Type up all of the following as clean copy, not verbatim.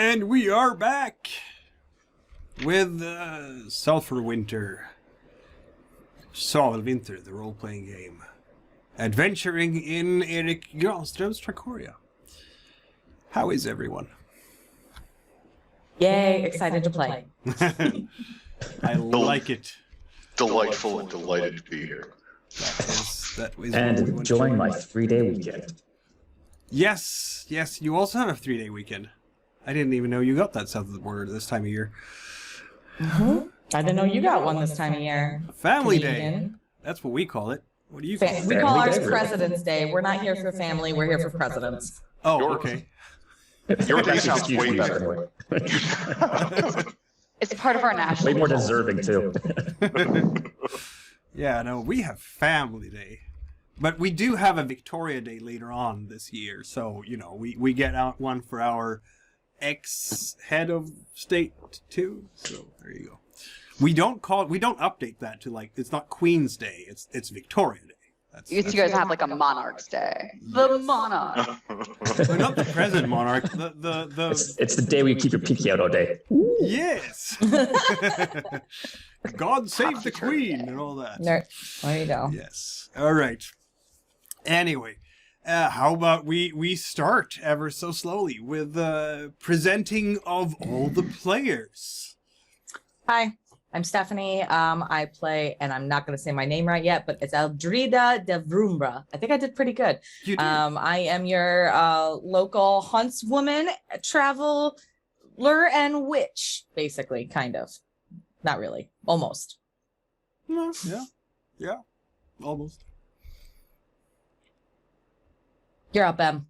And we are back with Sulphur Winter, Sovelwinter, the role-playing game, adventuring in Erik Granström's Tracoria. How is everyone? Yay, excited to play. I like it. Delightful and delighted to be here. That was and enjoying my 3-day weekend. Yes, you also have a 3-day weekend. I didn't even know you got that south of the border this time of year. Mm-hmm. I didn't know you got one this time of year. Family Canadian. Day. That's what we call it. What do you call it? We call ours President's Day. We're not here for family. We're here for presidents. Oh, okay. Your day sounds way better. It's part of our national. Way more deserving, too. Yeah, no, we have Family Day. But we do have a Victoria Day later on this year. So, you know, we get out one for our ex-head of state, too. So, there you go. We don't update that to, like, it's not Queen's Day. It's Victoria Day. You guys have like a Monarch's Day. The Monarch. Well, not the present monarch. It's the day where you keep your pinky out all day. Yes. God save the Queen and all that. There you go. Yes. All right. Anyway, how about we start ever so slowly with presenting of all the players. Hi, I'm Stephanie. I play, and I'm not going to say my name right yet, but it's Eldrida da Vumbra. I think I did pretty good. You did. I am your local huntswoman, traveler, and witch, basically, kind of. Not really. Almost. Yeah. Almost. You're up, Em.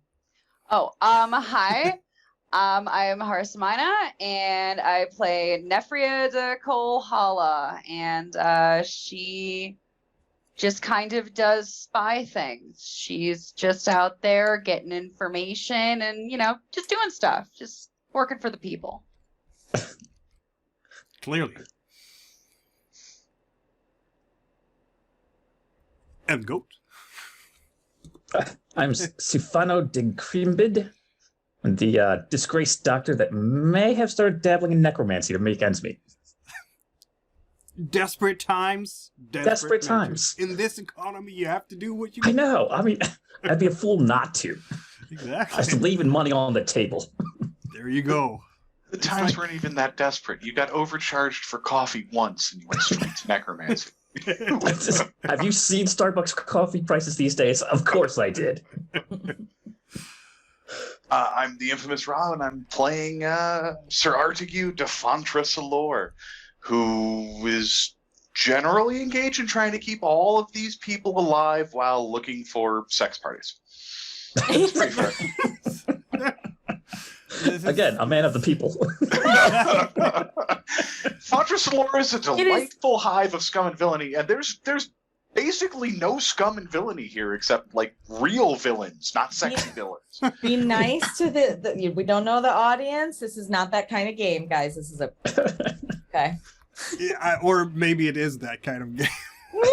Oh, hi. I'm Harsamina, and I play Nefria da Kolhalla, and she just kind of does spy things. She's just out there getting information and, you know, just doing stuff, just working for the people. Clearly. And goat. I'm Sifanu da Krimbydh, the disgraced doctor that may have started dabbling in necromancy to make ends meet. Desperate times. Desperate times. In this economy, you have to do what you I know. I mean, I'd be a fool not to. Exactly. Just leaving money on the table. There you go. The times weren't even that desperate. You got overcharged for coffee once and you went straight to necromancy. Have you seen Starbucks coffee prices these days? Of course I did. I'm the infamous Rob, and I'm playing Sir Artegue da Fontra Cilor, who is generally engaged in trying to keep all of these people alive while looking for sex parties. It's pretty fair. Again, a man of the people. Fontra Cilor is a delightful hive of scum and villainy, and there's basically no scum and villainy here except like real villains, not sexy villains. Be nice to the we don't know the audience. This is not that kind of game, guys. This is a okay. Yeah, or maybe it is that kind of game.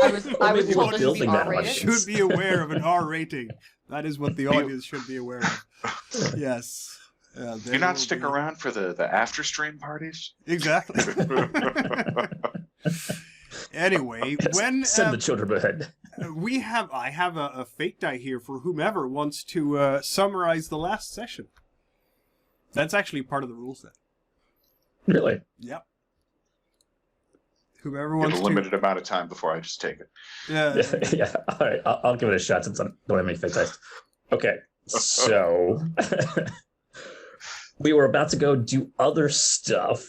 I was told this to be building that R-rated. much. Should be aware of an R rating. That is what the audience should be aware of. Yes. Do you not stick around for the after stream parties? Exactly. Anyway, when Send the children ahead. I have a fake die here for whomever wants to summarize the last session. That's actually part of the rule set. Really? Yep. Whomever You have wants a limited amount of time before I just take it. Yeah. All right. I'll give it a shot since I don't have any fake dice. Okay. So we were about to go do other stuff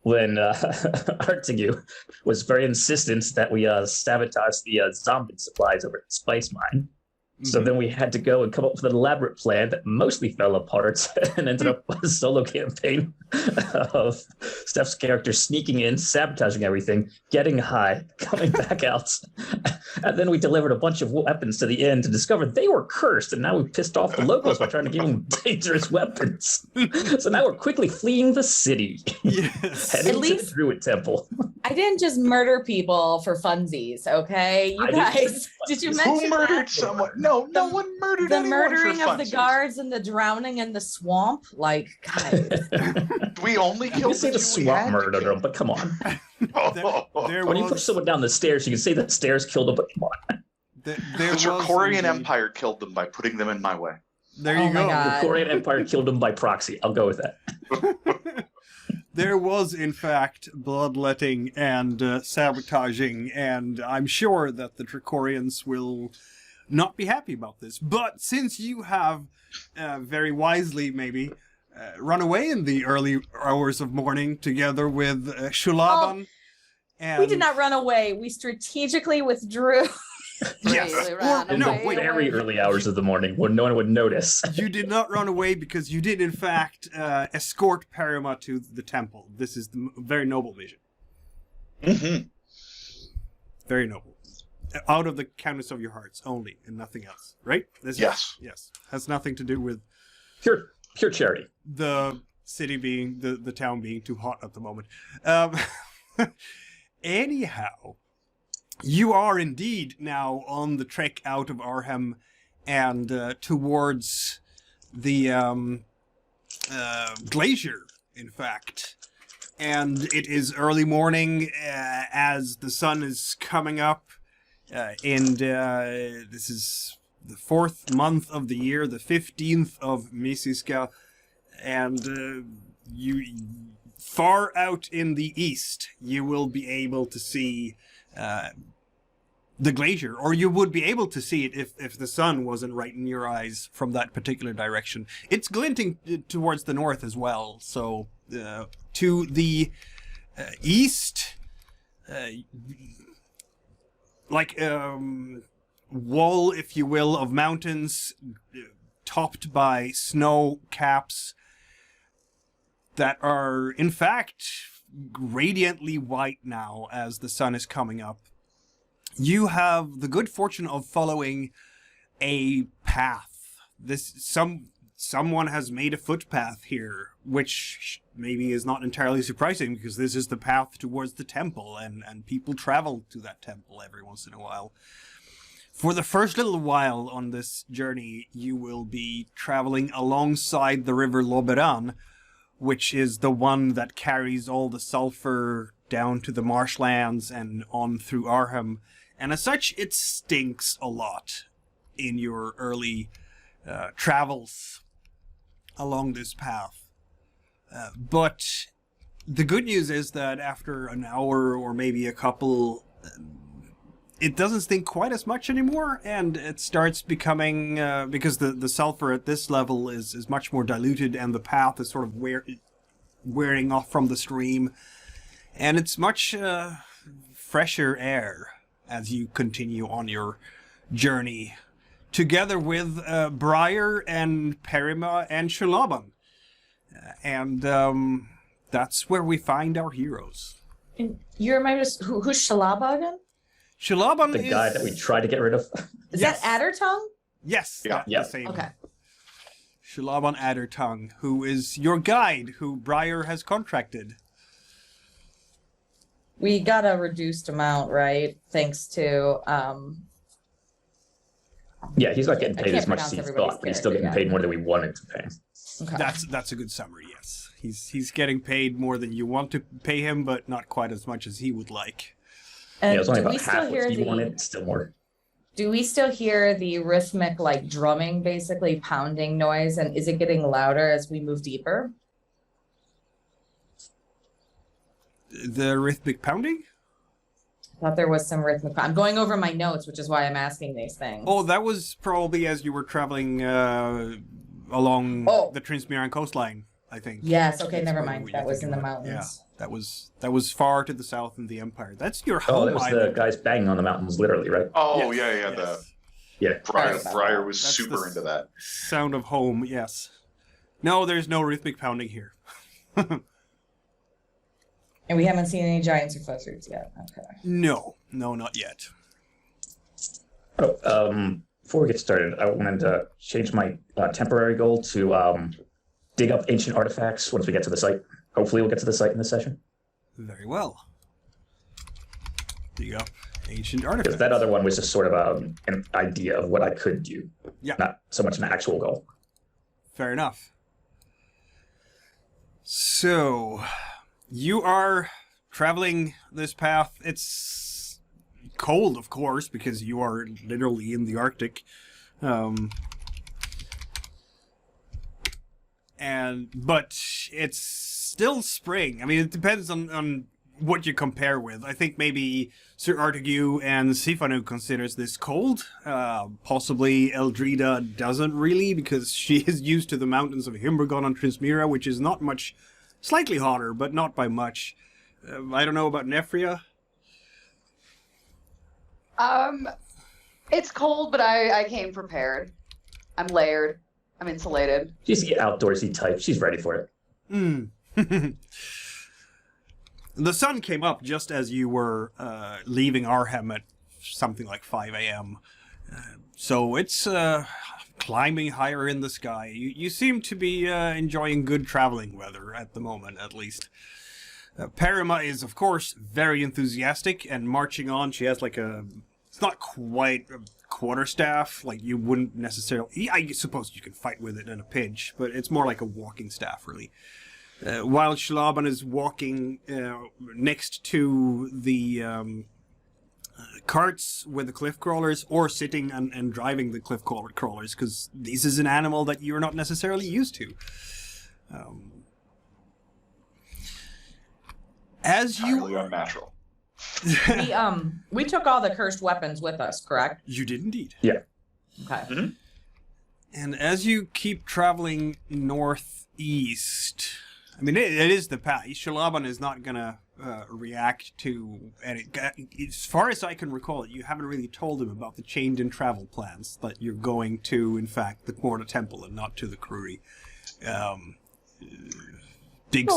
when Artegue was very insistent that we sabotage the zombie supplies over at the spice mine. Mm-hmm. So then we had to go and come up with an elaborate plan that mostly fell apart and ended up with a solo campaign. of Steph's character sneaking in, sabotaging everything, getting high, coming back out. And then we delivered a bunch of weapons to the inn to discover they were cursed, and now we pissed off the locals by trying to give them dangerous weapons. So now we're quickly fleeing the city. Yes. Heading At to least- the Druid Temple. I didn't just murder people for funsies, okay? You I didn't guys, did you mention Who murdered that? someone? No, no The- one murdered The anyone murdering for of the funsies. guards and the drowning in the swamp? Like, guys. We only You killed say the the two we swamp had to murdered kill. them, but come on. There When you push was, someone down the stairs, you can say the stairs killed them, but come on. there The was Tricorian indeed- Empire killed them by putting them in my way. There Oh you my go. God. The Korean Empire killed them by proxy. I'll go with that. There was, in fact, bloodletting and sabotaging, and I'm sure that the Tricorians will not be happy about this. But since you have, very wisely maybe, run away in the early hours of morning together with Shulaban, and We did not run away. We strategically withdrew. Yes. Really ran In no, the wait, very early hours of the morning when no one would notice. You did not run away because you did, in fact, escort Perrima to the temple. This is the very noble mission. Mm-hmm. Very noble. Out of the kindness of your hearts only, and nothing else. Right? This Yes. Yes. Has nothing to do with Pure charity. the city being, the town being too hot at the moment. Anyhow, you are indeed now on the trek out of Arhem and towards the glacier, in fact. And it is early morning as the sun is coming up. And this is the 4th month of the year, the 15th of Misiska. And you, far out in the east, you will be able to see the glacier, or you would be able to see it if the sun wasn't right in your eyes from that particular direction. It's glinting towards the north as well, so to the east, like wall, if you will, of mountains topped by snow caps that are, in fact, radiantly white now as the sun is coming up. You have the good fortune of following a path. Someone has made a footpath here, which maybe is not entirely surprising because this is the path towards the temple, and people travel to that temple every once in a while. For the first little while on this journey, you will be traveling alongside the river Loberan, which is the one that carries all the sulfur down to the marshlands and on through Arhem. And as such, it stinks a lot in your early travels along this path. But the good news is that after an hour or maybe a couple, it doesn't stink quite as much anymore, and it starts becoming, because the sulfur at this level is much more diluted and the path is sort of wearing off from the stream, and it's much fresher air as you continue on your journey, together with Briar and Perrima and Shulaban. And that's where we find our heroes. And you remind us who's Shalaba again? Shulaban The is... guy that we tried to get rid of. Is Yes. that Addertongue? Yes, Yeah. that's Yeah. the same. Okay. Shulaban Addertongue, who is your guide, who Briar has contracted. We got a reduced amount, right? Thanks to Yeah, he's not getting I paid can't as much as pronounce he everybody's thought, but he's still getting character, paid more than we wanted to pay. okay. That's a good summary, yes. He's getting paid more than you want to pay him, but not quite as much as he would like. And Yeah, it was only do we about still half hear what he the wanted. Still more. do we still hear the rhythmic like drumming, basically pounding noise, and is it getting louder as we move deeper? The rhythmic pounding? I thought there was some rhythmic. I'm going over my notes, which is why I'm asking these things. Oh, that was probably as you were traveling along Oh. the Trinsmyran coastline, I think. Yes, okay, That's never probably mind. what That you're was in the thinking about. mountains. Yeah, that was far to the south in the Empire. That's your home Oh, that was the island. guys banging on the mountains, literally, right? Oh, Yes, yeah. yes. Yeah. Briar, Sorry. Briar was That's super the- into that. Sound of home, yes. No, there's no rhythmic pounding here. And we haven't seen any giants or fuzzies yet. Okay. No, not yet. Before we get started, I wanted to change my temporary goal to dig up ancient artifacts once we get to the site. Hopefully we'll get to the site in this session. Very well. Dig up ancient artifacts. Because that other one was just sort of an idea of what I could do. Yeah. Not so much an actual goal. Fair enough. So, you are traveling this path. It's cold, of course, because you are literally in the Arctic. But it's still spring. I mean, it depends on what you compare with. I think maybe Sir Artegue and Sifanu considers this cold. Possibly Eldrida doesn't really, because she is used to the mountains of Himbergon on Trinsmyran, which is not much, slightly hotter, but not by much. I don't know about Nefria. It's cold, but I came prepared. I'm layered. I'm insulated. She's the outdoorsy type. She's ready for it. The sun came up just as you were leaving Arhem at something like 5 a.m. So it's climbing higher in the sky. You seem to be enjoying good traveling weather at the moment, at least. Perrima is, of course, very enthusiastic and marching on. She has like it's not quite a quarterstaff, like you wouldn't necessarily, I suppose you can fight with it in a pinch, but it's more like a walking staff, really. While Shalaban is walking next to the carts with the cliff crawlers, or sitting and driving the cliff crawlers, because this is an animal that you're not necessarily used to. As you Entirely unnatural. We took all the cursed weapons with us, correct? You did indeed. Yeah. Okay. Mm-hmm. And as you keep traveling northeast, I mean, it is the path. Shalaban is not going to react to any. As far as I can recall it, you haven't really told him about the change in travel plans, that you're going to, in fact, the Kmorda Temple and not to the Kruri. Well,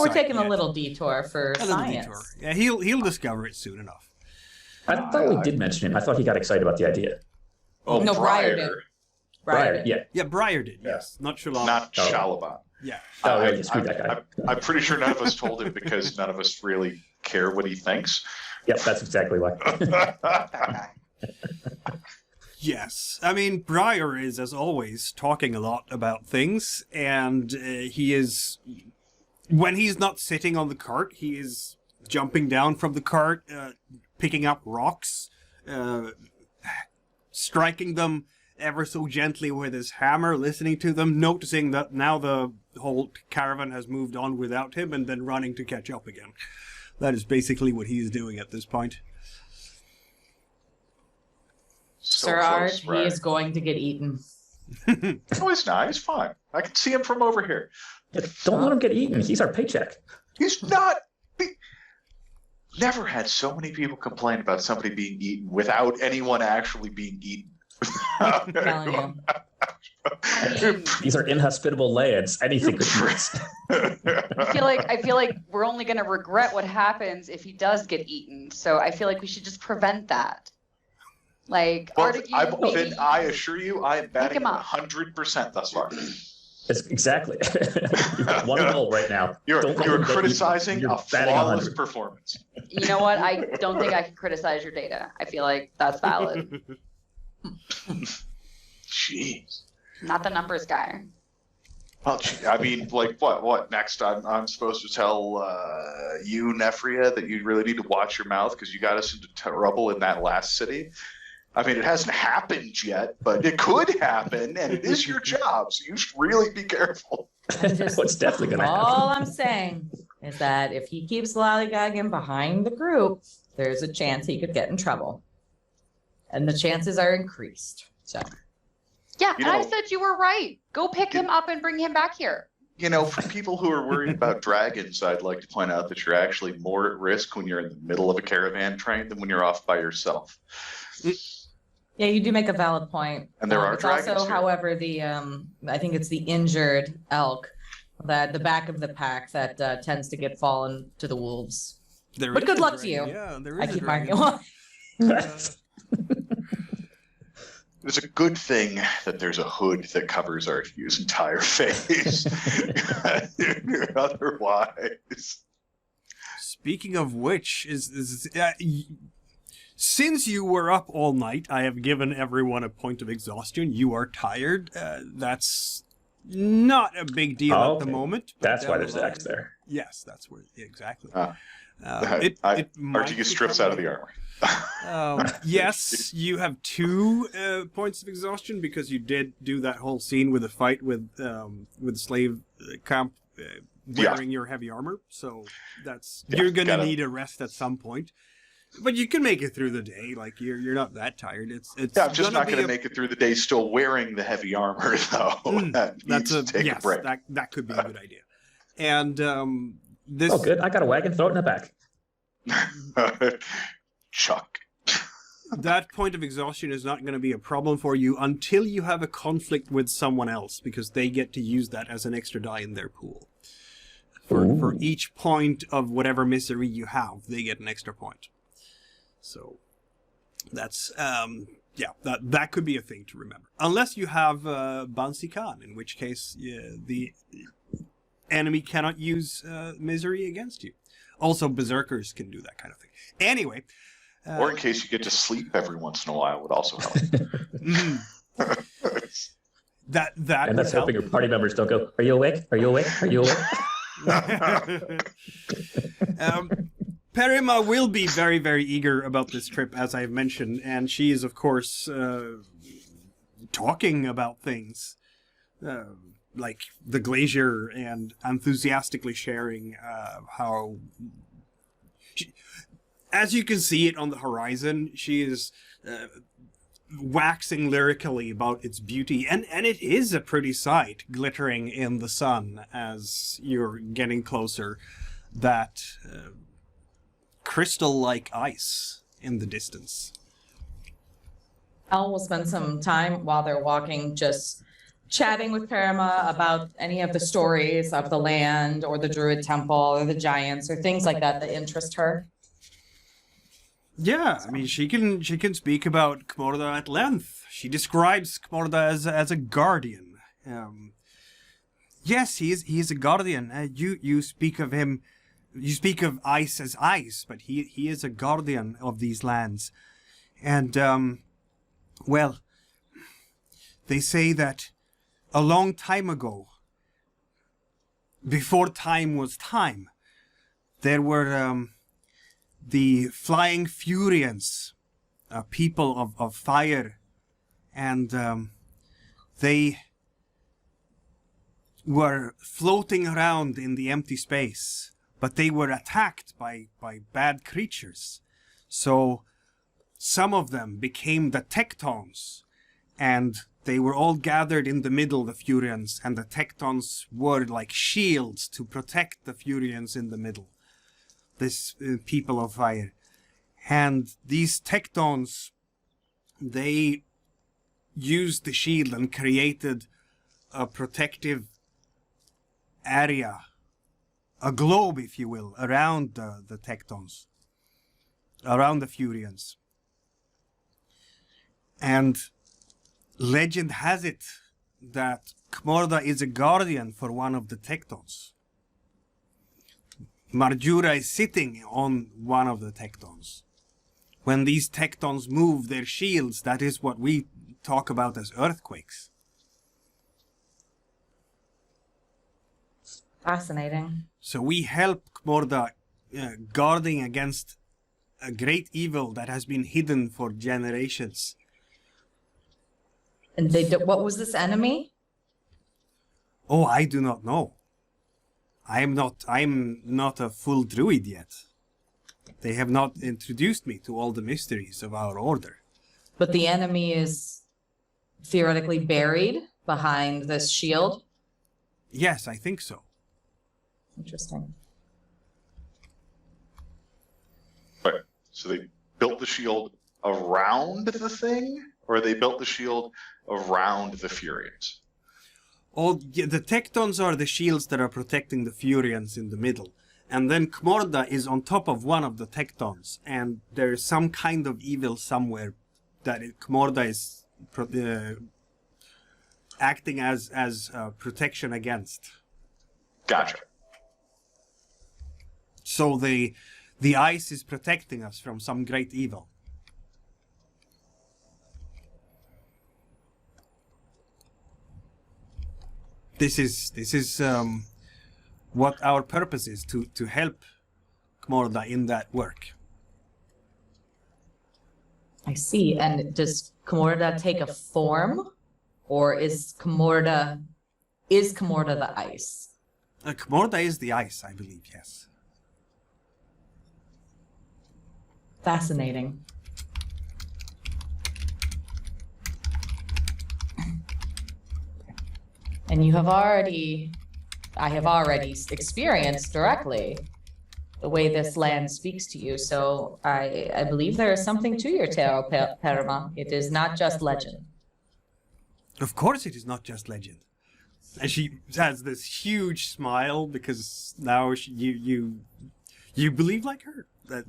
we're taking a little detour for a little science. detour. Yeah, he'll discover it soon enough. I thought we did mention him. I thought he got excited about the idea. Oh, No, Briar did. Briar, yeah. Yeah, Briar did, yes. Not Shalaban. Not Oh. Shalaban. Yeah. Oh, yeah, screw that guy. I'm pretty sure none of us told him because none of us really care what he thinks. Yep, that's exactly why. Yes. I mean, Briar is, as always, talking a lot about things, and he is... When he's not sitting on the cart, he is jumping down from the cart, picking up rocks, striking them ever so gently with his hammer, listening to them, noticing that now the whole caravan has moved on without him, and then running to catch up again. That is basically what he's doing at this point. So Sir close, Art, he Briar. is going to get eaten. No, he's not. He's fine. I can see him from over here. Yeah, don't let him get eaten. He's our paycheck. He's not. Never had so many people complain about somebody being eaten without anyone actually being eaten. I'm telling you. These are inhospitable lands. Anything could be. I feel like we're only gonna regret what happens if he does get eaten. So I feel like we should just prevent that. Like, Well, Artegue, I assure you, I am batting him up. 100% thus far. It's exactly. You've got one goal right now. You're Don't let him get criticizing eaten. a You're batting flawless 100. performance. you know what? I don't think I can criticize your data. I feel like that's valid. Jeez. Not the numbers guy. Well, I mean, like, what? Next, I'm supposed to tell you, Nefria, that you really need to watch your mouth because you got us into trouble in that last city. I mean, it hasn't happened yet, but it could happen, and it is your job, so you should really be careful. What's definitely going to happen? All I'm saying is that if he keeps lollygagging behind the group, there's a chance he could get in trouble. And the chances are increased. So Yeah, You and I know- said you were right. Go pick him up and bring him back here. You know, for people who are worried about dragons, I'd like to point out that you're actually more at risk when you're in the middle of a caravan train than when you're off by yourself. yeah, you do make a valid point. And there are it's dragons also, here. however, the I think it's the injured elk that the back of the pack that tends to get fallen to the wolves. There But is good a luck to dragon. you. Yeah, there I is a keep dragon. marking. It's a good thing that there's a hood that covers Artegu's entire face. Otherwise. Speaking of which, since you were up all night, I have given everyone a point of exhaustion. You are tired. That's not a big deal at the okay. moment. but That's why down there's the X line- there. Yes, that's where exactly. Artegu might strips become- out of the armor. Yes, you have 2 points of exhaustion because you did do that whole scene with the fight with slave camp wearing your heavy armor. So you're gonna need a rest at some point. But you can make it through the day. Like you're not that tired. It's Yeah, I'm just not going to make it through the day still wearing the heavy armor, though. That needs to take a break. That could be a good idea. And this. Oh, good. I got a wagon. Throw it in the back. Chuck. That point of exhaustion is not going to be a problem for you until you have a conflict with someone else, because they get to use that as an extra die in their pool. For each point of whatever misery you have, they get an extra point. So that's that could be a thing to remember. Unless you have Bansi Khan, in which case the enemy cannot use misery against you. Also, berserkers can do that kind of thing. Anyway. Or in case you get to sleep every once in a while would also help. That And that's hoping your party members don't go, "Are you awake? Are you awake? Are you awake?" Perrima will be very, very eager about this trip, as I've mentioned, and she is, of course, talking about things like the glacier and enthusiastically sharing how... As you can see it on the horizon, she is waxing lyrically about its beauty, and it is a pretty sight, glittering in the sun as you're getting closer. That crystal-like ice in the distance. Al will spend some time while they're walking just chatting with Perrima about any of the stories of the land or the Druid Temple or the giants or things like that interest her. Yeah, I mean, she can speak about Kmorda at length. She describes Kmorda as a guardian. Yes, he is a guardian. You speak of him, you speak of ice as ice, but he is a guardian of these lands. And, well, they say that a long time ago, before time was time, there were, the Flying Furians, people of fire, and they were floating around in the empty space, but they were attacked by bad creatures. So some of them became the Tectons, and they were all gathered in the middle, the Furians, and the Tectons were like shields to protect the Furians in the middle. This people of fire. And these Tectons, they used the shield and created a protective area, a globe, if you will, around the Tectons, around the Furians. And legend has it that Kmorda is a guardian for one of the Tectons. Marjura is sitting on one of the Tectons. When these Tectons move their shields, that is what we talk about as earthquakes. Fascinating. So we help Kmorda guarding against a great evil that has been hidden for generations. And what was this enemy? Oh, I do not know. I'm not a full druid yet. They have not introduced me to all the mysteries of our order. But the enemy is theoretically buried behind this shield. Yes, I think so. Interesting. Right. So they built the shield around the thing, or they built the shield around the Furians? All the tectons are the shields that are protecting the Furians in the middle. And then Kmorda is on top of one of the tectons, and there is some kind of evil somewhere that Kmorda is acting as protection against. Gotcha. So the ice is protecting us from some great evil. This is what our purpose is, to help Kmorda in that work. I see. And does Kmorda take a form, or is Kmorda the ice? Kmorda is the ice, I believe, yes. Fascinating. And I have already experienced directly the way this land speaks to you. So I believe there is something to your tale, Perrima. It is not just legend. Of course it is not just legend. And she has this huge smile because now you believe like her. That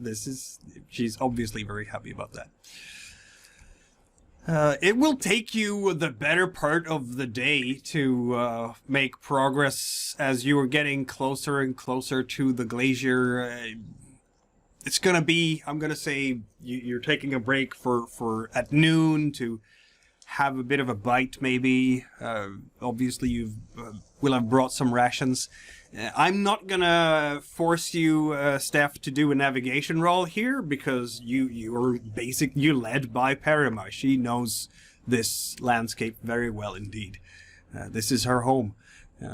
she's obviously very happy about that. It will take you the better part of the day to make progress as you are getting closer and closer to the glacier. It's gonna be, I'm gonna say, you're taking a break for at noon to have a bit of a bite, maybe. Obviously, you will have brought some rations. I'm not gonna force you, Steph, to do a navigation roll here because you're led by Perrima. She knows this landscape very well indeed. This is her home,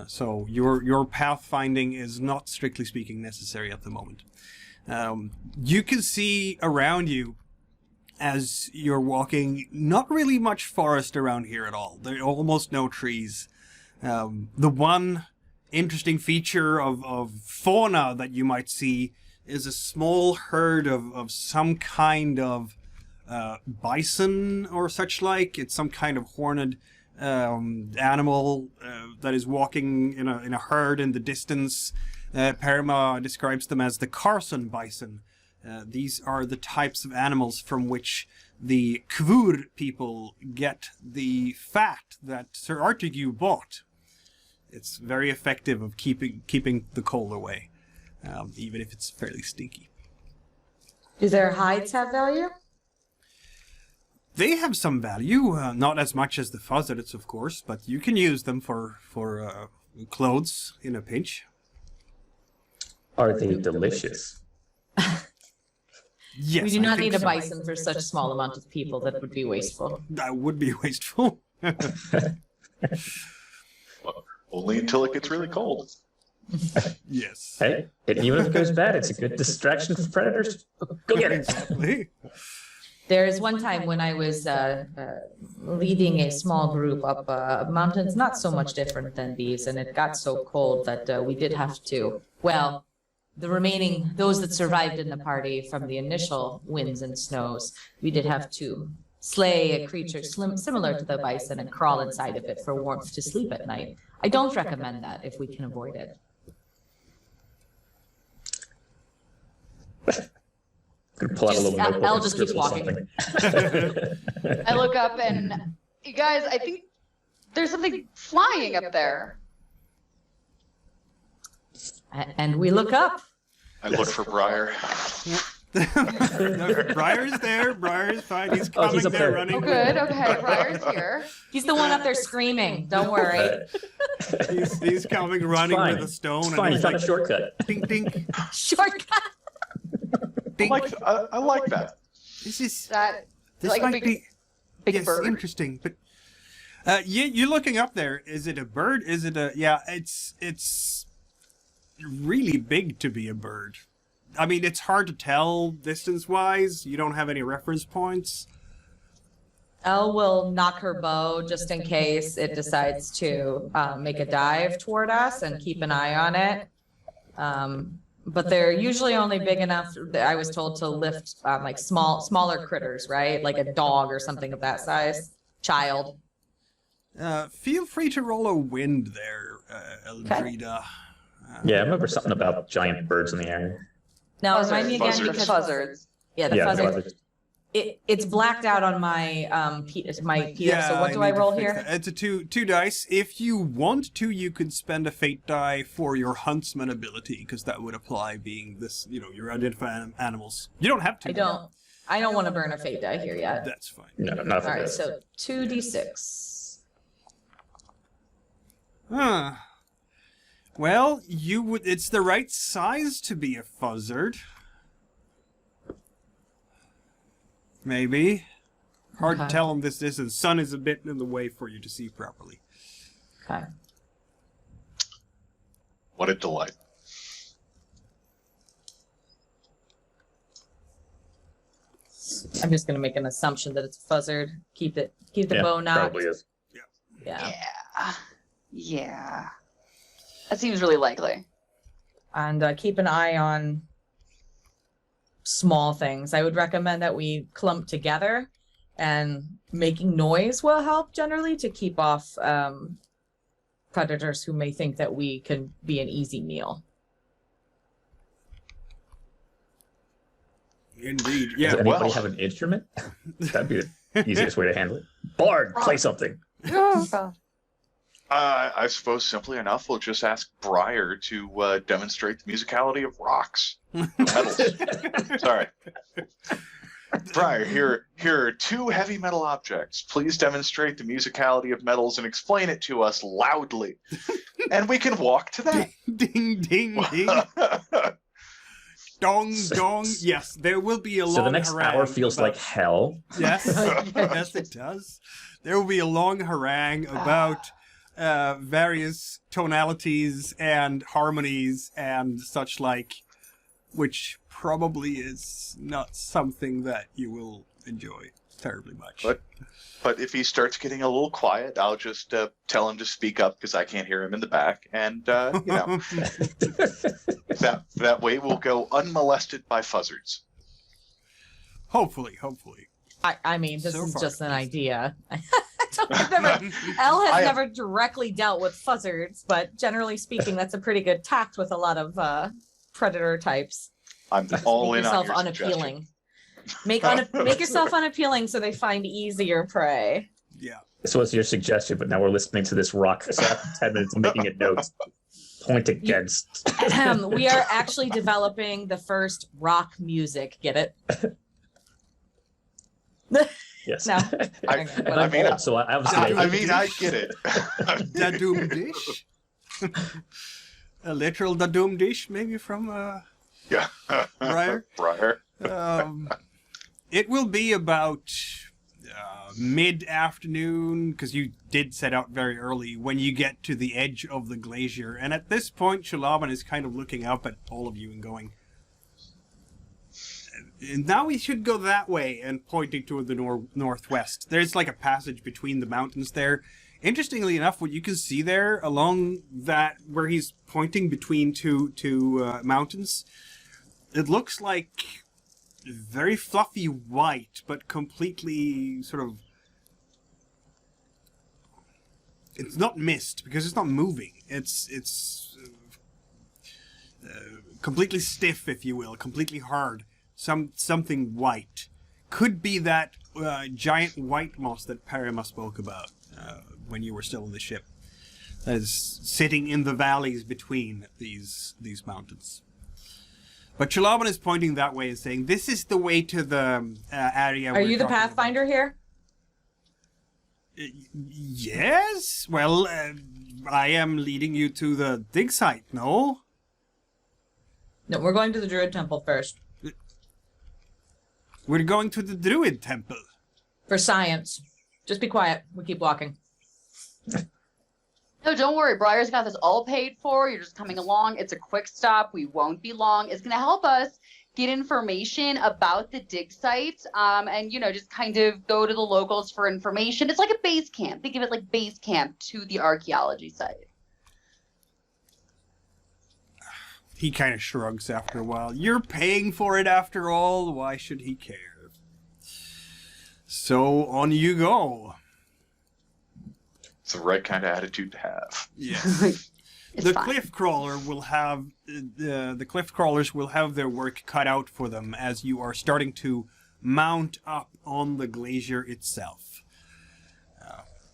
so your pathfinding is not strictly speaking necessary at the moment. You can see around you as you're walking, not really much forest around here at all. There are almost no trees. The one interesting feature of fauna that you might see is a small herd of some kind of bison or such like. It's some kind of horned animal that is walking in a herd in the distance. Perrima describes them as the Carson bison. These are the types of animals from which the Kvur people get the fat that Sir Artegue bought. It's very effective of keeping the cold away, even if it's fairly stinky. Do their hides have value? They have some value, not as much as the fuzzards, of course, but you can use them for clothes in a pinch. Are they delicious? Yes, We do not need a so. bison for such a small amount of people. That would be wasteful. That would be wasteful. Only until it gets really cold. Yes. Hey, and even if it goes bad, it's a good distraction for predators. Go get it. Exactly. There is one time when I was leading a small group up mountains, not so much different than these, and it got so cold that we did have to, well, those that survived in the party from the initial winds and snows, we did have to slay a creature similar to the bison and crawl inside of it for warmth to sleep at night. I don't recommend that if we can avoid it. Could pull out a little notebook I'll and just keep scribble walking. something. I look up and you guys, I think there's something flying up there. And we look up. I look for Briar. Briar's there. Briar's fine. He's Oh, coming he's up there there. running. Oh, good. Okay, Briar's here. He's the one up there screaming. Don't worry. He's coming running fine. with a stone. It's fine, you and found a he's shortcut. like, dink, dink, Shortcut. dink. I like that. This is That this like a might big, be big yes, bird. interesting. But you're looking up there. Is it a bird? Is it a It's really big to be a bird. I mean, it's hard to tell distance-wise. You don't have any reference points. Elle will knock her bow just in case it decides to make a dive toward us and keep an eye on it. But they're usually only big enough, I was told, to lift like smaller critters, right? Like a dog or something of that size. Child. Feel free to roll a wind there, Eldrida. Yeah, I remember something about giant birds in the air. Now remind me again Buzzards. because Buzzards. yeah, the Yeah, buzzard. It's blacked out on my PDF. So what do I need to roll fix here? that. It's a two dice. If you want to, you could spend a fate die for your huntsman ability, because that would apply being this, you're identifying animals. You don't have to. I don't want to burn a fate die here yet. That's fine. No, not All for right, this. so 2d6. Huh. Well, it's the right size to be a fuzzard. Maybe. Hard to Okay. tell on this distance. Sun is a bit in the way for you to see properly. Okay. What a delight. I'm just gonna make an assumption that it's a fuzzard. Keep the bow knocked. Probably is. Yeah. Yeah. That seems really likely. And keep an eye on small things. I would recommend that we clump together, and making noise will help generally to keep off predators who may think that we can be an easy meal. Indeed. Does Yeah. anybody well. have an instrument? That'd be the easiest way to handle it. Bard, play something. I suppose simply enough, we'll just ask Briar to demonstrate the musicality of rocks. Metals. Sorry. Briar, here are two heavy metal objects. Please demonstrate the musicality of metals and explain it to us loudly. And we can walk to that. Ding, ding, ding. Dong, dong. Yes, there will be a long So the next harangue hour feels about- like hell. Yes, yes, it does. There will be a long harangue about various tonalities and harmonies and such like, which probably is not something that you will enjoy terribly much. But if he starts getting a little quiet, I'll just tell him to speak up because I can't hear him in the back. And, that way we'll go unmolested by fuzzards. Hopefully. I mean, this So is far, just an at idea. Elle has I- never directly dealt with fuzzards, but generally speaking, that's a pretty good tact with a lot of predator types. I'm Just all make in on yourself your suggestion. unappealing. Make yourself unappealing so they find easier prey. Yeah. This was your suggestion, but now we're listening to this rock. So after 10 minutes of making a note, point against. We are actually developing the first rock music. Get it? Yes. No. I- Okay, And whatever. I'm mean, old, so I obviously. I get it. Da doom dish. A literal da doom dish, maybe from Yeah. Briar. Briar. It will be about mid-afternoon, because you did set out very early, when you get to the edge of the glacier. And at this point, Shalaban is kind of looking up at all of you and going, and now we should go that way, and pointing toward the northwest. There's like a passage between the mountains there. Interestingly enough, what you can see there along that, where he's pointing between two mountains, it looks like very fluffy white, but completely sort of... It's not mist, because it's not moving. It's completely stiff, if you will, completely hard. Something white. Could be that giant white moss that Perrima spoke about when you were still in the ship. That is sitting in the valleys between these mountains. But Chalaban is pointing that way and saying, "This is the way to the area." Are you the Pathfinder here? Yes. Well, I am leading you to the dig site. No. No, we're going to the Druid Temple first. We're going to the Druid Temple. For science. Just be quiet. We keep walking. No, don't worry. Briar's got this all paid for. You're just coming along. It's a quick stop. We won't be long. It's going to help us get information about the dig sites and, just kind of go to the locals for information. It's like a base camp. Think of it like base camp to the archaeology site. He kind of shrugs after a while. You're paying for it after all. Why should he care? So on you go. It's the right kind of attitude to have. Yes. It's The fine. cliff crawler will have the cliff crawlers will have their work cut out for them as you are starting to mount up on the glacier itself.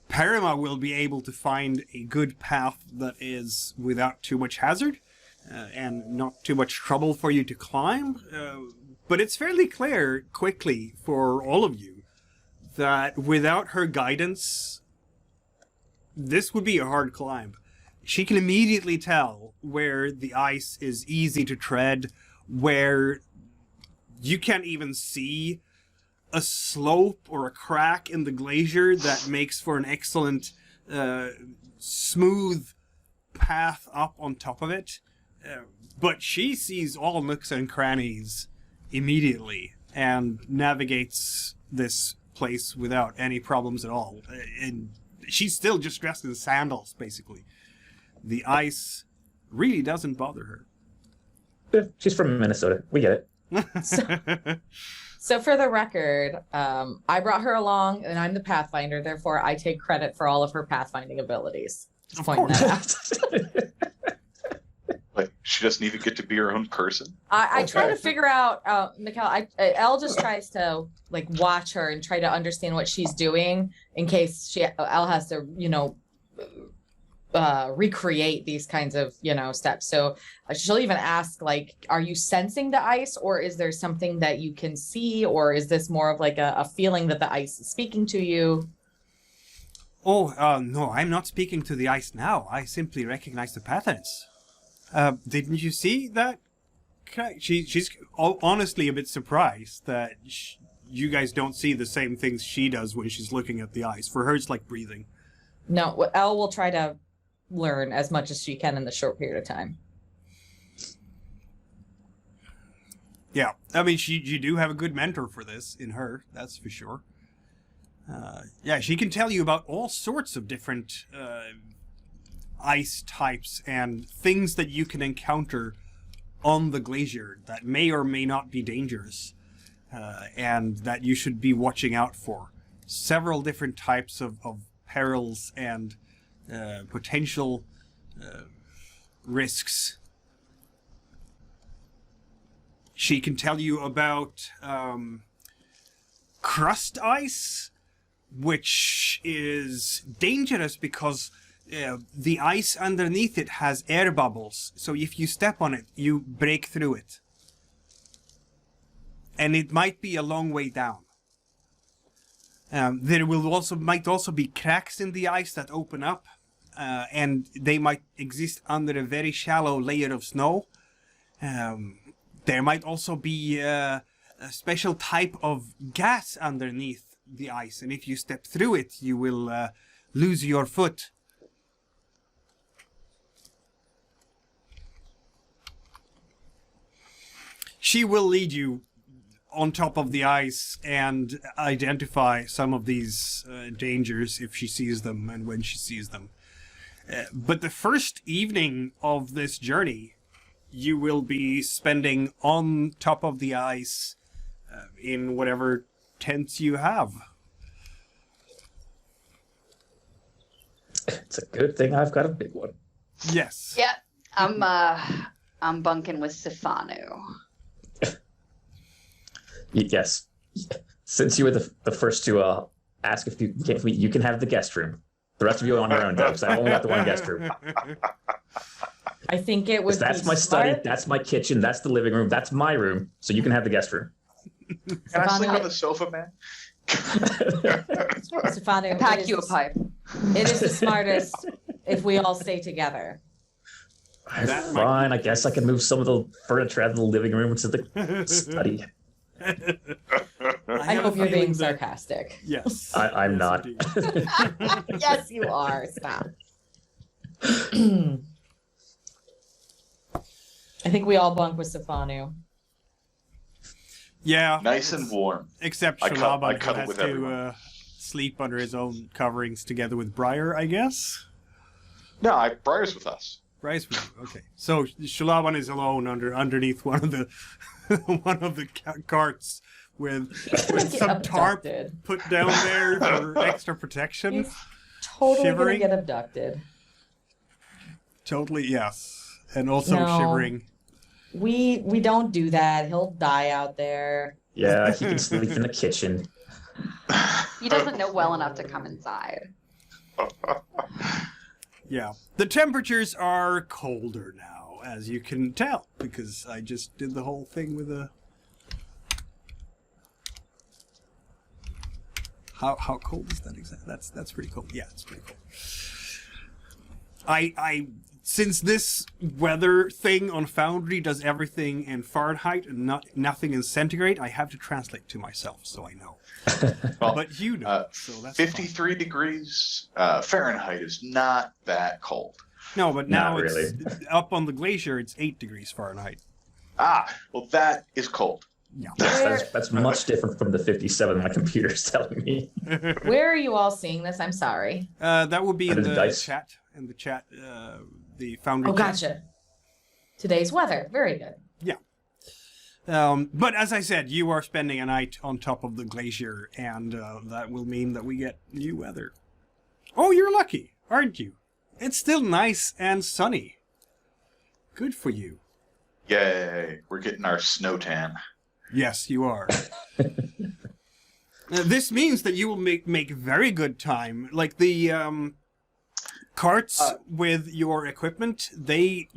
Perrima will be able to find a good path that is without too much hazard and not too much trouble for you to climb. But it's fairly clear quickly for all of you that without her guidance, this would be a hard climb. She can immediately tell where the ice is easy to tread, where you can't even see a slope or a crack in the glacier that makes for an excellent, smooth path up on top of it. But she sees all nooks and crannies immediately and navigates this place without any problems at all. And she's still just dressed in sandals, basically. The ice really doesn't bother her. She's from Minnesota. We get it. So for the record, I brought her along, and I'm the Pathfinder. Therefore, I take credit for all of her pathfinding abilities. Just pointing that out. Like, she doesn't even get to be her own person. I try to figure out, Mikkel. Elle just tries to like watch her and try to understand what she's doing in case Elle has to, recreate these kinds of, steps. So she'll even ask, like, are you sensing the ice, or is there something that you can see, or is this more of like a feeling that the ice is speaking to you? Oh, no, I'm not speaking to the ice now. I simply recognize the patterns. Didn't you see that? She's honestly a bit surprised that you guys don't see the same things she does when she's looking at the ice. For her, it's like breathing. No, Elle will try to learn as much as she can in the short period of time. Yeah, I mean, you do have a good mentor for this in her, that's for sure. Yeah, she can tell you about all sorts of different ice types and things that you can encounter on the glacier that may or may not be dangerous, and that you should be watching out for. Several different types of perils and potential risks. She can tell you about crust ice, which is dangerous because the ice underneath it has air bubbles. So if you step on it, you break through it. And it might be a long way down. There might also be cracks in the ice that open up, and they might exist under a very shallow layer of snow. There might also be a special type of gas underneath the ice, and if you step through it, you will lose your foot. She will lead you on top of the ice and identify some of these dangers if she sees them and when she sees them. But the first evening of this journey, you will be spending on top of the ice in whatever tents you have. It's a good thing I've got a big one. Yes. Yeah, I'm bunking with Sifanu. Yes. Since you were the first to ask if you can have the guest room. The rest of you are on your own, though, because I only got the one guest room. I think it was. That's my study. That's my kitchen. That's the living room. That's my room. So you can have the guest room. Can I sleep on the sofa, man? Sifanu, Pack you a pipe. It is the smartest if we all stay together. Fine. I guess I can move some of the furniture out of the living room to the study. I hope you're being sarcastic. Yes. I'm not. Yes, you are. Stop. I think we all bunk with Sifanu. Yeah. Nice and warm. Except I Shalaban cuddle has with to everyone. sleep under his own coverings together with Briar, I guess. No, Briar's with us. Briar's with you. Okay. So Shalaban is alone underneath one of the carts with some tarp Abducted. put down there for extra protection. He's totally Shivering? gonna get abducted. Totally, yes. And also No. shivering. We don't do that. He'll die out there. Yeah, he can sleep in the kitchen. He doesn't know well enough to come inside. Yeah. The temperatures are colder now, as you can tell, because I just did the whole thing with a... How cold is that exactly? That's pretty cold. Yeah, it's pretty cold. I since this weather thing on Foundry does everything in Fahrenheit and nothing in centigrade, I have to translate to myself so I know. Well, But you know, so that's 53 degrees Fahrenheit is not that cold. fine. No, but Not now it's really. up on the glacier. It's 8 degrees Fahrenheit. Well, that is cold. Yeah. Yes, that's much different from the 57 my computer's telling me. Where are you all seeing this? I'm sorry. That would be in Under the the dice. chat. In the chat, the Foundry. Oh, chat. gotcha. Today's weather. Very good. But as I said, you are spending a night on top of the glacier, and that will mean that we get new weather. Oh, you're lucky, aren't you? It's still nice and sunny. Good for you. Yay, we're getting our snow tan. Yes, you are. This means that you will make very good time. Like the carts with your equipment, they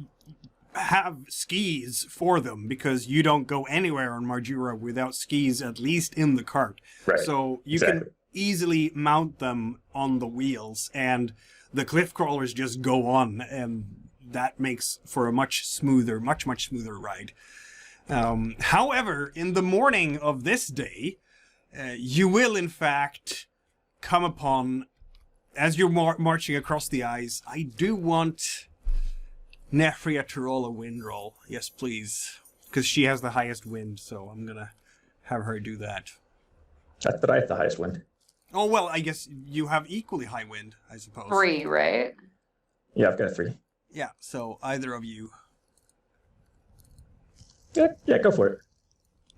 have skis for them because you don't go anywhere on Marjura without skis at least in the cart. Right. So you exactly. can easily mount them on the wheels and the cliff crawlers just go on, and that makes for a much smoother ride. However, in the morning of this day, you will in fact come upon, as you're marching across the ice, I do want Nefria to roll a wind roll. Yes, please. Because she has the highest wind, so I'm going to have her do that. I thought I had the highest wind. Oh, well, I guess you have equally high wind, I suppose. 3, right? Yeah, I've got a 3. Yeah, so either of you. Yeah, go for it.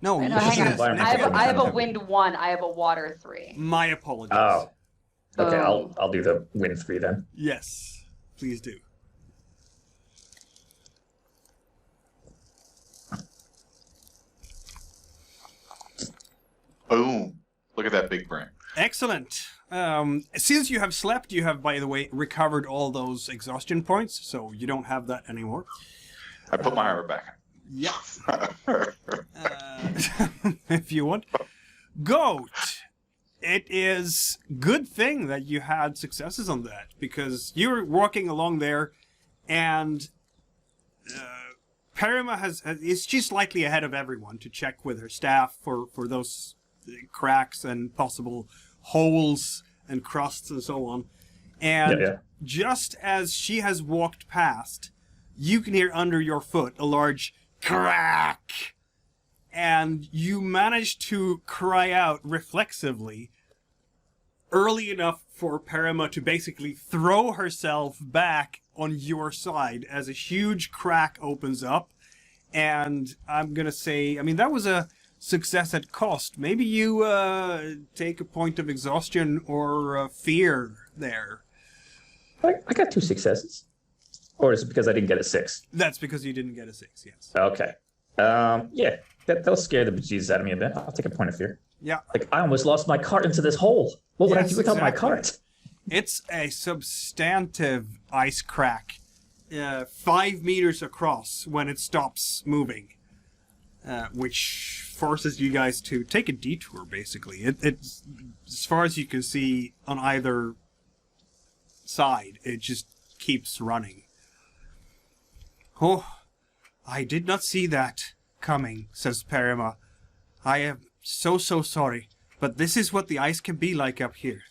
No, No, you hang should on. have Nefria. I have a Nefria. wind 1. I have a water 3. My apologies. Oh. Okay, Oh. I'll do the wind 3 then. Yes, please do. Boom. Look at that big brain. Excellent. Since you have slept, you have, by the way, recovered all those exhaustion points, so you don't have that anymore. I put my armor back. Yeah. If you want. Goat. It is good thing that you had successes on that, because you're walking along there, and Perrima is she's slightly ahead of everyone to check with her staff for those cracks and possible holes and crusts and so on. And Yeah. just as she has walked past, you can hear under your foot a large crack. And you manage to cry out reflexively early enough for Perrima to basically throw herself back on your side as a huge crack opens up. And I'm going to say, I mean, that was a success at cost. Maybe you take a point of exhaustion or fear there. I got 2 successes. Or is it because I didn't get a 6? That's because you didn't get a 6, yes. Okay. Yeah, that'll scare the bejesus out of me a bit. I'll take a point of fear. Yeah. Like, I almost lost my cart into this hole. What would I Yes, do without my exactly. cart? It's a substantive ice crack, 5 meters across when it stops moving, which forces you guys to take a detour, basically. It's, as far as you can see on either side, it just keeps running. Oh, I did not see that coming, says Perrima. I am so sorry, but this is what the ice can be like up here.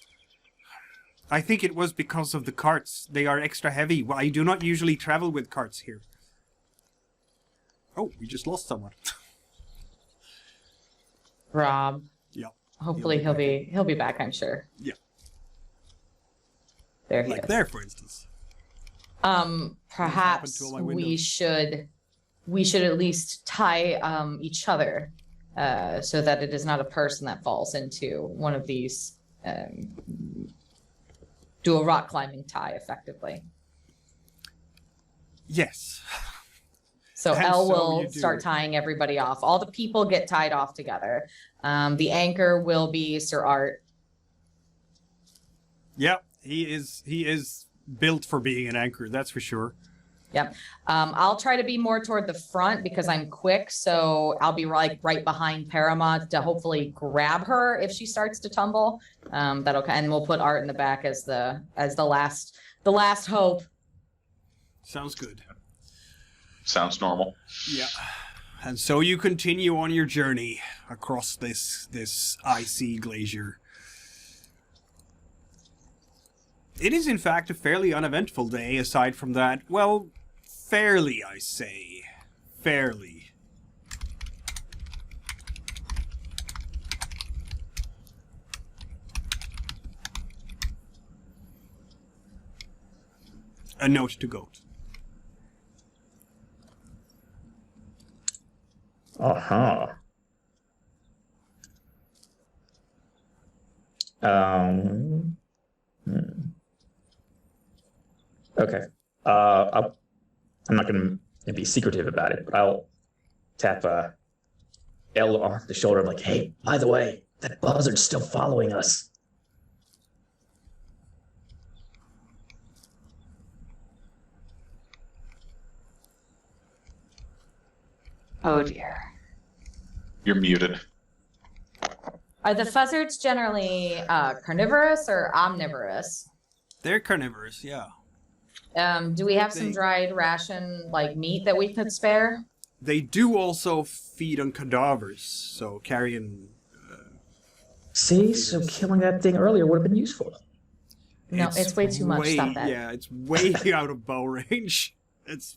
I think it was because of the carts. They are extra heavy. I do not usually travel with carts here. Oh, we just lost someone. Rob. Yep. Hopefully he'll be back, I'm sure. Yeah. There he Like is. there, for instance. Perhaps to all my we windows? should at least tie each other so that it is not a person that falls into one of these do a rock climbing tie effectively. Yes. So And Elle so will you do. start tying everybody off. All the people get tied off together. The anchor will be Sir Art. Yep, he is built for being an anchor, that's for sure. Yep. I'll try to be more toward the front because I'm quick. So I'll be right behind Perrima to hopefully grab her if she starts to tumble. And we'll put Art in the back as the last hope. Sounds good. Sounds normal. Yeah. And so you continue on your journey across this icy glacier. It is in fact a fairly uneventful day aside from that. Well, fairly, I say. Fairly. A note to Goat. Uh-huh. Okay. I'm not going to be secretive about it, but I'll tap Elle on the shoulder. I'm like, hey, by the way, that buzzard's still following us. Oh dear. You're muted. Are the fuzzards generally carnivorous or omnivorous? They're carnivorous, yeah. Do we have some They- dried ration like meat that we could spare? They do also feed on cadavers, so carrion... See, so killing that thing earlier would have been useful. No, it's way too much. Stop that. Yeah, it's way out of bow range. It's...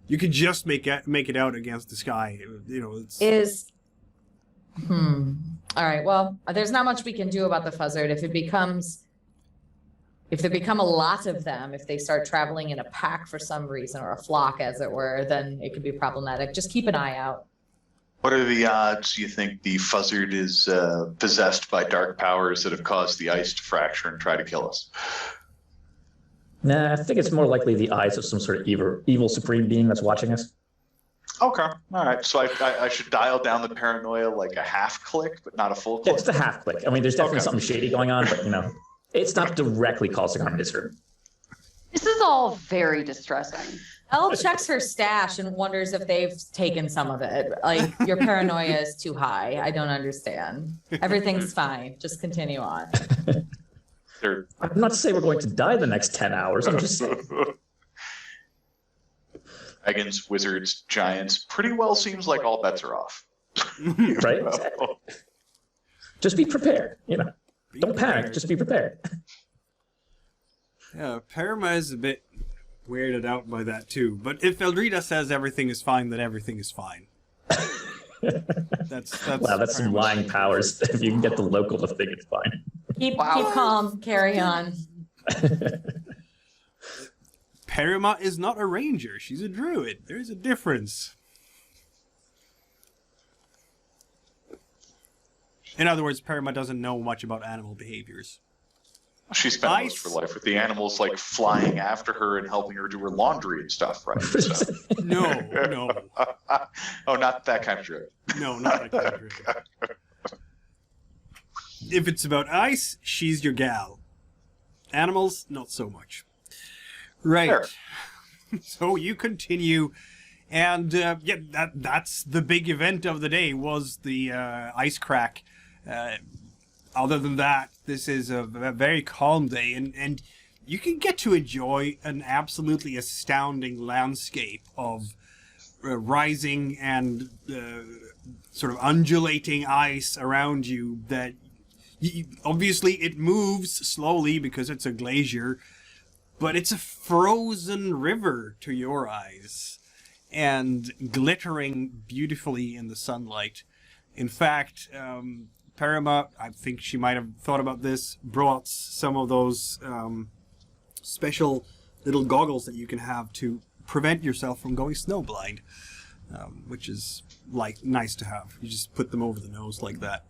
You could just make it out against the sky. You know, it's... All right, well, there's not much we can do about the fuzzard. If there become a lot of them, if they start traveling in a pack for some reason, or a flock, as it were, then it could be problematic. Just keep an eye out. What are the odds you think the fuzzard is possessed by dark powers that have caused the ice to fracture and try to kill us? Nah, I think it's more likely the eyes of some sort of evil supreme being that's watching us. Okay, all right. So I should dial down the paranoia like a half click, but not a full Yeah, click? just a half click. I mean, there's definitely Okay. something shady going on, but, you know, it's not directly causing harm to her. This is all very distressing. Elle checks her stash and wonders if they've taken some of it. Like, your paranoia is too high. I don't understand. Everything's fine. Just continue on. They're- I'm not to say we're going to die the next 10 hours. I'm just saying. Dragons, wizards, giants. Pretty well seems like all bets are off. Right? Exactly. Just be prepared, you know. Don't panic, just be prepared. Yeah, Perrima is a bit weirded out by that too. But if Eldrida says everything is fine, then everything is fine. That's Wow, that's some Perrima's lying thing. powers. If you can get the local to think it's fine. Keep Wow. calm. Carry on. Perrima is not a ranger. She's a druid. There's a difference. In other words, Perrima doesn't know much about animal behaviors. She spent most of her life with the animals like flying after her and helping her do her laundry and stuff, right? So. No. Oh, not that kind of druid. No, not like that. Druid. If it's about ice, she's your gal. Animals, not so much. Right. Fair. So you continue, and that's the big event of the day was the ice crack. Other than that, this is a very calm day, and you can get to enjoy an absolutely astounding landscape of rising and sort of undulating ice around you that obviously it moves slowly because it's a glacier, but it's a frozen river to your eyes and glittering beautifully in the sunlight. In fact, Perrima, I think she might have thought about this, brought some of those special little goggles that you can have to prevent yourself from going snowblind, which is nice to have. You just put them over the nose like that.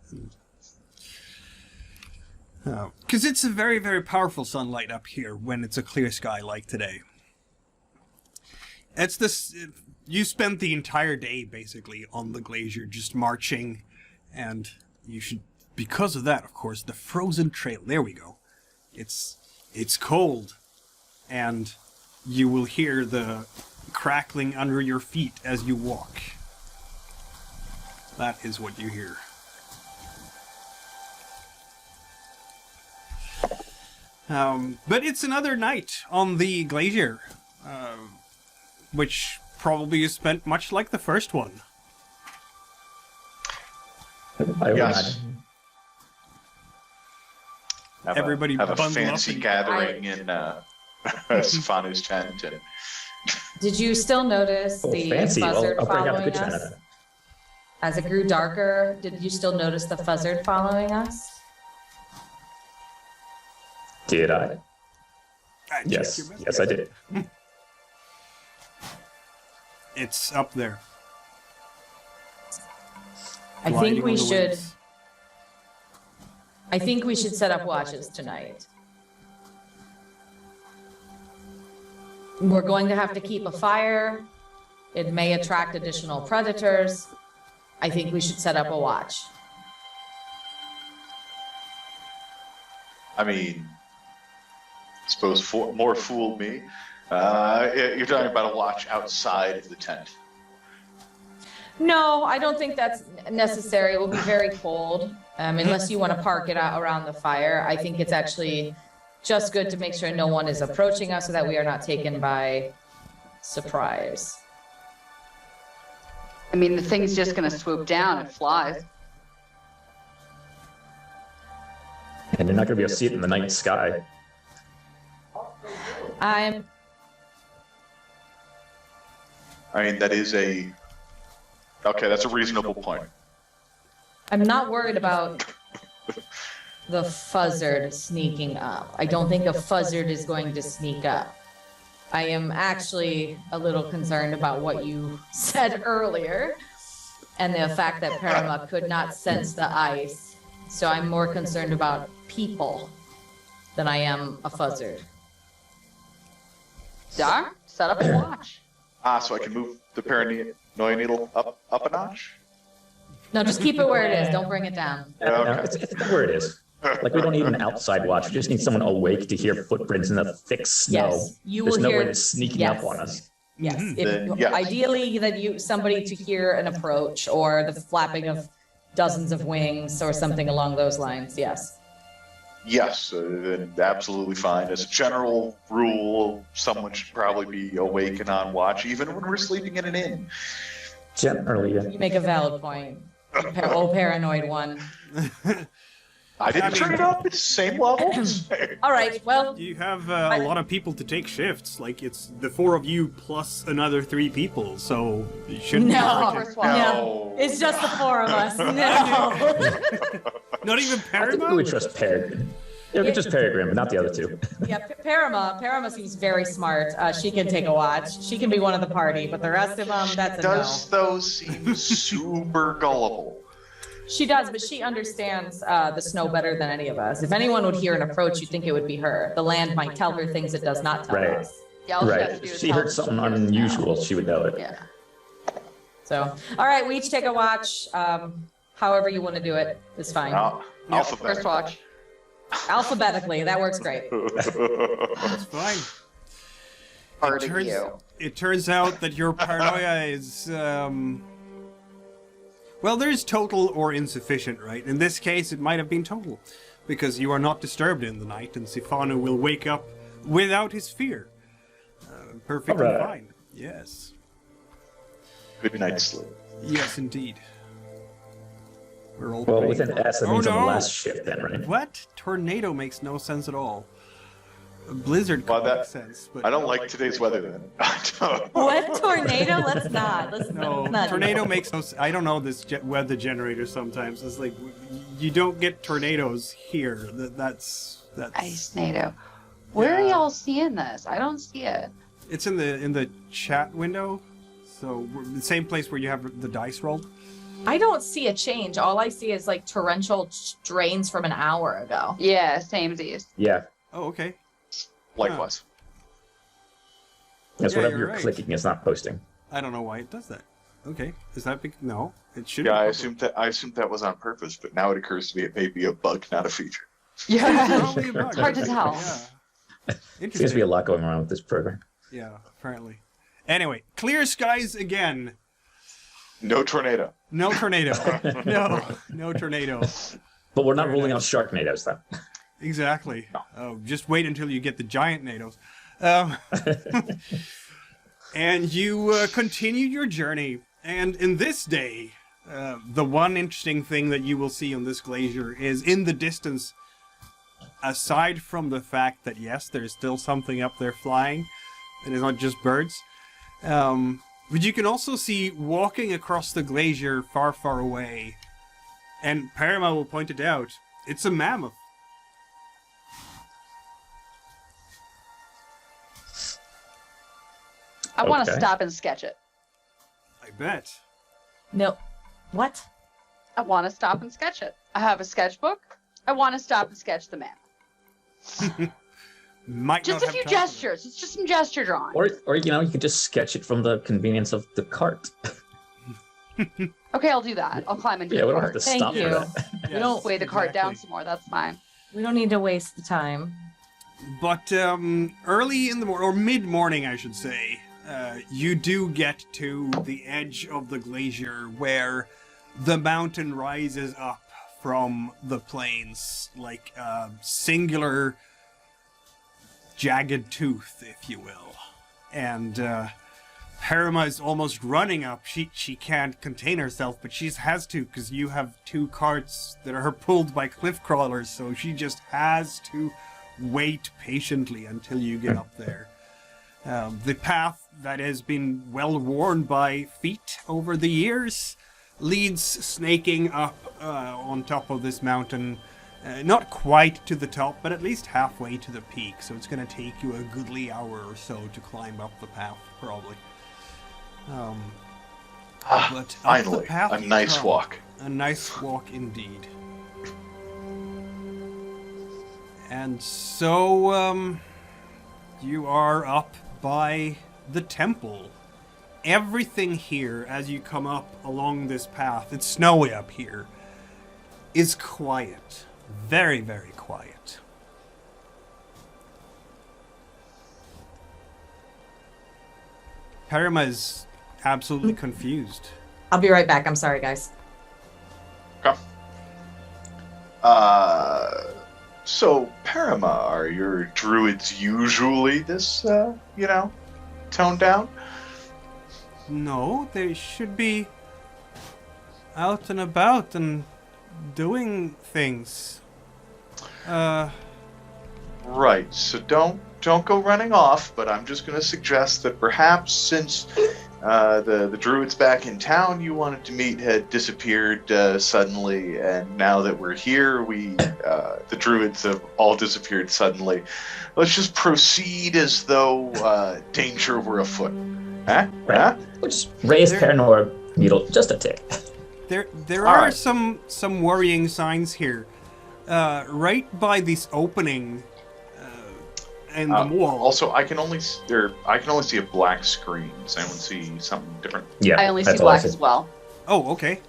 Because it's a very, very powerful sunlight up here when it's a clear sky like today. It's this. You spent the entire day basically on the glacier, just marching, and you should. Because of that, of course, the frozen trail. There we go. It's cold, and you will hear the crackling under your feet as you walk. That is what you hear. But it's another night on the glacier, which probably is spent much like the first one. I would Yes. imagine. Everybody have a bundle up fancy and- gathering in Sifanu's tent. And Did you still notice Oh, the fancy. Well, buzzard I'll bring out the following good china us? then. As it grew darker, did you still notice the buzzard following us? Did I? check Yes. your message. Yes, I did. It's up there. I gliding think we on the should. wings. I think we should set up watches tonight. We're going to have to keep a fire. It may attract additional predators. I think we should set up a watch. I mean, I suppose more fooled me. You're talking about a watch outside of the tent. No, I don't think that's necessary. It will be very cold, unless you want to park it out around the fire. I think it's actually just good to make sure no one is approaching us so that we are not taken by surprise. I mean, the thing's just gonna swoop down and flies. And you're not going to be able to see it in the night sky. I'm I mean, that is a... Okay, that's a reasonable point. not worried about the fuzzard sneaking up. I don't think a fuzzard is going to sneak up. I am actually a little concerned about what you said earlier and the fact that Perrima could not sense the ice. So I'm more concerned about people than I am a fuzzard. Dar, set up a watch. So I can move the paranoia needle up a notch? No, just keep it where it is. Don't bring it down. Yeah, No, okay. it's where it is. Like, we don't need an outside watch. We just need someone awake to hear footprints in the thick snow. Yes, you There's will no hear. way it's sneaking yes. up on us. Yes, Then, yes. ideally that somebody to hear an approach or the flapping of dozens of wings or something along those lines. Yes. Yes, then absolutely fine. As a general rule, someone should probably be awake and on watch, even when we're sleeping in an inn. Generally, yeah. You make a valid point. Paranoid one. I didn't turn it up. It's the same levels. All right. Well, You have a lot of people to take shifts. Like, it's the four of you plus another 3 people, so you shouldn't be No. hard First watch. no, it's just the 4 of us. No. Not even I think we Perrima? would trust Peregrine. Yeah, we could trust Peregrine, but not the other two. Yeah, Perrima seems very smart. She can take a watch. She can be one of the party, but the rest of them, that's a no. Does those seem super gullible? She does, but she understands the snow better than any of us. If anyone would hear an approach, you'd think it would be her. The land might tell her things it does not tell Right. us. Yeah, all she has to Right. do If is she tell heard us something what she knows unusual, now. she would know it. Yeah. So, all right, we each take a watch. However you want to do it is fine. Alphabet. First watch. Alphabetically, that works great. It's fine. Part of turns, you. it turns out that your paranoia is, well, there's total or insufficient, right? In this case, it might have been total, because you are not disturbed in the night, and Sifanu will wake up without his fear. Perfectly Alright. fine. Yes. Good night's sleep. Yes, indeed. We're all Well, praying with an for- S, that Oh, means on no. the last shift then, right? What? Tornado makes no sense at all. A blizzard Well, could that- make sense, but I don't like today's weather then. What tornado? Let's not. No, not. tornado makes no. I don't know this weather generator. Sometimes it's like you don't get tornadoes here. That's Ice NATO. Where are Yeah. y'all seeing this? I don't see it. It's in the chat window. So the same place where you have the dice rolled. I don't see a change. All I see is like torrential drains from an hour ago. Yeah, same these. Yeah. Oh, okay. Likewise. That's Yeah, whatever you're you're right. clicking is not posting. I don't know why it does that. Okay, is that no? It should. Yeah, be I assumed that was on purpose, but now it occurs to me it may be a bug, not a feature. Yeah. Probably a bug. It's hard to tell. Yeah. Seems to be a Interesting. lot going on with this program. Yeah, apparently. Anyway, clear skies again. No tornado. No tornado. no tornado. But we're not Very ruling out nice. Sharknadoes, though. Exactly. No. Oh, just wait until you get the giant nados. And you continue your journey. And in this day, the one interesting thing that you will see on this glacier is in the distance, aside from the fact that, yes, there's still something up there flying, and it's not just birds, but you can also see walking across the glacier far, far away, and Perrima will point it out, it's a mammoth. I want to Okay. stop and sketch it. I bet. No. What? I want to stop and sketch it. I have a sketchbook. I want to stop and sketch the man. Might Just not a have few time for that. gestures. It's just some gesture drawing. Or you could just sketch it from the convenience of the cart. Okay, I'll do that. I'll climb into Yeah, the we don't have cart. to Thank stop you. for that. We don't Weigh the cart down exactly. some more. That's fine. We don't need to waste the time. But early in the morning, or mid-morning, I should say, you do get to the edge of the glacier where the mountain rises up from the plains like a singular jagged tooth, if you will. And Perrima is almost running up. She can't contain herself, but she has to because you have two carts that are pulled by cliff crawlers, so she just has to wait patiently until you get up there. The path that has been well worn by feet over the years leads snaking up on top of this mountain. Not quite to the top, but at least halfway to the peak. So it's going to take you a goodly hour or so to climb up the path, probably. But up the Finally, path a you nice come. walk. A nice walk indeed. And so, you are up by the temple. Everything here, as you come up along this path, it's snowy up here, is quiet. Very, very quiet. Perrima is absolutely confused. I'll be right back. I'm sorry, guys. So Perrima, are your druids usually this, toned down? No, they should be out and about and doing things. Right. So don't go running off. But I'm just going to suggest that perhaps since the druids back in town you wanted to meet had disappeared suddenly, and now that we're here, the druids have all disappeared suddenly. Let's just proceed as though danger were afoot. Huh? Right. Huh? We'll just raise There- paranoia needle just a tick. There All are right. some worrying signs here. Right by this opening in the wall. Also, I can only see a black screen. Does anyone see something different? Yeah, I only see that's all I black see. as well. Oh, okay.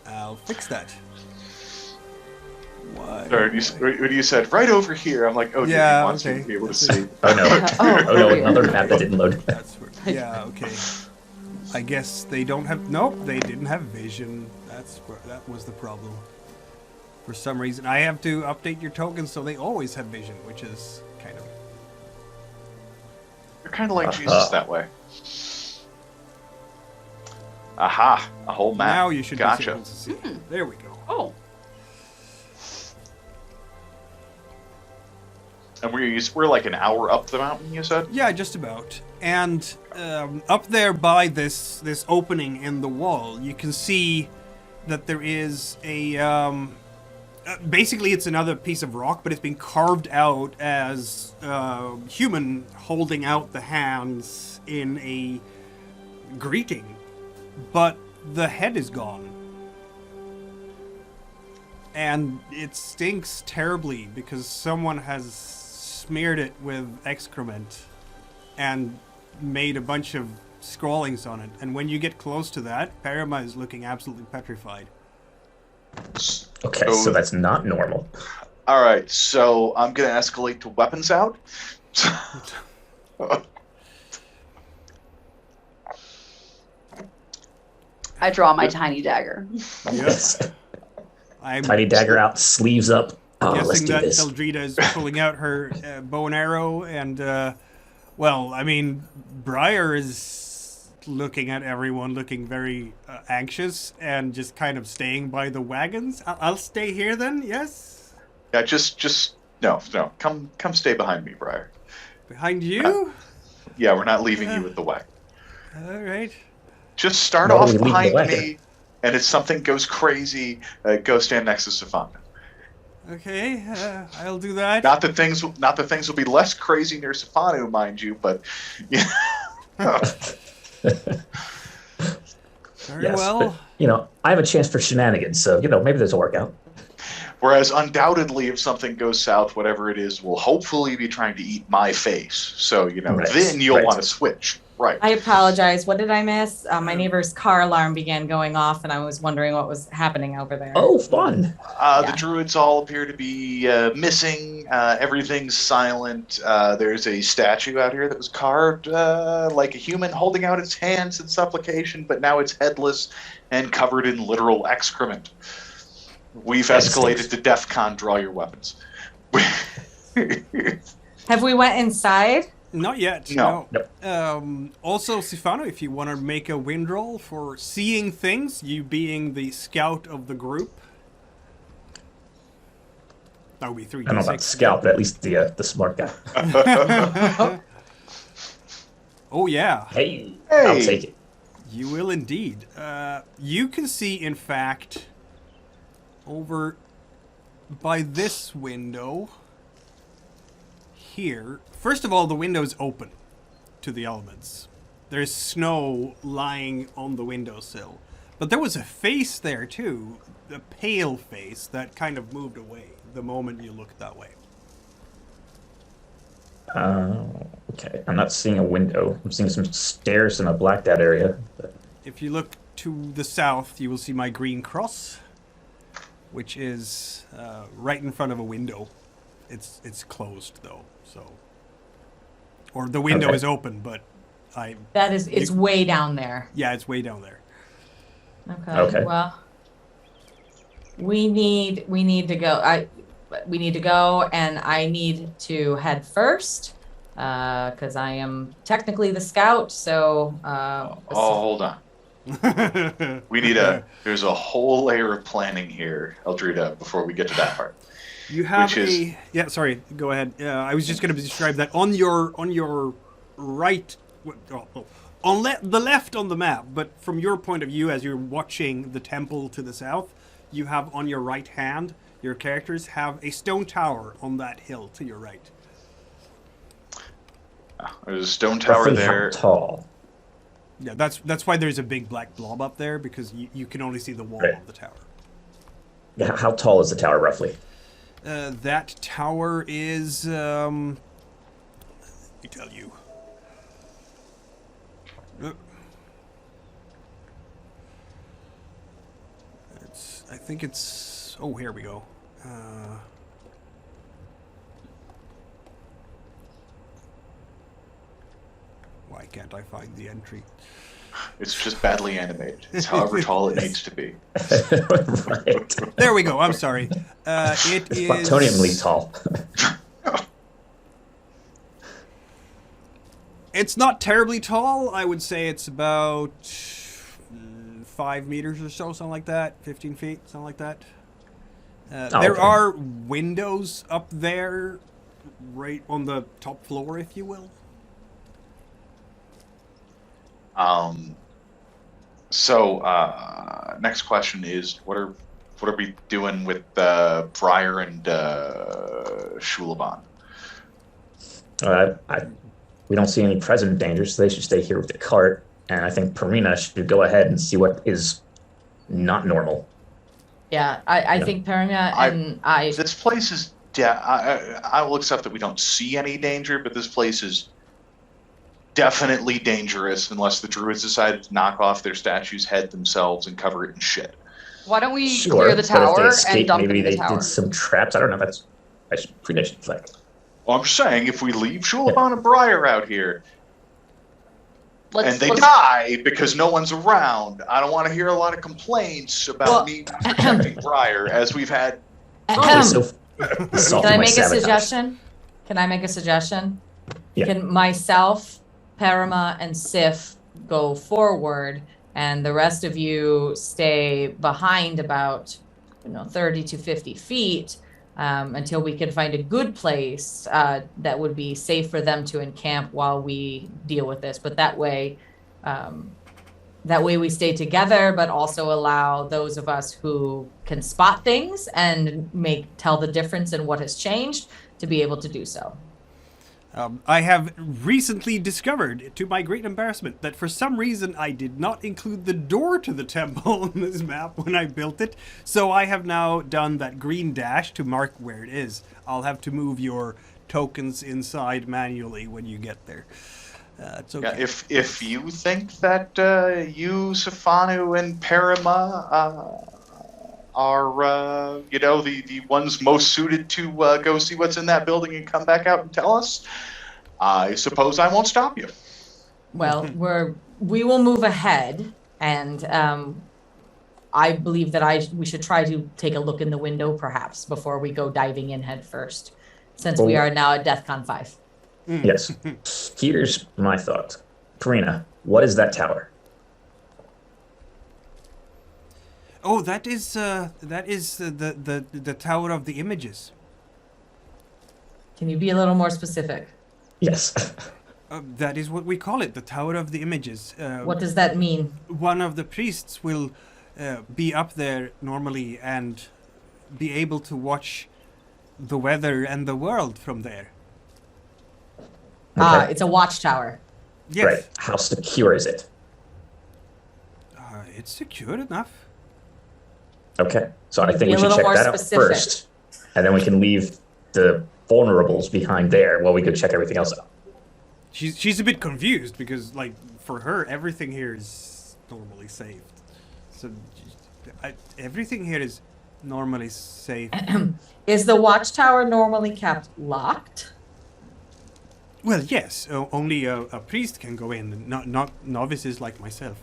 I'll fix that. Why? Or when you said right over here, I'm like, oh, Yeah, dude, he wants me okay. to be able to That's see. Oh no. Oh, Oh no, weird. another map that didn't load. That's where, yeah, okay. I guess they don't have. Nope, they didn't have vision. That was the problem. For some reason, I have to update your tokens so they always have vision, which is kind of. You're kind of like Jesus that way. Aha! A whole map. Now you should be Gotcha. able to see. There we go. Oh, And we're like an hour up the mountain, you said? Yeah, just about. And up there by this opening in the wall, you can see that there is a basically it's another piece of rock, but it's been carved out as human holding out the hands in a greeting, but the head is gone. and it stinks terribly because someone has smeared it with excrement and made a bunch of scrawlings on it. And when you get close to that, Perrima is looking absolutely petrified. Okay, so that's not normal. All right, so I'm going to escalate to weapons out. I draw my tiny dagger. Yes. I'm Tiny dagger out, sleeves up. Oh, let's guessing do that this. Eldrida is pulling out her bow and arrow, and well, I mean, Briar is looking at everyone, looking very anxious, and just kind of staying by the wagons. I'll stay here then. Yes. Yeah, just no. Come stay behind me, Briar. Behind you. Yeah, we're not leaving you with the wagon. All right. Just start No, off we leave the behind wagon. me, and if something goes crazy, go stand next to Sifanu. Okay, I'll do that. Not that things will be less crazy near Sifanu, mind you, but yeah. Very Yes, well. but, I have a chance for shenanigans, so, maybe there's a workout. Whereas undoubtedly, if something goes south, whatever it is will hopefully be trying to eat my face. So Right, then you'll right. want to switch, right? I apologize. What did I miss? My neighbor's car alarm began going off, and I was wondering what was happening over there. Oh, fun. The Yeah. druids all appear to be missing. Everything's silent. There's a statue out here that was carved like a human holding out its hands in supplication, but now it's headless and covered in literal excrement. We've That escalated stinks. to DEFCON, draw your weapons. Have we went inside? Not yet. No. Also, Sifanu, if you want to make a wind roll for seeing things, you being the scout of the group. That would be 3d6. I don't know about scout, but at least the smart guy. Oh, yeah. Hey, I'll take it. You will indeed. You can see, in fact, over by this window here. First of all, the window's open to the elements. There's snow lying on the windowsill. But there was a face there, too. A pale face that kind of moved away the moment you looked that way. Okay, I'm not seeing a window. I'm seeing some stairs in a blacked out area. But If you look to the south, you will see my green cross, which is right in front of a window. It's closed though, so or the window Okay. is open, but It's way down there. yeah, it's way down there. Okay. Okay. Well, we need to go. We need to go, and I need to head first, because I am technically the scout. So. Hold on. We need there's a whole layer of planning here, Eldrida, before we get to that part. You have Which is- yeah. Sorry, go ahead. I was just going to describe that on your right, on the left on the map, but from your point of view, as you're watching the temple to the south, you have on your right hand. Your characters have a stone tower on that hill to your right. There's a stone tower roughly there. how tall? Yeah, that's why there's a big black blob up there, because you can only see the wall Right. of the tower. Yeah, how tall is the tower roughly? That tower is, let me tell you. I think it's, oh, here we go. Why can't I find the entry? It's just badly animated. It's however tall it needs to be. Right. There we go. I'm sorry. It It's is plutoniumly tall. It's not terribly tall. I would say it's about 5 meters or so, something like that. 15 feet, something like that. There okay. are windows up there, right on the top floor, if you will. Next question is, what are we doing with Briar and Shulaban? We don't see any present dangers, so they should stay here with the cart. And I think Perrima should go ahead and see what is not normal. Yeah, I Yeah. think Perrima and I. This place is. I will accept that we don't see any danger, but this place is definitely dangerous unless the druids decided to knock off their statue's head themselves and cover it in shit. Why don't we Sure, clear the but if they tower and escaped, dump maybe it in the they tower? did some traps. I don't know. That's predation flag. Well, I'm just saying, if we leave Shulabon and Briar out here and they Let's- die because no one's around, I don't want to hear a lot of complaints about Well- me protecting Briar, as we've had. Okay, so Can I make a suggestion? Can I make a suggestion? Yeah. Can myself, Perrima, and Sif go forward, and the rest of you stay behind about, 30 to 50 feet until we can find a good place that would be safe for them to encamp while we deal with this. But that way we stay together, but also allow those of us who can spot things and tell the difference in what has changed to be able to do so. I have recently discovered, to my great embarrassment, that for some reason I did not include the door to the temple on this map when I built it. So I have now done that green dash to mark where it is. I'll have to move your tokens inside manually when you get there. It's okay. Yeah, if you think that you, Sifanu, and Perrima are the ones most suited to go see what's in that building and come back out and tell us, I suppose I won't stop you. Well, we will move ahead, and I believe that we should try to take a look in the window perhaps before we go diving in head first, since we are now at DEFCON 5. Yes. Here's my thought. Perrima, what is that tower? Oh, that is the Tower of the Images. Can you be a little more specific? Yes. That is what we call it, the Tower of the Images. What does that mean? One of the priests will be up there normally and be able to watch the weather and the world from there. Okay. It's a watchtower. Yes. Right. How secure is it? It's secure enough. Okay. So I Can you think be we a should little check more that out specific? first. And then we can leave the vulnerables behind there while we go check everything else out. She's a bit confused because, like, for her, everything here is normally saved. So everything here is normally safe. Is the watchtower normally kept locked? Well, yes. Only a priest can go in, not novices like myself.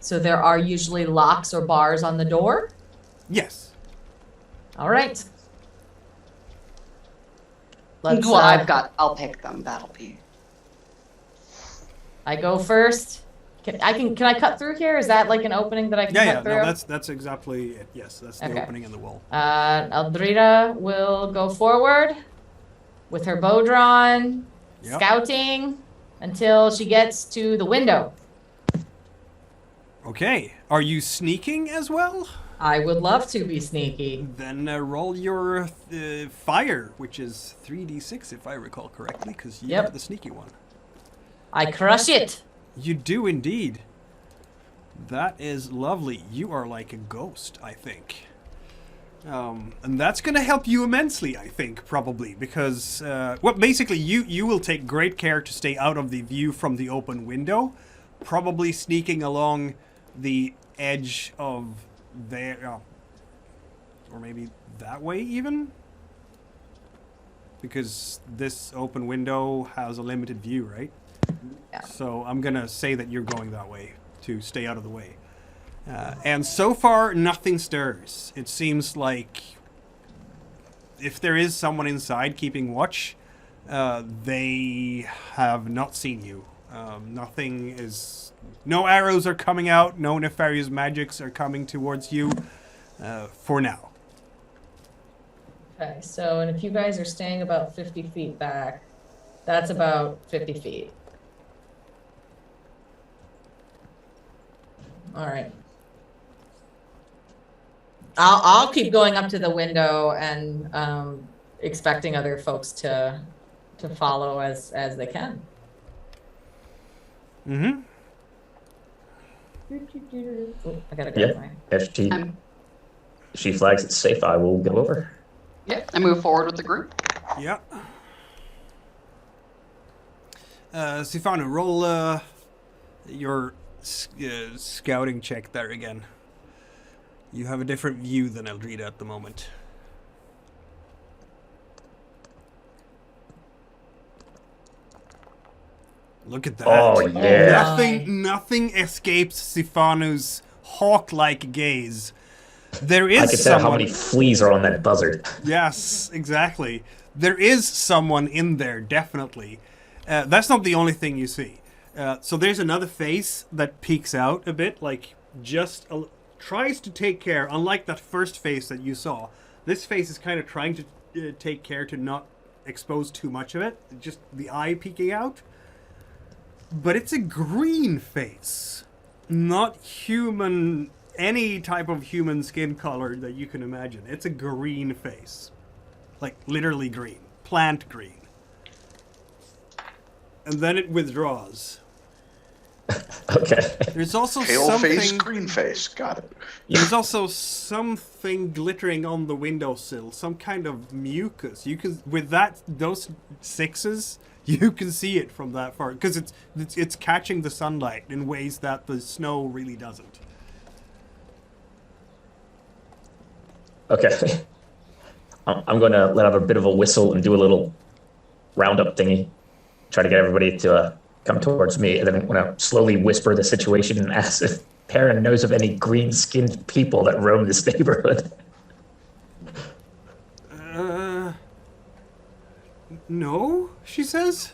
So there are usually locks or bars on the door? Yes. All right. Well, I'll pick them. That'll be. I go first. Can I cut through here? Is that like an opening that I can cut through? No, that's exactly it. Yes, that's the Okay. opening in the wall. Eldrida will go forward with her bow drawn, Yep. scouting until she gets to the window. Okay. Are you sneaking as well? I would love to be sneaky. Then roll your fire, which is 3d6 if I recall correctly, because you Yep. are the sneaky one. I crush it. You do indeed. That is lovely. You are like a ghost, I think. And that's going to help you immensely, I think, probably, because, well, basically, you will take great care to stay out of the view from the open window, probably sneaking along the edge of there, or maybe that way even, because this open window has a limited view, right? Yeah. So I'm going to say that you're going that way to stay out of the way. And so far, nothing stirs. It seems like if there is someone inside keeping watch, they have not seen you. No arrows are coming out, no nefarious magics are coming towards you for now. Okay, so, and if you guys are staying about 50 feet back, that's about 50 feet. All right. I'll keep going up to the window and expecting other folks to follow as they can. Mm-hmm. Oh, I gotta Yeah. go. FT. she flags it safe, I will go over. Yeah, I move forward with the group. Yeah. Sifanu, roll your scouting check there again. You have a different view than Eldrida at the moment. Look at that. Oh, yeah. Nothing escapes Sifanu's hawk-like gaze. There is I can tell someone... how many fleas are on that buzzard. Yes, exactly. There is someone in there, definitely. That's not the only thing you see. So there's another face that peeks out a bit, like tries to take care, unlike that first face that you saw. This face is kind of trying to take care to not expose too much of it, just the eye peeking out. But it's a green face, not human, any type of human skin color that you can imagine. It's a green face, like literally green, plant green. And then it withdraws. Okay. There's also Pale face, something. green face. Got it. There's also something glittering on the windowsill, some kind of mucus. You can, with those sixes, you can see it from that far because it's catching the sunlight in ways that the snow really doesn't. Okay. I'm going to let out a bit of a whistle and do a little roundup thingy. Try to get everybody to come towards me. And then I'm going to slowly whisper the situation and ask if Perrin knows of any green-skinned people that roam this neighborhood. No, she says.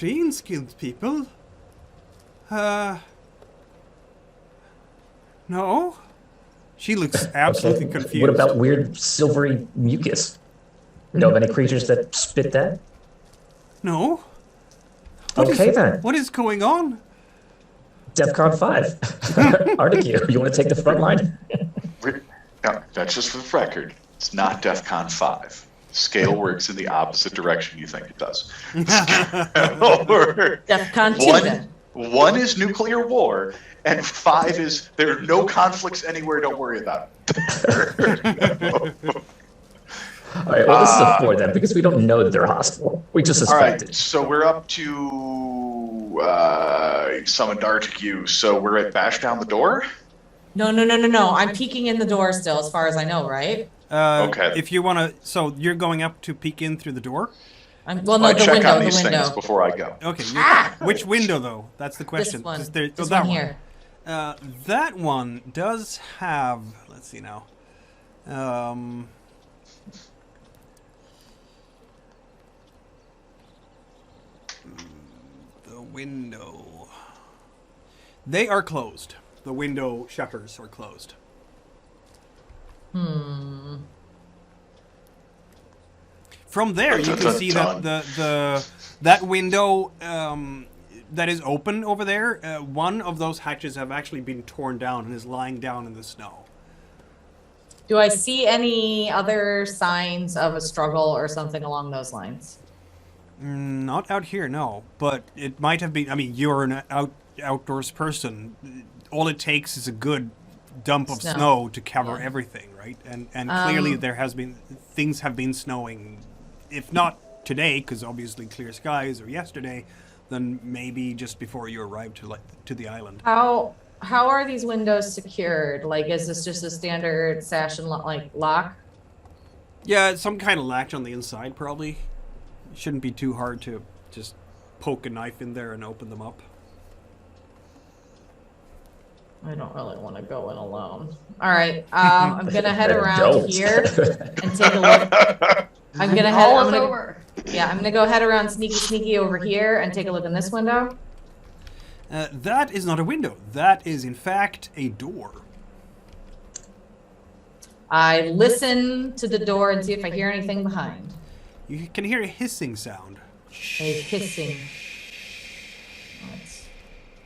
Green-skinned people? No. She looks absolutely confused. What about weird silvery mucus? Know of any creatures that spit that? No. Okay, then. What is going on? DEFCON 5. Artegue, you want to take the front line? No, that's just for the record. It's not DEFCON 5. The scale works in the opposite direction you think it does. DEFCON 2 then. One is nuclear war, and 5 is there are no conflicts anywhere, don't worry about it. All right, well, this is a 4 then, because we don't know that they're hostile. We just All suspect it. right, so we're up to summoned Artegue, so we're at bash down the door? No. I'm peeking in the door still, as far as I know, right? Okay. If you want to, so you're going up to peek in through the door? I The check window, on the these window. things before I go. Okay. Which window, though? That's the question. This one. 'Cause This that one here. That one does have. Let's see now. The window. They are closed. The window shutters are closed. From there, you can see that that window that is open over there. One of those hatches have actually been torn down and is lying down in the snow. Do I see any other signs of a struggle or something along those lines? Not out here, no. But it might have been. I mean, you're an outdoors person. All it takes is a good dump of snow to cover everything, right? And clearly there has been things have been snowing. If not today, because obviously clear skies, or yesterday, then maybe just before you arrived to the island. How are these windows secured? Like, is this just a standard sash and lock? Yeah, some kind of latch on the inside, probably. It shouldn't be too hard to just poke a knife in there and open them up. I don't really want to go in alone. All right, I'm gonna head around here and take a look. I'm gonna go head around sneaky over here and take a look in this window. That is not a window. That is, in fact, a door. I listen to the door and see if I hear anything behind. You can hear a hissing sound. A hissing.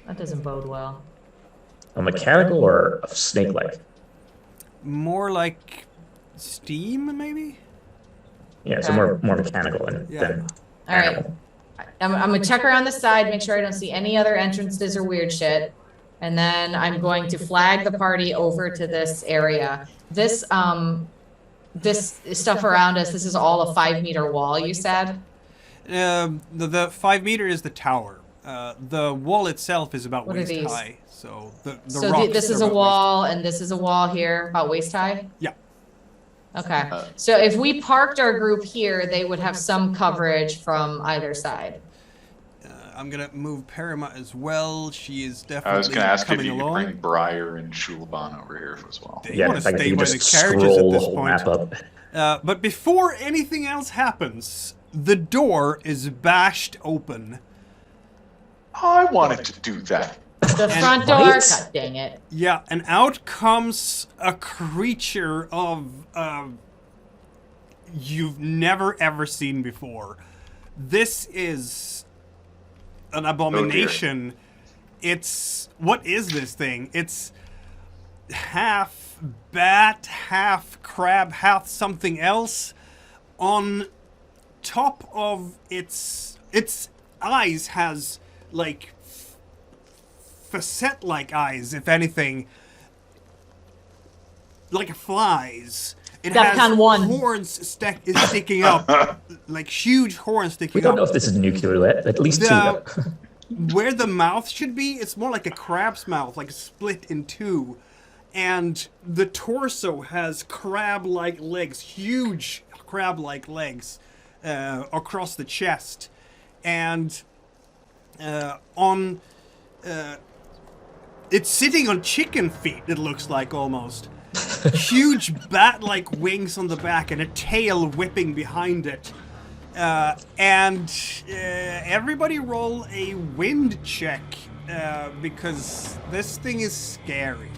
That doesn't bode well. A mechanical or a snake-like? More like steam, maybe? Yeah, so more mechanical than All right. animal. I'm gonna check around the side, make sure I don't see any other entrances or weird shit. And then I'm going to flag the party over to this area. This stuff around us, this is all a 5-meter wall, you said? The 5 meter is the tower. The wall itself is about What are waist these? high. So the So rocks this is are a about wall, and this is a wall here, about waist high? Yeah. Okay, so if we parked our group here, they would have some coverage from either side. I'm gonna move Perrima as well. She is definitely I was going to ask if coming you could along. bring Briar and Shulban over here as well. They Yeah, want in to fact, stay you by can the just carriages at scroll the this whole point. map up. But before anything else happens, the door is bashed open. I wanted to do that. The And- front door, Right? God dang it. Yeah, and out comes a creature of you've never ever seen before. This is an abomination. What is this thing? It's half bat, half crab, half something else. On top of its eyes has like facet-like eyes, if anything, like a fly's. It Defcon has 1. horns sticking up, like huge horns sticking We don't up. know if this is nuclear, at least two. The- though. Where the mouth should be, it's more like a crab's mouth, like split in two. And the torso has crab-like legs, huge crab-like legs across the chest. And it's sitting on chicken feet, it looks like, almost. Huge bat-like wings on the back and a tail whipping behind it. Everybody roll a wind check, because this thing is scary.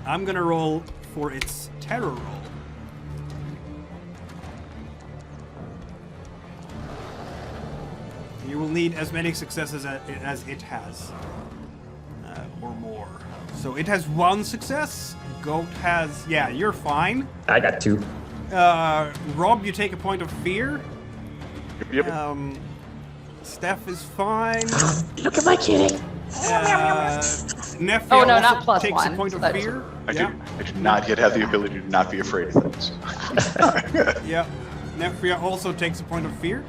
I'm gonna roll for its terror roll. You will need as many successes as it has, or more. So it has 1 success. Goat has, yeah, you're fine. I got 2. Rob, you take a point of fear. Yep. Steph is fine. Look at my kitty. Nefria Oh, no, also not plus takes one, a point so of that's- fear. I do not yet have the ability to not be afraid of things. Yeah. Nefria also takes a point of fear.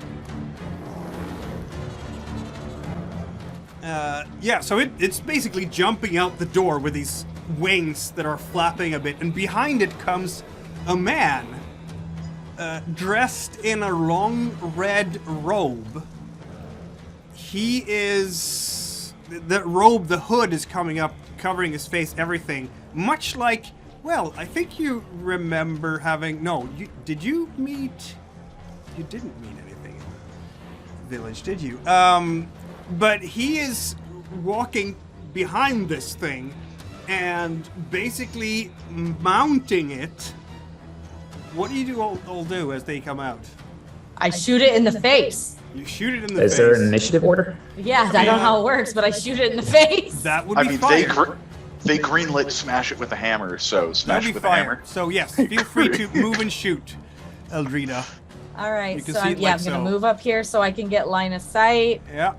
Yeah, so it's basically jumping out the door with these wings that are flapping a bit, and behind it comes a man dressed in a long red robe. He is... The robe, the hood is coming up, covering his face, everything. Much like... Well, I think you remember having... No, did you meet... You didn't meet anything in the village, did you? But he is walking behind this thing and basically mounting it. What do you do all do as they come out? I shoot it in the face. You shoot it in the face. Is there an initiative order? Yeah, I don't know how it works, but I shoot it in the face. That would I be mean, fire. they greenlit smash it with a hammer, so That'd smash be it with a fire. hammer. So yes, feel free to move and shoot, Eldrida. All right, You can so see I'm, it yeah, like I'm gonna so. move up here so I can get line of sight. Yeah.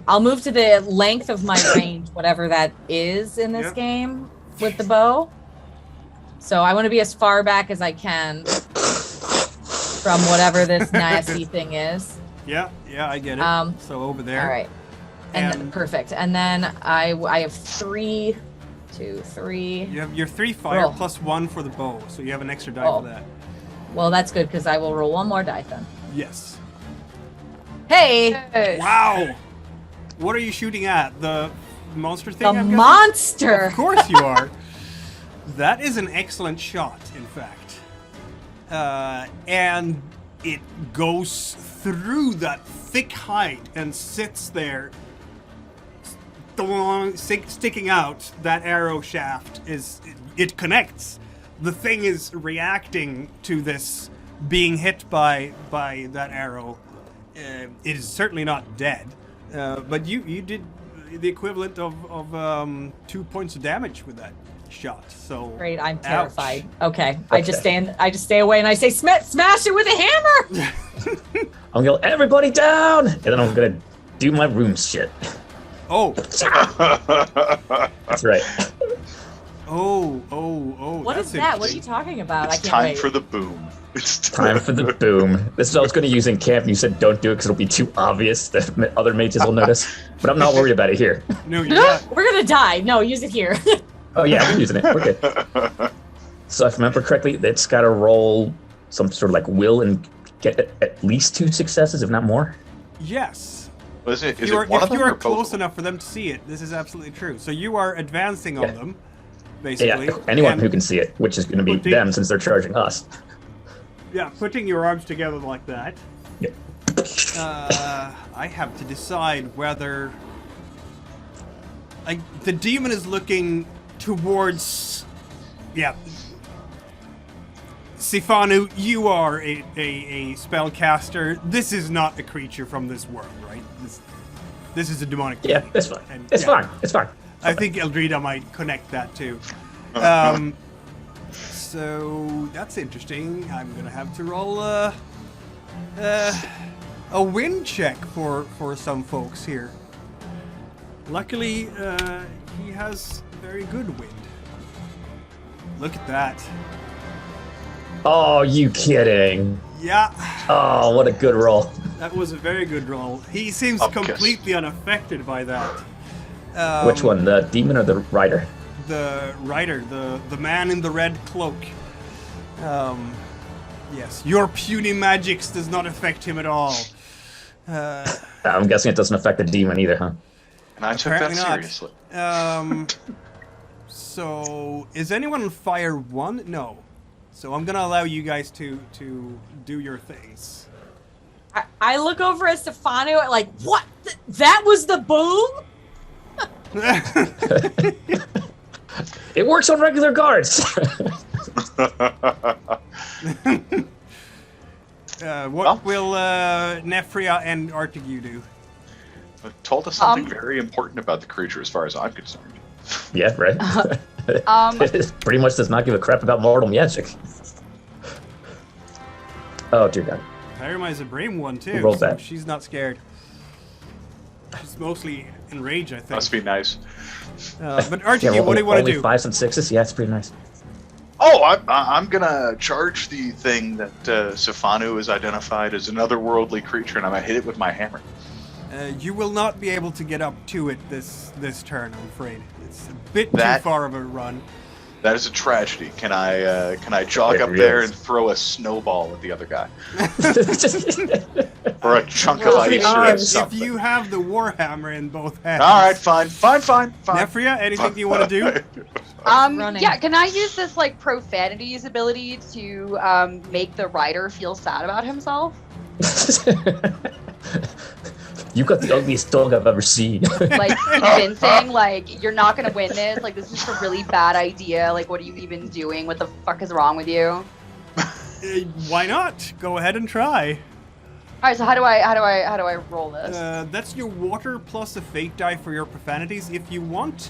I'll move to the length of my range, whatever that is in this Yep. game with the bow. So I want to be as far back as I can from whatever this nasty thing is. Yeah, I get it. So over there. All right, and then, And- perfect. And then I have 3, 2, 3. You have your 3 fire Roll. plus 1 for the bow, so you have an extra die Oh. for that. Well, that's good because I will roll 1 more die then. Yes. Hey, Wow. What are you shooting at? The monster thing? the I'm guessing? monster! Of course you are. That is an excellent shot, in fact. And it goes through that thick hide and sits there, sticking out. That arrow shaft it connects. The thing is reacting to this being hit by that arrow. It is certainly not dead, but you did the equivalent of 2 points of damage with that shot. So Great, I'm ouch. terrified. Okay, I just stay away and I say, smash it with a hammer! I'm gonna go, everybody down! And then I'm gonna do my room shit. Oh, That's right. oh. What that's is that? What are you interesting. talking about? I It's can't time wait. for the boom. It's Time for the boom. This is what I was going to use in camp, and you said don't do it because it'll be too obvious that other mages will notice. But I'm not worried about it here. No, you're not. We're gonna die. No, use it here. Oh yeah, I'm using it. We're good. So if I remember correctly, it's got to roll some sort of like will and get at least 2 successes, if not more. Yes. Is it If you are, one of if you them are or both of close them? enough for them to see it, this is absolutely true. So you are advancing on Yeah. them, Yeah, basically. anyone and- who can see it, which is going to be Putting- them since they're charging us. Yeah, putting your arms together like that. Yep. I have to decide whether. Like, the demon is looking towards. Yeah. Sifanu, you are a spellcaster. This is not a creature from this world, right? This is a demonic. Yeah, being. it's fine. And, It's yeah, fine. It's fine. I think Eldrida might connect that too. So that's interesting. I'm gonna have to roll a wind check for some folks here. Luckily, he has very good wind. Look at that. Oh, you kidding? Yeah, Oh, what a good roll. that was a very good roll. He seems Of course. completely unaffected by that. Which one, the demon or the rider? The rider, the man in the red cloak. Yes, your puny magics does not affect him at all. I'm guessing it doesn't affect the demon either, huh? And I took that Apparently not. seriously. So is anyone on fire 1? No. So I'm gonna allow you guys to do your things. I look over at Sifanu like, what? That was the boom? It works on regular guards. What will Nefria and Artegue do? It told us something very important about the creature as far as I'm concerned. Yeah, right. It pretty much does not give a crap about mortal magic. Oh, dear God. Perrima is a brave one too. Who rolled so that? she's not scared. She's mostly enraged, I think. Must be nice. But Artegue, Yeah, what do you want to only do? 5s and 6s? Yeah, it's pretty nice. Oh, I'm gonna charge the thing that Sifanu has identified as another worldly creature, and I'm gonna hit it with my hammer. You will not be able to get up to it this turn, I'm afraid. It's a bit too That- far of a run. That is a tragedy. Can I jog It up really there is. and throw a snowball at the other guy, Just- or a chunk Well, of the ice or arms. If something? you have the warhammer in both hands. All right, fine. Nefria, anything you want to do? Running. Yeah, can I use this like profanity's ability to make the rider feel sad about himself? You got the ugliest dog I've ever seen. Like convincing, like you're not gonna win this. Like this is a really bad idea. Like what are you even doing? What the fuck is wrong with you? Why not? Go ahead and try. All right, so how do I roll this? That's your water plus a fate die for your profanities if you want.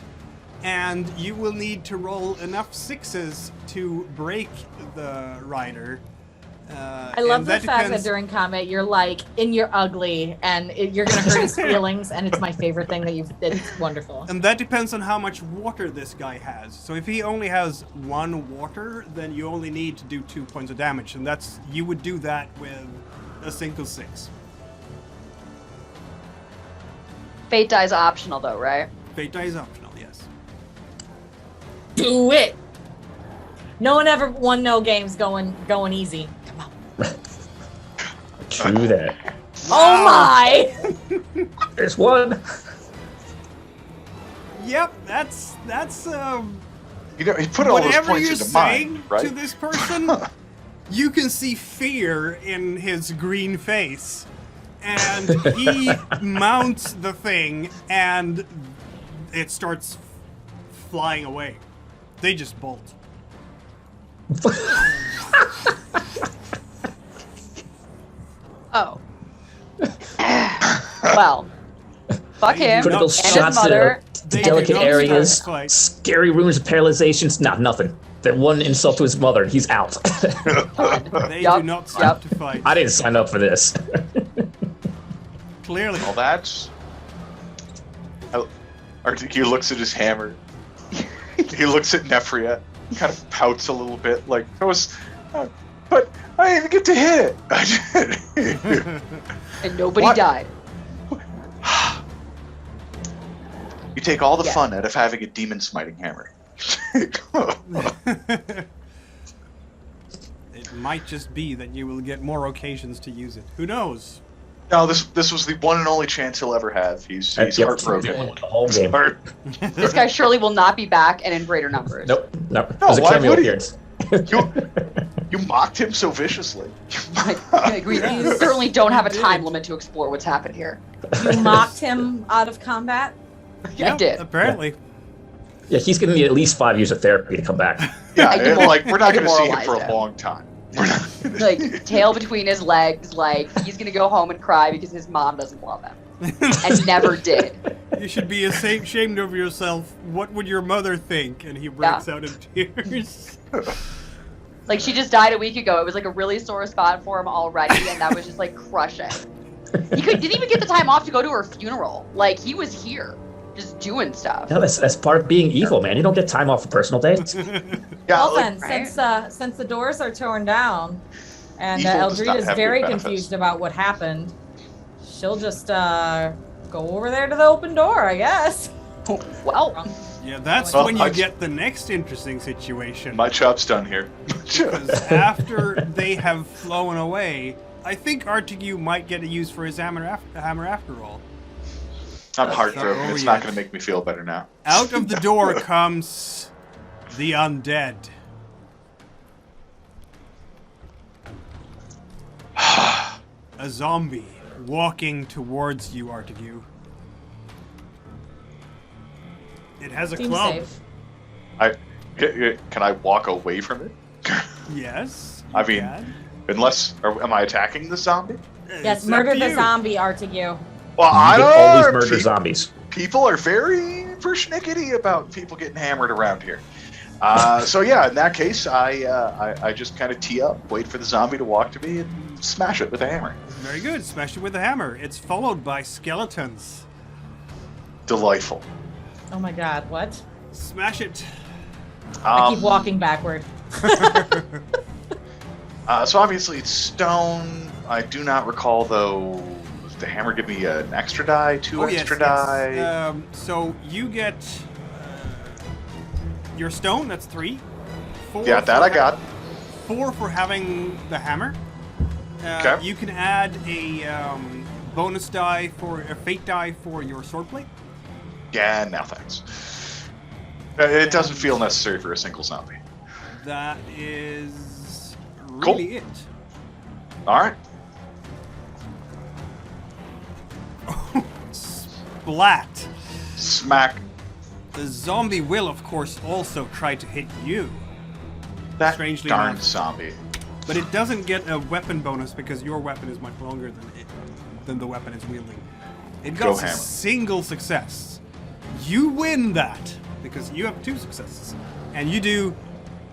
And you will need to roll enough 6s to break the rider. I love and the fact that depends- during combat you're like, and you're ugly, and you're gonna hurt his feelings, and it's my favorite thing that you've. It's wonderful. And that depends on how much water this guy has. So if he only has 1 water, then you only need to do 2 points of damage, and you would do that with a single 6. Fate die is optional though, right? Fate die is optional, yes. Do it. No one ever won no games going easy. True that. Oh my! There's one. Yep, that's You know, he put all those whatever points you're into saying mine, right? to this person, you can see fear in his green face. And he mounts the thing and it starts flying away. They just bolt. Oh. Well, fuck him Critical and his shots to mother. They do delicate not areas, start fight. scary wounds, paralyzations. Nah, nothing. That one insult to his mother, he's out. They Yup, do not stop to fight. I didn't sign up for this. Clearly. Well, that's Artegue looks at his hammer. He looks at Nefria, kind of pouts a little bit, like, but I didn't even get to hit it. And nobody What? died. You take all the Yeah. fun out of having a demon smiting hammer. It might just be that you will get more occasions to use it. Who knows? No, this was the one and only chance he'll ever have. He's heartbroken. The whole game. This guy surely will not be back and in greater numbers. Nope. No. It No, was a why cameo would he? appearance. You mocked him so viciously. We certainly don't have a time limit to explore what's happened here. You mocked him out of combat? I did. Apparently. Yeah, he's gonna need at least 5 years of therapy to come back. Yeah, I and, like we're not going to see him for demoralized a him. long time. We're not gonna Like, tail between his legs, like, he's gonna go home and cry because his mom doesn't love him. And never did. You should be ashamed of yourself. What would your mother think? And he breaks out in tears. Like, she just died a week ago. It was like a really sore spot for him already, and that was just like crushing. Didn't even get the time off to go to her funeral. Like, he was here, just doing stuff. No, that's part of being evil, man. You don't get time off for personal days. Yeah, Well like, then, since the doors are torn down, and Evil does not Eldrida is have very good benefits. confused about what happened, she'll just go over there to the open door, I guess. Well, Yeah, that's Well, when you I- get the next interesting situation. my job's done here. Because after they have flown away, I think Artegue might get a use for his hammer after all. I'm not heartbroken. over It's yet. not going to make me feel better now. Out of the door comes the undead. A zombie walking towards you, Artegue. It has a Seems club. safe. Can I walk away from it? Yes. I you mean, can. am I attacking the zombie? Yes, It's up murder to the you. zombie, Artegue. Well, You I can don't always know. murder zombies. People are very persnickety about people getting hammered around here. So yeah, in that case, I just kind of tee up, wait for the zombie to walk to me, and smash it with a hammer. Very good. Smash it with a hammer. It's followed by skeletons. Delightful. Oh my god, what? Smash it. I keep walking backward. So obviously it's stone. I do not recall though. Does the hammer give me an extra die, two extra die? So you get your stone. That's 3. 4 Yeah, that I for- got. 4 for having the hammer. Okay. You can add a bonus die for a fate die for your swordplate. Yeah, no thanks. It doesn't feel necessary for a single zombie. That is Cool. really it. All right. Splat. Smack. The zombie will, of course, also try to hit you, That Strangely darn enough. zombie. but it doesn't get a weapon bonus because your weapon is much longer than the weapon it's wielding. It Go got a hammer. single success. You win that because you have 2 successes, and you do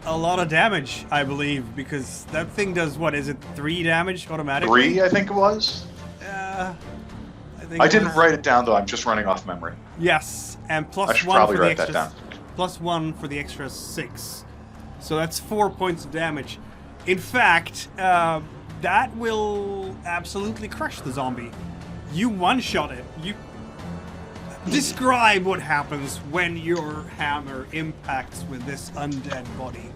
a lot of damage, I believe, because that thing does what is it? 3 damage automatically. 3, I think it was. I think I it didn't was- write it down though. I'm just running off memory. Yes, and plus I should 1 probably for the write that extra. down. Plus 1 for the extra 6. So that's 4 points of damage. In fact, that will absolutely crush the zombie. You one-shot it. You describe what happens when your hammer impacts with this undead body.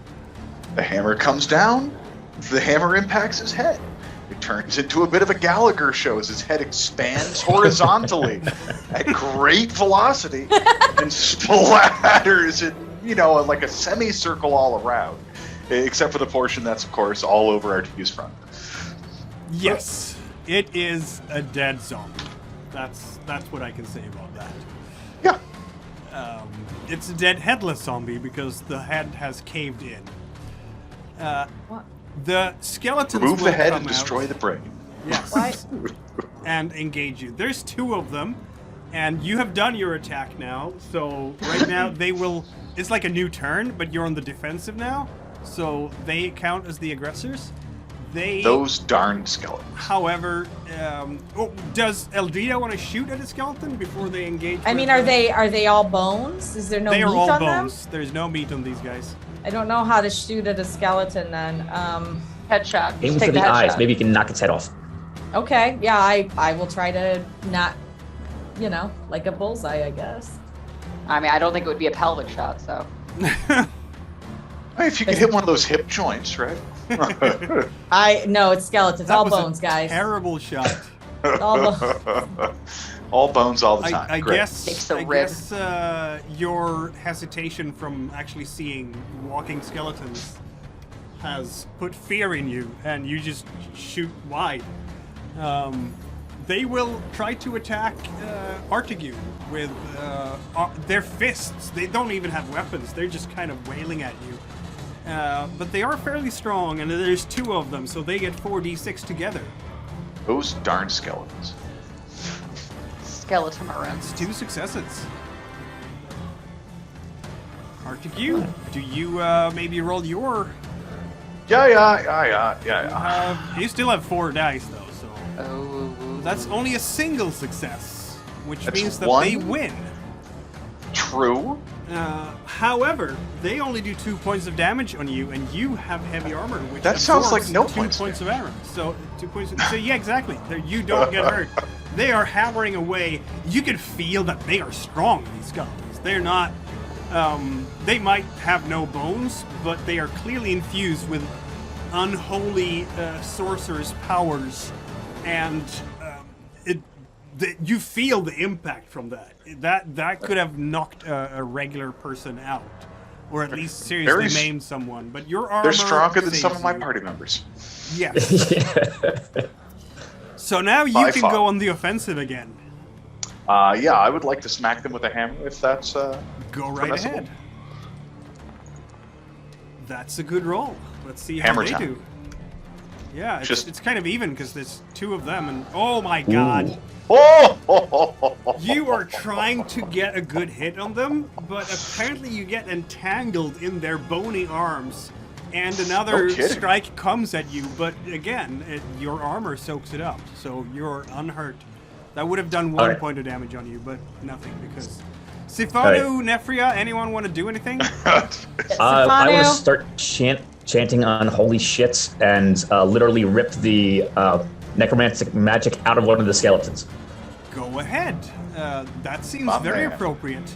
The hammer comes down. The hammer impacts his head. It turns into a bit of a Gallagher show as his head expands horizontally at great velocity and splatters in, like a semicircle all around. Except for the portion that's, of course, all over Artegue's front. Yes, it is a dead zombie. That's what I can say about that. Yeah. It's a dead headless zombie because the head has caved in. What? The skeletons Remove will the head come and destroy out. the brain. Yes. What? And engage you. There's 2 of them, and you have done your attack now. So right now they will. It's like a new turn, but you're on the defensive now. So they count as the aggressors. Those darn skeletons. However, does Eldrida want to shoot at a skeleton before they engage? I mean, are they all bones? Is there no They meat are all on bones. them? There's no meat on these guys. I don't know how to shoot at a skeleton then. Headshot. Aim Just for take the eyes. headshot. Maybe you can knock its head off. Okay, yeah, I will try to not, like a bullseye, I guess. I mean, I don't think it would be a pelvic shot, so. Hey, if you could hit one of those hip joints, right? No, it's skeletons, That all was a bones, guys. Terrible shot. All bones. All bones all the time. I Great. Takes the guess rib. your hesitation from actually seeing walking skeletons has put fear in you, and you just shoot wide. They will try to attack Artegue with their fists. They don't even have weapons. They're just kind of wailing at you. But they are fairly strong, and there's 2 of them, so they get 4d6 together. Those darn skeletons. Skeleton-marines. It's 2 successes. Artegue, do you maybe roll your... Yeah. You still have 4 dice, though, so... Oh. That's only a single success, which That's means that one? they win. True. However, they only do 2 points of damage on you, and you have heavy armor, which That sounds absorbs like no 2 points points of armor. So 2 points. So yeah, exactly. You don't get hurt. They are hammering away. You can feel that they are strong. These skeletons. They're not. They might have no bones, but they are clearly infused with unholy sorcerer's powers, and you feel the impact from that. That could have knocked a regular person out, or at least seriously maimed someone. But your armor. They're stronger than saves some of my you. party members. Yes. So now you By can far. go on the offensive again. Yeah, I would like to smack them with a hammer if that's Go right permissible. ahead. That's a good roll. Let's see Hammer how they time. do. Yeah, Just- it's kind of even because there's 2 of them, and oh my god. Oh! You are trying to get a good hit on them, but apparently you get entangled in their bony arms, and another No kidding. strike comes at you, but again, your armor soaks it up, so you're unhurt. That would have done 1 Alright. point of damage on you, but nothing, because... Sifanu, Nefria, anyone want to do anything? I want to Sifanu. start chanting unholy shit and literally rip the necromantic magic out of one of the skeletons. Go ahead. That seems My very man. appropriate.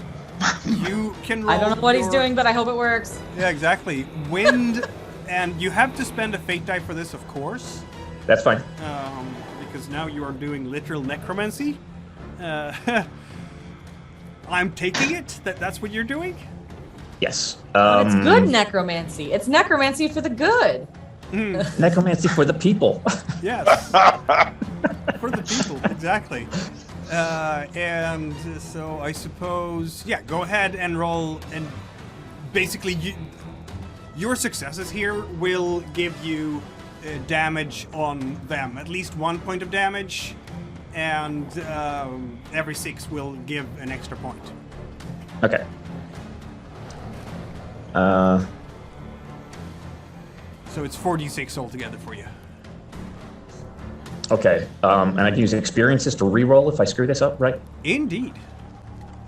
You can roll I don't know what he's your- doing, but I hope it works. Yeah, exactly. Wind, and you have to spend a fate die for this, of course, That's fine. because now you are doing literal necromancy. I'm taking it that's what you're doing. Yes. But it's good necromancy. It's necromancy for the good. Necromancy for the people. Yes, for the people, exactly. And so I suppose, yeah, go ahead and roll, and basically your successes here will give you damage on them, at least 1 point of damage, and every 6 will give an extra point. Okay. So it's 4d6 altogether for you. Okay. And I can use experiences to reroll if I screw this up, right? Indeed.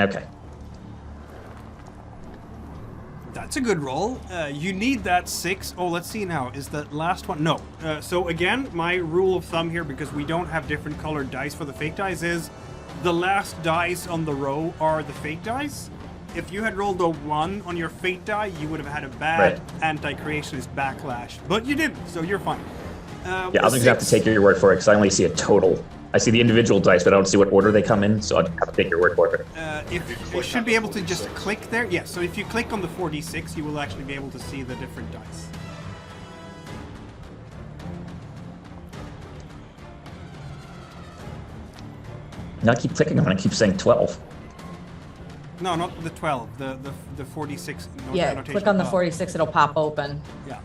Okay. That's a good roll. You need that 6. Oh, let's see now. Is the last one? No. So again, my rule of thumb here, because we don't have different colored dice for the fake dice, is the last dice on the row are the fake dice. If you had rolled a 1 on your fate die, you would have had a bad Right. anti-creationist backlash. But you didn't, so you're fine. Yeah, I'm gonna have to take your word for it because I only see a total. I see the individual dice, but I don't see what order they come in, so I'll have to take your word for it. If you should be able to just click there. Yeah, so if you click on the 4d6, you will actually be able to see the different dice. Now I keep clicking on it, I keep saying 12. No, not the 12. The 46. Yeah, annotation click on the above. 46, it'll pop open. Yeah.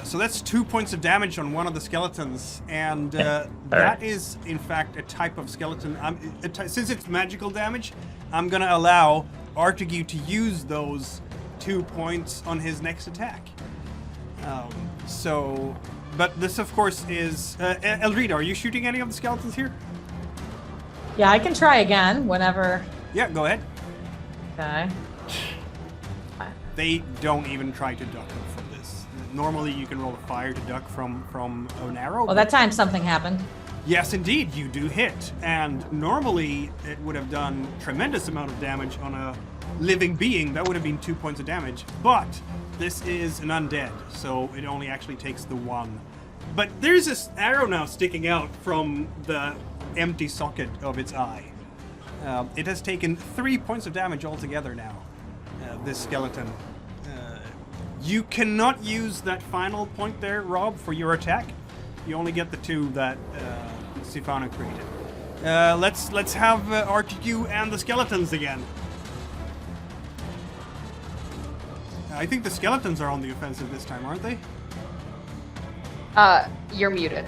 So that's 2 points of damage on one of the skeletons, and that is, in fact, a type of skeleton. Since it's magical damage, I'm going to allow Artegue to use those 2 points on his next attack. So, but this, of course, is... Eldrida, are you shooting any of the skeletons here? Yeah, I can try again whenever. Yeah, go ahead. Okay. They don't even try to duck from this. Normally, you can roll a fire to duck from an arrow. Well, that time something happened. Yes, indeed, you do hit. And normally, it would have done tremendous amount of damage on a living being. That would have been 2 points of damage. But this is an undead, so it only actually takes the 1. But there's this arrow now sticking out from the empty socket of its eye. It has taken 3 points of damage altogether now, this skeleton. You cannot use that final point there, Rob, for your attack. You only get the 2 that Sifanu created. Let's have Artegue and the skeletons again. I think the skeletons are on the offensive this time, aren't they? You're muted.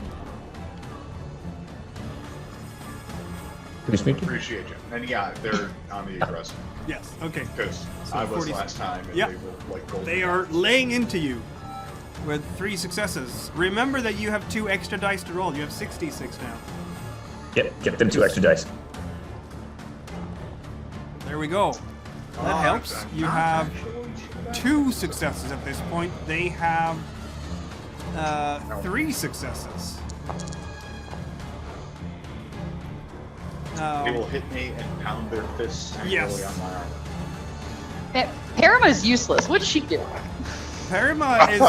Who's muted? Appreciate you. And yeah, they're on the aggressive. Yes. Okay. Because So I was 40 last time, and Yep. they were like golden. They are laying into you with 3 successes. Remember that you have 2 extra dice to roll. You have 66 now. Yep, get them 2 extra dice. There we go. That helps. You have 2 successes at this point. They have 3 successes. They will hit me and pound their fists angrily Yes. on my arm. Perrima's useless. What does she do? Perrima is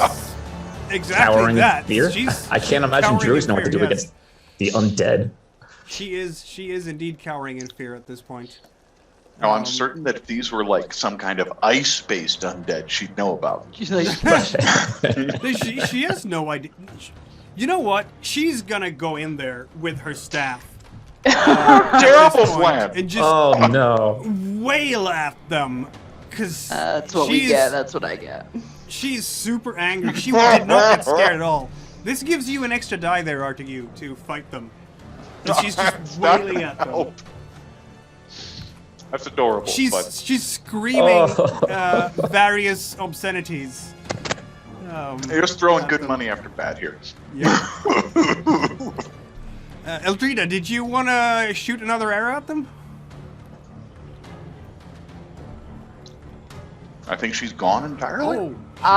exactly Cowering that. in fear? She's I can't imagine cowering druids in know what to fear, do yes. against the undead. She is indeed cowering in fear at this point. No, I'm certain that if these were like some kind of ice-based undead, she'd know about them. She's like, She has no idea. You know what? She's gonna go in there with her staff. At Terrible this point plan. and just Oh no. wail at them. Because that's what we get. That's what I get. she's super angry. She did not get scared at all. This gives you an extra die there, Artegue, to fight them. And she's just wailing at them. Help. That's adorable. but She's screaming Oh. various obscenities. you're just throwing at good them. money after bad here. Yeah. Eldrida, did you want to shoot another arrow at them? I think she's gone entirely. Oh,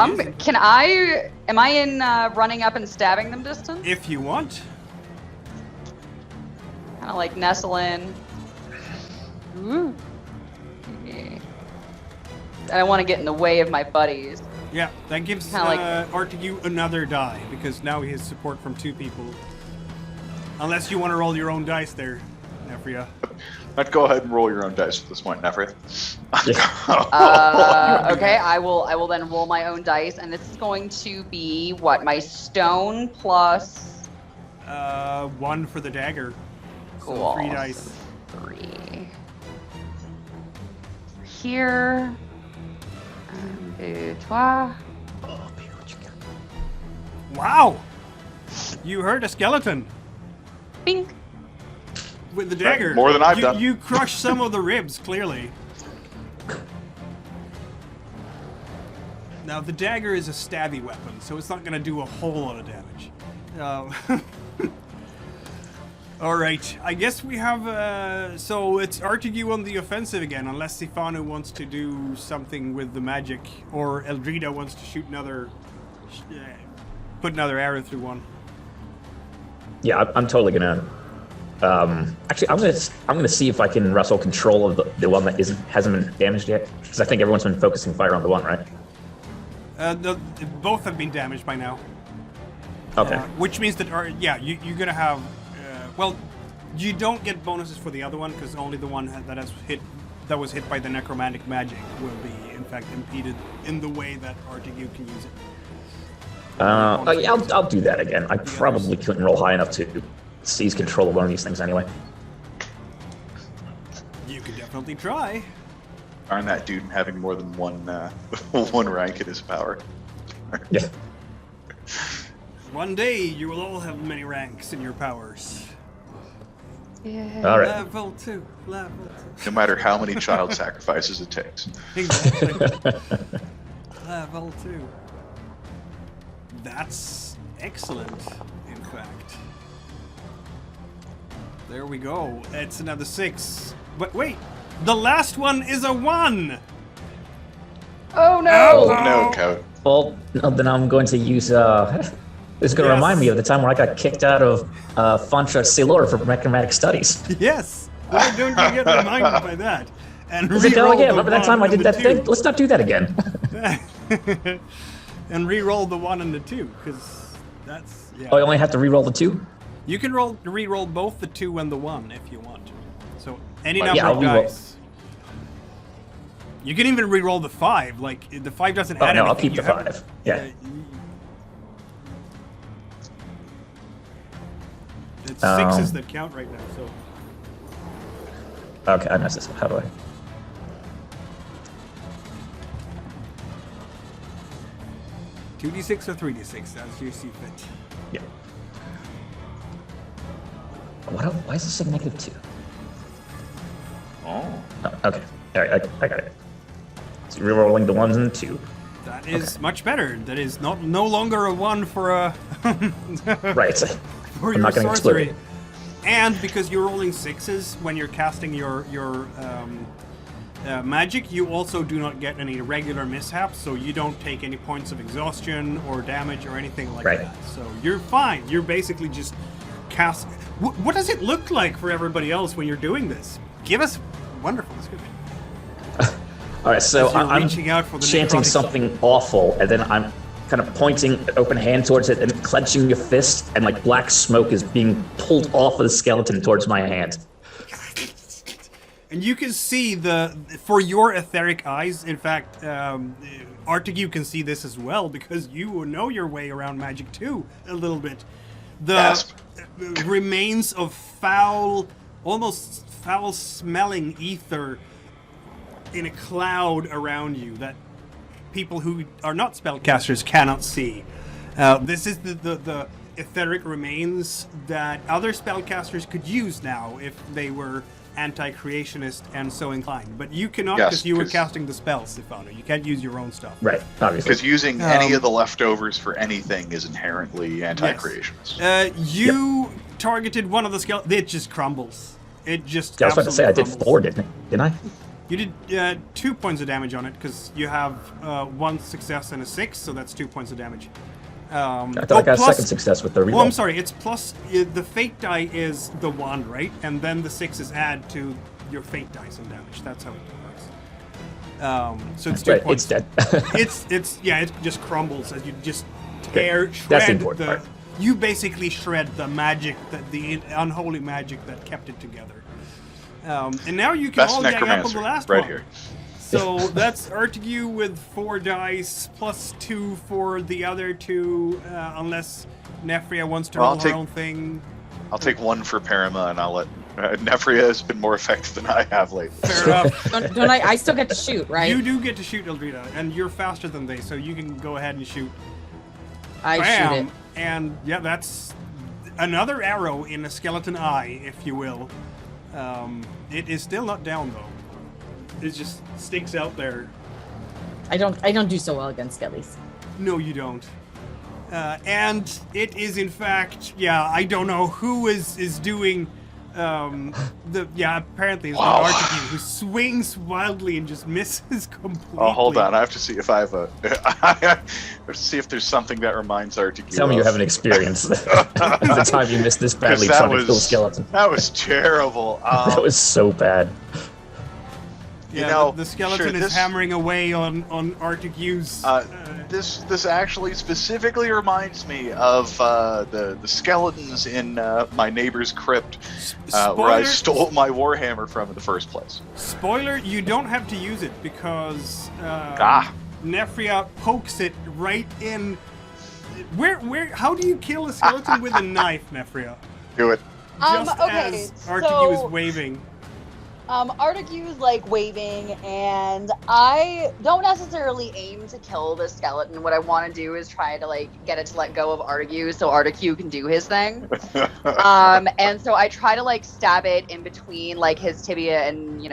she isn't. Can I? Am I in running up and stabbing them distance? If you want. Kind of like nestle in. Ooh. I don't want to get in the way of my buddies. Yeah, that gives Kinda like- Artegue another die, because now he has support from 2 people. Unless you want to roll your own dice there, Nefria. I'd go ahead and roll your own dice at this point, Nefria. Okay, I will then roll my own dice, and this is going to be what, my stone plus 1 for the dagger. cool. So 3 dice. So 3 here. Un, deux, trois. Wow! You hurt a skeleton Bing. with the dagger. More than I've done. You crushed some of the ribs, clearly. Now, the dagger is a stabby weapon, so it's not going to do a whole lot of damage. Alright, I guess we have, so it's Artegue on the offensive again, unless Sifanu wants to do something with the magic, or Eldrida wants to shoot another, put another arrow through one. Yeah, I'm totally gonna. Actually, I'm gonna see if I can wrestle control of the one that hasn't been damaged yet, because I think everyone's been focusing fire on the one, right? Both have been damaged by now. Okay. Which means that, you're gonna have, well, you don't get bonuses for the other one, because only the one that was hit by the necromantic magic will be, in fact, impeded in the way that Artegue can use it. Yeah, I'll do that again. I probably couldn't roll high enough to seize control of one of these things anyway. You could definitely try. Darn that dude having more than one one rank in his power. Yeah. One day, you will all have many ranks in your powers. Yeah. All right. Level 2, level 2. No matter how many child sacrifices it takes. Exactly. Level 2. That's excellent, in fact. There we go. It's another 6. But wait, the last one is a 1! Oh no! Oh, No, Coat. Well, no, then I'm going to use. It's going to remind me of the time where I got kicked out of Fontra Cilor for Mechanic Studies. Yes! Why don't you get reminded by that? And Is it, oh, re-roll yeah, the remember that time I 1 did and the that thing? 2. Let's not do that again. And re-roll the 1 and the 2, because that's... Yeah. Oh, I only have to re-roll the 2? You can re-roll both the 2 and the 1 if you want. So, any Like, number yeah, of I'll re-roll. dice. You can even re-roll the 5. Like, the 5 doesn't Oh, add no, anything. I'll keep You the have- 5. Yeah. It's 6s that count right now, so... Okay, I messed this up. How do I? 2d6 or 3d6, as you see fit. Yeah. Why is this a -2? Oh. Oh, okay. All right, I got it. So re-rolling the 1s and the 2. That is much better. That is no longer a 1 for a... Right. for I'm your not gonna explode sorcery. it. And because you're rolling 6s when you're casting your magic, you also do not get any regular mishaps, so you don't take any points of exhaustion or damage or anything like Right. that. So you're fine. You're basically just cast. What does it look like for everybody else when you're doing this? Give us wonderful description. All right, so As you're I'm reaching out for the chanting necrotic something awful, and then I'm kind of pointing an open hand towards it and clenching your fist, and like black smoke is being pulled off of the skeleton towards my hand. And you can see for your etheric eyes, in fact, Artegue can see this as well because you know your way around magic too, a little bit. The Gasp. remains of foul, almost foul-smelling ether in a cloud around you that people who are not spellcasters cannot see. This is the etheric remains that other spellcasters could use now if they were anti-creationist and so inclined. But you cannot Yes, because you were 'cause- casting the spell, Sifanu. You can't use your own stuff. Right, obviously. Because using any Um, of the leftovers for anything is inherently anti-creationist. You targeted one of the skeletons. It just crumbles. It just Yeah, I was about to say I did absolutely 4, crumbles. didn't I? You did 2 points of damage on it because you have 1 success and a 6, so that's 2 points of damage. I thought I got a plus- second success with the reroll. Well, I'm sorry. It's plus the fate die is the wand, right? And then the 6s add to your fate dice and damage. That's how it works. So it's 2 Right, points. it's dead. It just crumbles as you just shred That's the important part. You basically shred the magic, the unholy magic that kept it together. And now you can Best all gang up on necromancer, the last right one. here. So that's Artegue with 4 dice plus 2 for the other 2, unless Nefria wants to Well, roll I'll her take- own thing. I'll take 1 for Perrima, and I'll let Nefria has been more effective than I have lately. Fair enough. Don't I still get to shoot, right? You do get to shoot Eldrida, and you're faster than they, so you can go ahead and shoot. I shoot it. And yeah, that's another arrow in a skeleton eye, if you will. It is still not down though. It just sticks out there. I don't do so well against skellies. No, you don't. And it is in fact, I don't know who is doing apparently it's Wow. not Artegue who swings wildly and just misses completely. Oh, hold on. I have to see if I have a. I have to see if there's something that reminds Artegue. Tell me you of- have an experience. The time you missed this badly that trying to was- kill a skeleton. That was terrible. That was so bad. Yeah, You know, the skeleton sure, is this- hammering away on Artegue's. This actually specifically reminds me of the skeletons in my neighbor's crypt, where I stole my warhammer from in the first place. Spoiler: you don't have to use it because Ah. Nefria pokes it right in. Where? How do you kill a skeleton with a knife, Nefria? Do it. Just Okay, as Artegue is so- waving. Artegue's like waving, and I don't necessarily aim to kill the skeleton. What I want to do is try to like get it to let go of Artegue so Artegue can do his thing. And so I try to like stab it in between like his tibia and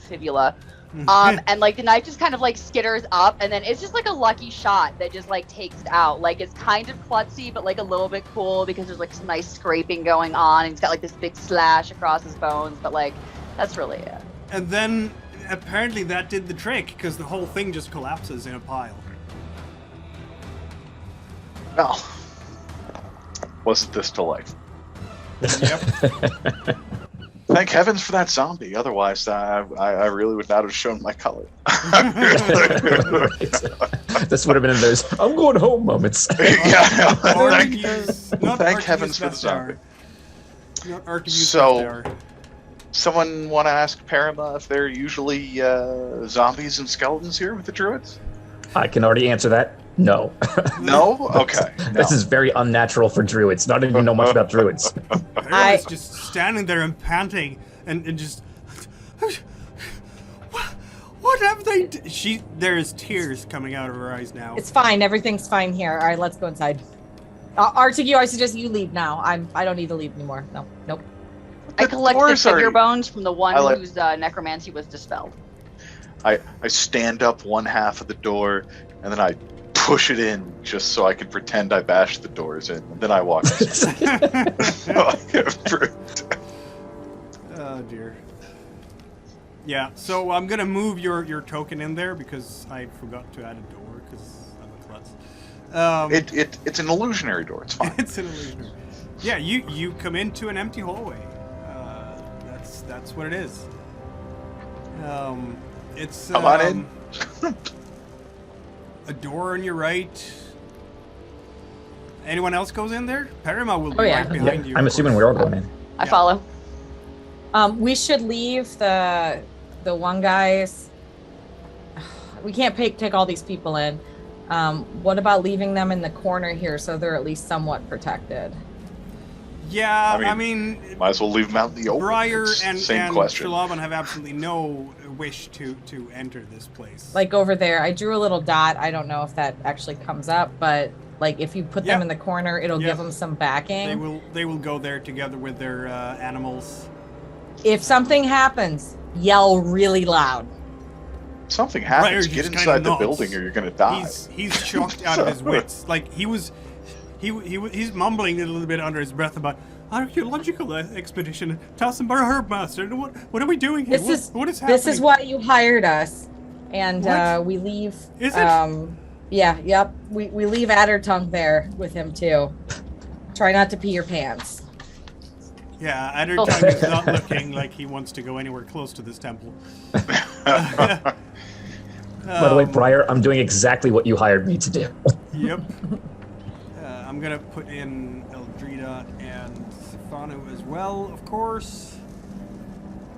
fibula. And like the knife just kind of like skitters up, and then it's just like a lucky shot that just like takes it out. Like it's kind of klutzy, but like a little bit cool because there's like some nice scraping going on, and he's got like this big slash across his bones. But like that's really it. And then apparently that did the trick because the whole thing just collapses in a pile. Well, wasn't this delightful? Yep. Thank heavens for that zombie. Otherwise, I really would not have shown my color. This would have been in those "I'm going home" moments. Yeah. Not Thank Artegu's heavens for the best zombie. hour. Not Artegu's So- best hour. Someone want to ask Perrima if there are usually zombies and skeletons here with the druids? I can already answer that. No. No? Okay. This is very unnatural for druids. Not even know much about druids. I was just standing there and panting and just. What have they? There's tears coming out of her eyes now. It's fine. Everything's fine here. All right, let's go inside. Artegue, I suggest you leave now. I don't need to leave anymore. No, nope. I collect the doors are- figure bones from the one I like- whose necromancy was dispelled. I stand up one half of the door and then I push it in just so I can pretend I bashed the doors in. And then I walk inside. Oh dear. Yeah, so I'm gonna move your token in there because I forgot to add a door because I'm a klutz. It's an illusionary door. It's fine. It's an illusion. Yeah, you come into an empty hallway. That's what it is. It's Come on in. A door on your right. Anyone else goes in there? Perrima will be Oh, yeah. right behind you. I'm of assuming course. we're all going in. I Yeah. follow. We should leave the one guys. We can't take all these people in. What about leaving them in the corner here so they're at least somewhat protected? Yeah, I mean, Might as well leave them out in the open. Briar It's and same question. Shalaban have absolutely no wish to enter this place. Like over there, I drew a little dot. I don't know if that actually comes up, but like if you put them Yeah. in the corner, it'll Yeah. give them some backing. they will go there together with their animals. If something happens, yell really loud. Something Briar happens. just Get kinda inside the nods. building or you're gonna die. He's shocked out of his wits. Like he's mumbling a little bit under his breath about archaeological expedition. Tassenbar Herbmaster. What are we doing here? What is happening? This is why you hired us, and What? we leave. Is it? Yeah. Yep. We leave Addertongue there with him too. Try not to pee your pants. Yeah, Addertongue is not looking like he wants to go anywhere close to this temple. By the way, Briar, I'm doing exactly what you hired me to do. Yep. I'm gonna put in Eldrida and Sifanu as well, of course.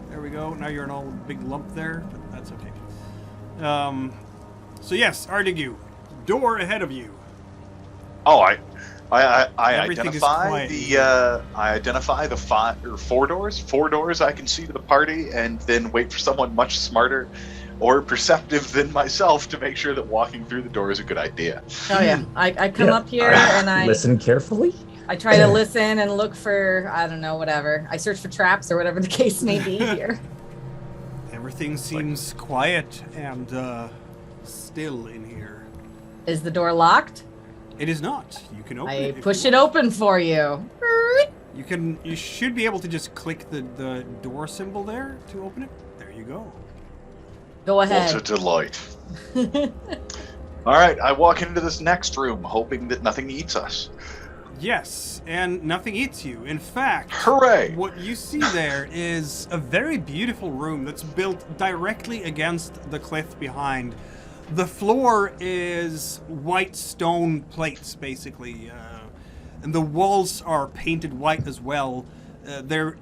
There we go. Now you're an all big lump there, but that's okay. So yes, Artegue, door ahead of you. Oh, I Everything is identify quiet. the four doors I can see to the party, and then wait for someone much smarter or perceptive than myself to make sure that walking through the door is a good idea. Oh yeah. I come Yeah. up here and I Listen carefully. I try to listen and look for, I don't know, whatever. I search for traps or whatever the case may be here. Everything seems quiet and still in here. Is the door locked? It is not. You can open I it. if push you it open for you. want. You should be able to just click the door symbol there to open it. There you go. Go What a ahead. delight. All right, I walk into this next room hoping that nothing eats us. Yes, and nothing eats you. In fact, Hooray! what you see there is a very beautiful room that's built directly against the cliff behind. The floor is white stone plates, basically, and the walls are painted white as well. They're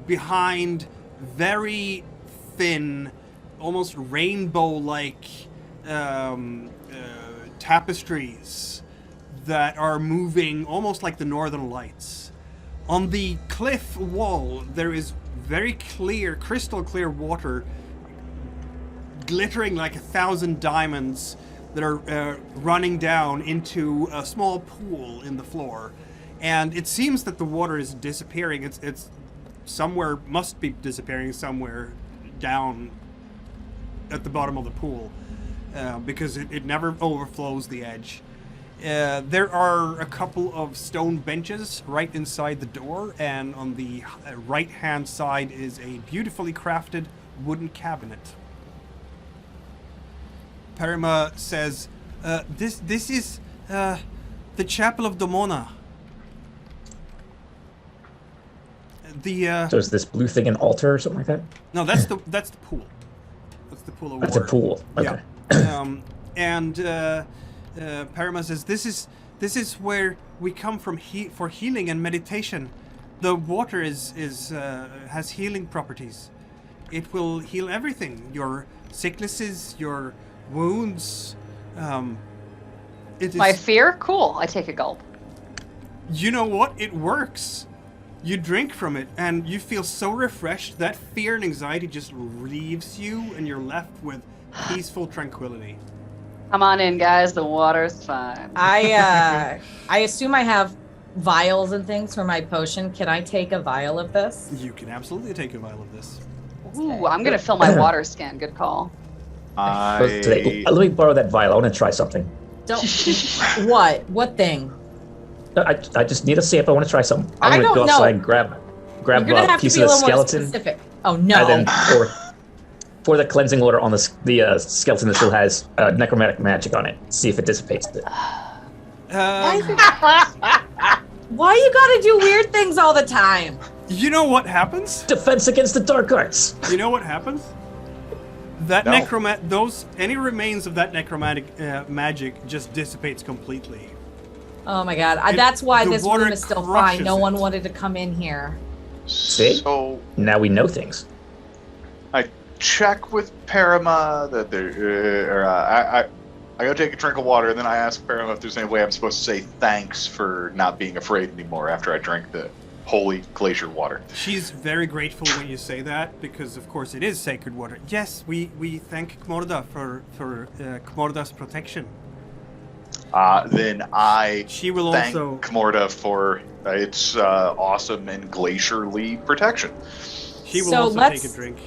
behind very thin, almost rainbow-like tapestries that are moving almost like the northern lights. On the cliff wall, there is very clear, crystal clear water glittering like 1,000 diamonds that are running down into a small pool in the floor. And it seems that the water is disappearing. It's somewhere, must be disappearing somewhere down at the bottom of the pool because it never overflows the edge. There are a couple of stone benches right inside the door, and on the right-hand side is a beautifully crafted wooden cabinet. Perrima says, "This is the Chapel of Domona. So is this blue thing an altar or something like that? No, that's the pool. That's the pool of That's water. a pool. Okay. Yeah. And Perrima says, "This is where we come from for healing and meditation. The water has healing properties. It will heal everything. Your sicknesses, your wounds. It is, My fear? Cool. I take a gulp. You know what? It works. You drink from it, and you feel so refreshed that fear and anxiety just leaves you, and you're left with peaceful tranquility." Come on in, guys. The water's fine. I assume I have vials and things for my potion. Can I take a vial of this? You can absolutely take a vial of this. Ooh, I'm gonna fill my water scan. Good call. Let me borrow that vial. I want to try something. Don't. What? What thing? I just need a sip. I want to try something. I I'm gonna don't go know. outside and grab You're gonna a have to piece be a of the little more skeleton. specific. Oh no. And then pour the cleansing water on the skeleton that still has necromantic magic on it. See if it dissipates it. Why you gotta do weird things all the time? You know what happens? Defense against the dark arts. You know what happens? That No. any remains of that necromantic magic just dissipates completely. Oh my god. That's why the this water room is still fine. crushes No one it. wanted to come in here. See? So Now we know things. I check with Perrima that there. I go take a drink of water, and then I ask Perrima if there's any way I'm supposed to say thanks for not being afraid anymore after I drank the holy glacier water. She's very grateful when you say that, because of course it is sacred water. Yes, we thank Kmorda for Kmorda's protection. Then I She will thank also. Kmorda for its awesome and glacierly protection. She will So also let's- take a drink.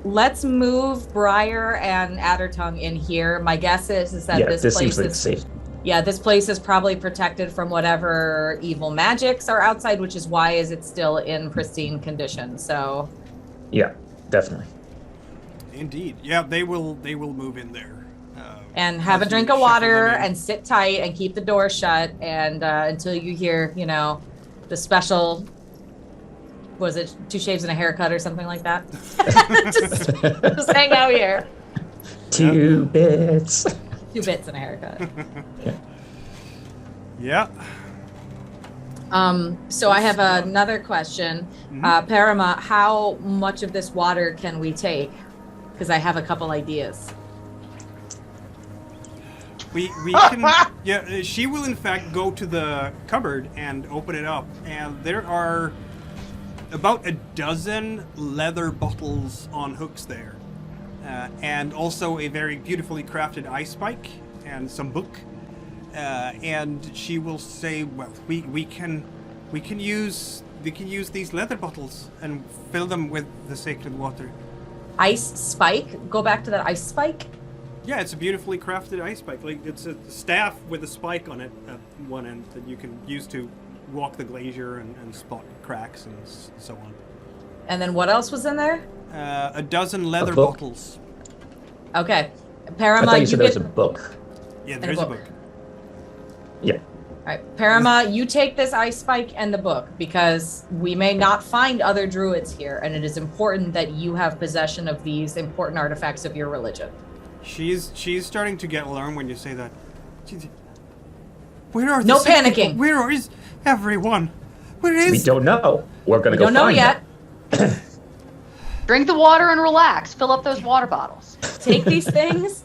Let's move Briar and Addertongue in here. My guess is that Yeah, this this place seems like is safe. yeah, this place is probably protected from whatever evil magics are outside, which is why is it still in pristine condition. So Yeah, definitely. Indeed, yeah, they will move in there. and have a as drink you of shuffle water them in. and sit tight and keep the door shut and until you hear, the special was it 2 shaves and a haircut or something like that? just hang out here. 2 bits. 2 bits and a haircut. Yeah. So I have another question. Perrima, how much of this water can we take? Because I have a couple ideas. We can. Yeah, she will in fact go to the cupboard and open it up, and there are about a dozen leather bottles on hooks there, and also a very beautifully crafted ice spike and some book. And she will say, "Well, we can use these leather bottles and fill them with the sacred water." Ice spike? Go back to that ice spike? Yeah, it's a beautifully crafted ice spike. Like, it's a staff with a spike on it at one end that you can use to walk the glacier and spot cracks and so on. And then what else was in there? A dozen leather book? bottles. Okay. I Perrima, thought you you said there was get... a book. Yeah, And there's a a book. book. Yeah. All right, Perrima, you take this ice spike and the book because we may not find other druids here, and it is important that you have possession of these important artifacts of your religion. She's starting to get alarmed when you say that. Where are the No sick people? panicking. Where is everyone? Where is? We don't know. We're gonna We go don't know find yet. them. Drink the water and relax. Fill up those water bottles. Take these things,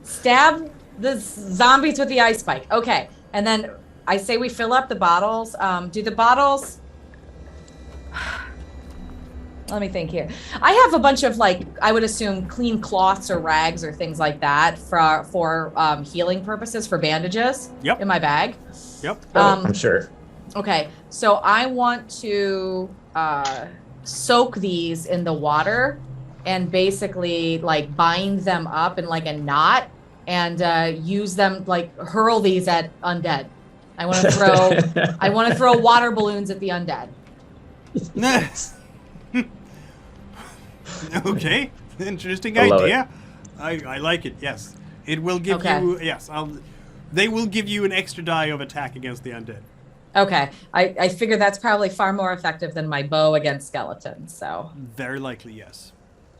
stab the zombies with the ice spike. Okay, and then I say we fill up the bottles. Do the bottles? Let me think here. I have a bunch of I would assume clean cloths or rags or things like that for healing purposes, for bandages. Yep. In my bag. Yep. I'm sure. Okay, so I want to soak these in the water and basically like bind them up in like a knot and use them, like hurl these at undead. I want to throw water balloons at the undead. Okay, interesting I love idea. I like it. Yes, it will give you. Yes, they will give you an extra die of attack against the undead. Okay, I figure that's probably far more effective than my bow against skeletons. So very likely, yes.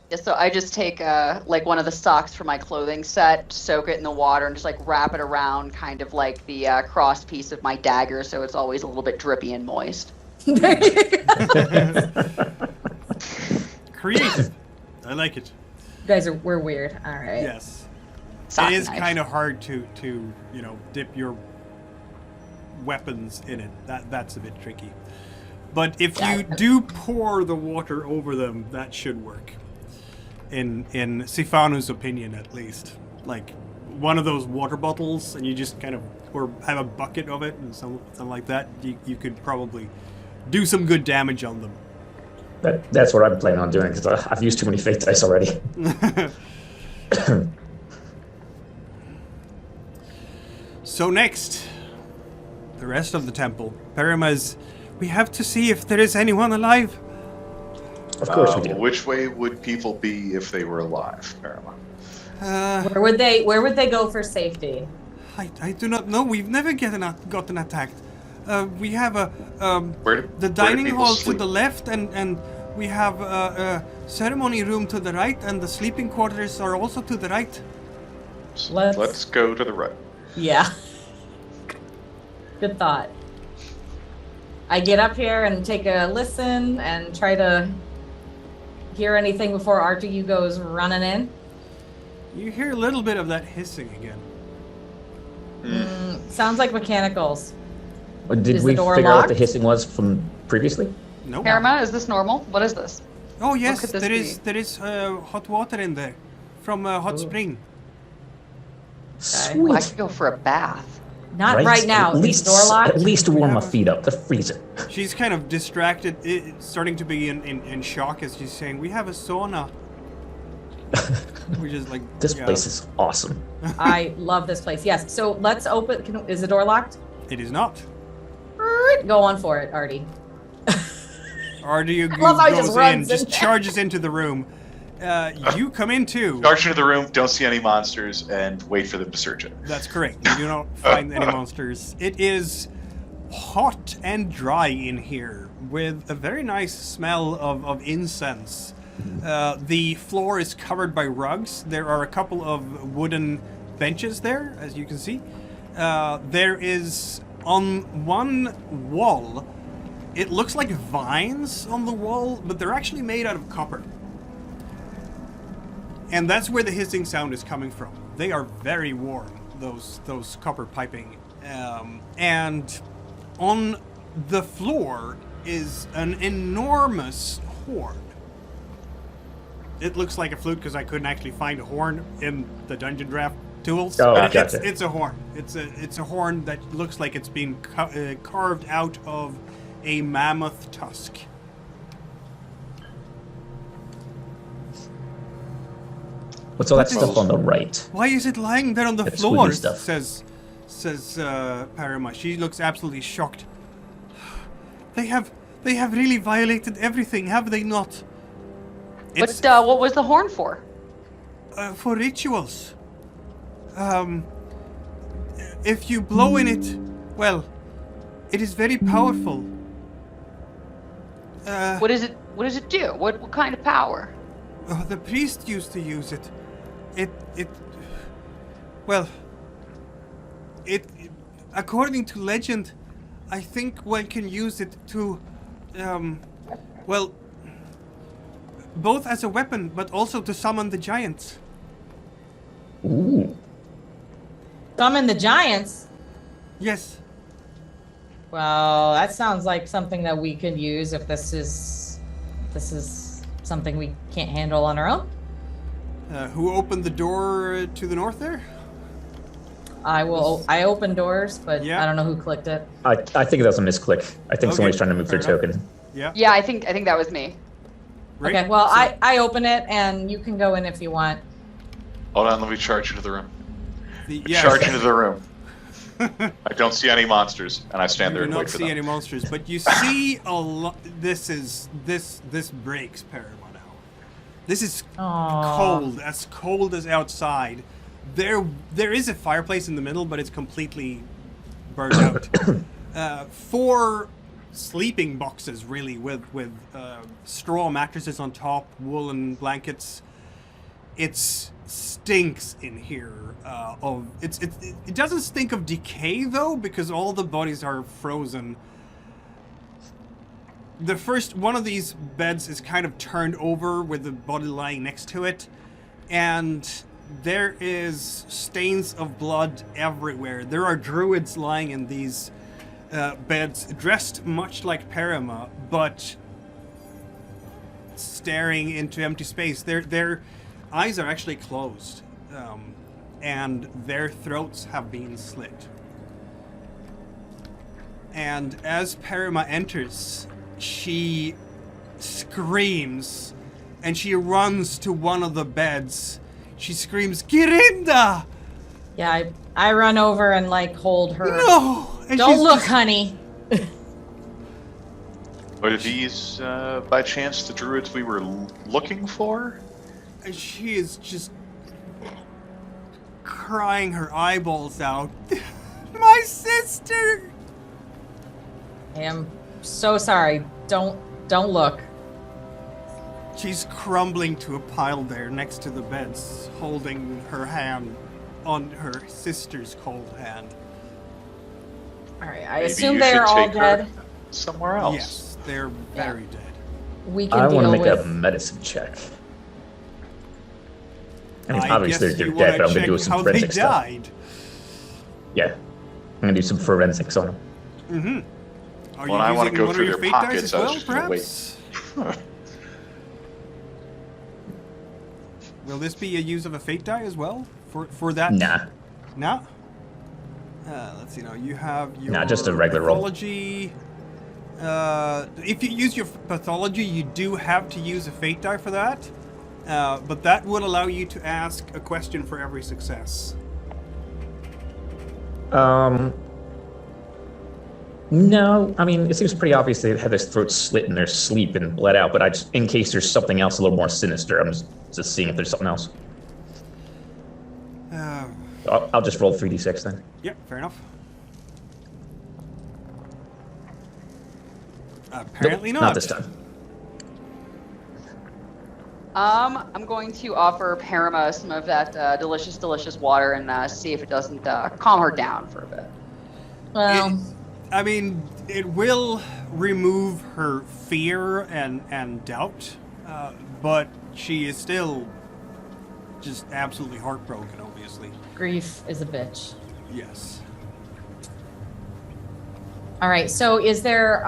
Yeah, so I just take like one of the socks from my clothing set, soak it in the water, and just like wrap it around, kind of like the cross piece of my dagger, so it's always a little bit drippy and moist. Creative. I like it. You guys we're weird. All right. Yes. Sock It is knife. kind of hard to dip your weapons in it. That's a bit tricky. But if you do pour the water over them, that should work. In Sifanu's opinion, at least. Like one of those water bottles, and you just kind of, or have a bucket of it, and something like that, you could probably do some good damage on them. That's what I'm planning on doing, because I've used too many fate dice already. So next, the rest of the temple. Perrima's, we have to see if there is anyone alive. Of course we do. Which way would people be if they were alive, Perrima? Where would they go for safety? I do not know. We've never gotten attacked. We have Where the do dining people hall sleep? to the left, and we have a ceremony room to the right, and the sleeping quarters are also to the right. Let's go to the right. Yeah. Good thought. I get up here and take a listen and try to hear anything before Artegue goes running in. You hear a little bit of that hissing again. Sounds like mechanicals. Did Is we the door figure out what locked? the hissing was from previously? No. Perrima, is this normal? What is this? Oh yes, could this there is hot water in there from a hot spring. I Sweet. could go for a bath. Not right now. At Is least, the door locked? at least to warm my feet up. The freezer. She's kind of distracted, starting to be in shock as she's saying, "We have a sauna." Which is like This place is awesome. I love this place. Yes. So let's open. Is the door locked? It is not. Go on for it, Artie. Artie love how he goes just in, runs just in. charges into the room. You come in too. Charge into the room, don't see any monsters, and wait for them to search it. That's correct. You do not find any monsters. It is hot and dry in here, with a very nice smell of incense. The floor is covered by rugs. There are a couple of wooden benches there, as you can see. There is, on one wall, it looks like vines on the wall, but they're actually made out of copper. And that's where the hissing sound is coming from. They are very warm, those copper piping. And on the floor is an enormous horn. It looks like a flute because I couldn't actually find a horn in the dungeon draft tools. Oh, but gotcha. it's a horn. It's a horn that looks like it's been carved out of a mammoth tusk. What's all that What is- stuff on the right? Why is it lying there on the That floor? squiggly stuff. Says Perrima. She looks absolutely shocked. They have really violated everything, have they not? It's What was the horn for? for rituals. If you blow in it, well, it is very powerful. What does it do? What kind of power? The priest used to use it. It according to legend, I think one can use it to, both as a weapon, but also to summon the giants. Ooh. Summon the giants. Yes. Well, that sounds like something that we could use if this is something we can't handle on our own. Who opened the door to the north there? I open doors, but Yeah. I don't know who clicked it. I think that was a misclick. I think Okay, somebody's trying to move their fair enough. token. Yeah. Yeah, I think that was me. Right? Okay, well, So- I open it and you can go in if you want. Hold on, let me charge into the room. Yes. Charge into the room. I don't see any monsters, and I stand there You do and wait not for see them. any monsters, but you see a lot. This breaks Perrima now. This is Aww. cold as outside. There is a fireplace in the middle, but it's completely burned out. 4 sleeping boxes, really, with straw mattresses on top, woolen blankets. It stinks in here. It doesn't stink of decay though, because all the bodies are frozen. The first one of these beds is kind of turned over with the body lying next to it, and there is stains of blood everywhere. There are druids lying in these beds, dressed much like Perrima, but staring into empty space. Their eyes are actually closed, and their throats have been slit. And as Perrima enters, she screams, and she runs to one of the beds. She screams, "Girinda!" Yeah, I run over and like hold her. No! And Don't she's look, just- honey. Are these, by chance, the druids we were looking for? And she is just crying her eyeballs out. My sister! I am so sorry. Don't look. She's crumbling to a pile there next to the beds, holding her hand on her sister's cold hand. All right, I Maybe assume you they should are all take her dead. somewhere else. Yes, they're very dead. We can I deal want to make with. a medicine check. I mean, I obviously guess they're you dead, wanna but I'm gonna check do some how they forensic stuff. died. Yeah, I'm gonna do some forensics on them. Mm-hmm. Are Well, you I wanna using go one through of your their fate dice pockets, as I was well, just gonna wait. perhaps? Will this be a use of a fate die as well for that? Nah, No. Let's see now. You have your Nah, just a regular roll. pathology. If you use your pathology, you do have to use a fate die for that. But that would allow you to ask a question for every success. No, I mean, it seems pretty obvious they had their throats slit in their sleep and bled out, but in case there's something else a little more sinister, I'm just seeing if there's something else. I'll just roll 3d6 then. Yep, fair enough. Apparently Nope, not. not this time. I'm going to offer Perrima some of that delicious, delicious water and see if it doesn't calm her down for a bit. Well, I mean, it will remove her fear and doubt, but she is still just absolutely heartbroken, obviously. grief is a bitch. Yes. All right, so is there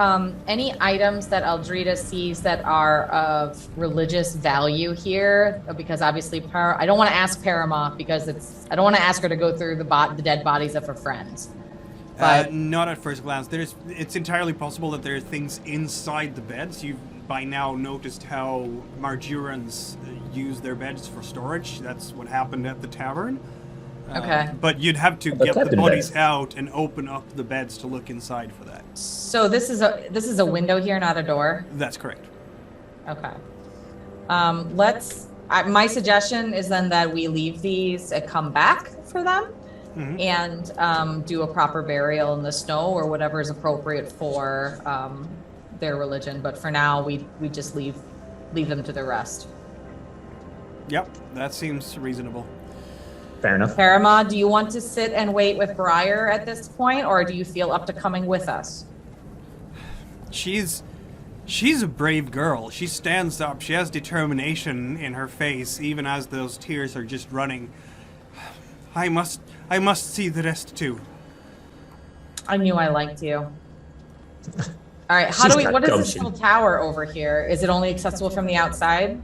any items that Eldrida sees that are of religious value here? Because obviously, I don't want to ask Perrima because I don't want to ask her to go through the dead bodies of her friends. But Not at first glance. It's entirely possible that there are things inside the beds. You've by now noticed how Marjurans use their beds for storage. That's what happened at the tavern. Okay. But you'd have to But get the captain bodies bed. out and open up the beds to look inside for that. so this is a window here, not a door. That's correct. Okay. My suggestion is then that we leave these and come back for them. Mhm. And do a proper burial in the snow or whatever is appropriate for their religion. But for now, we just leave them to their rest. Yep, that seems reasonable. Fair enough. Perrima, do you want to sit and wait with Briar at this point, or do you feel up to coming with us? She's a brave girl. She stands up. She has determination in her face, even as those tears are just running. I must see the rest too. I knew I liked you. All right, She's got what is this gumption. little tower over here? Is it only accessible from the outside?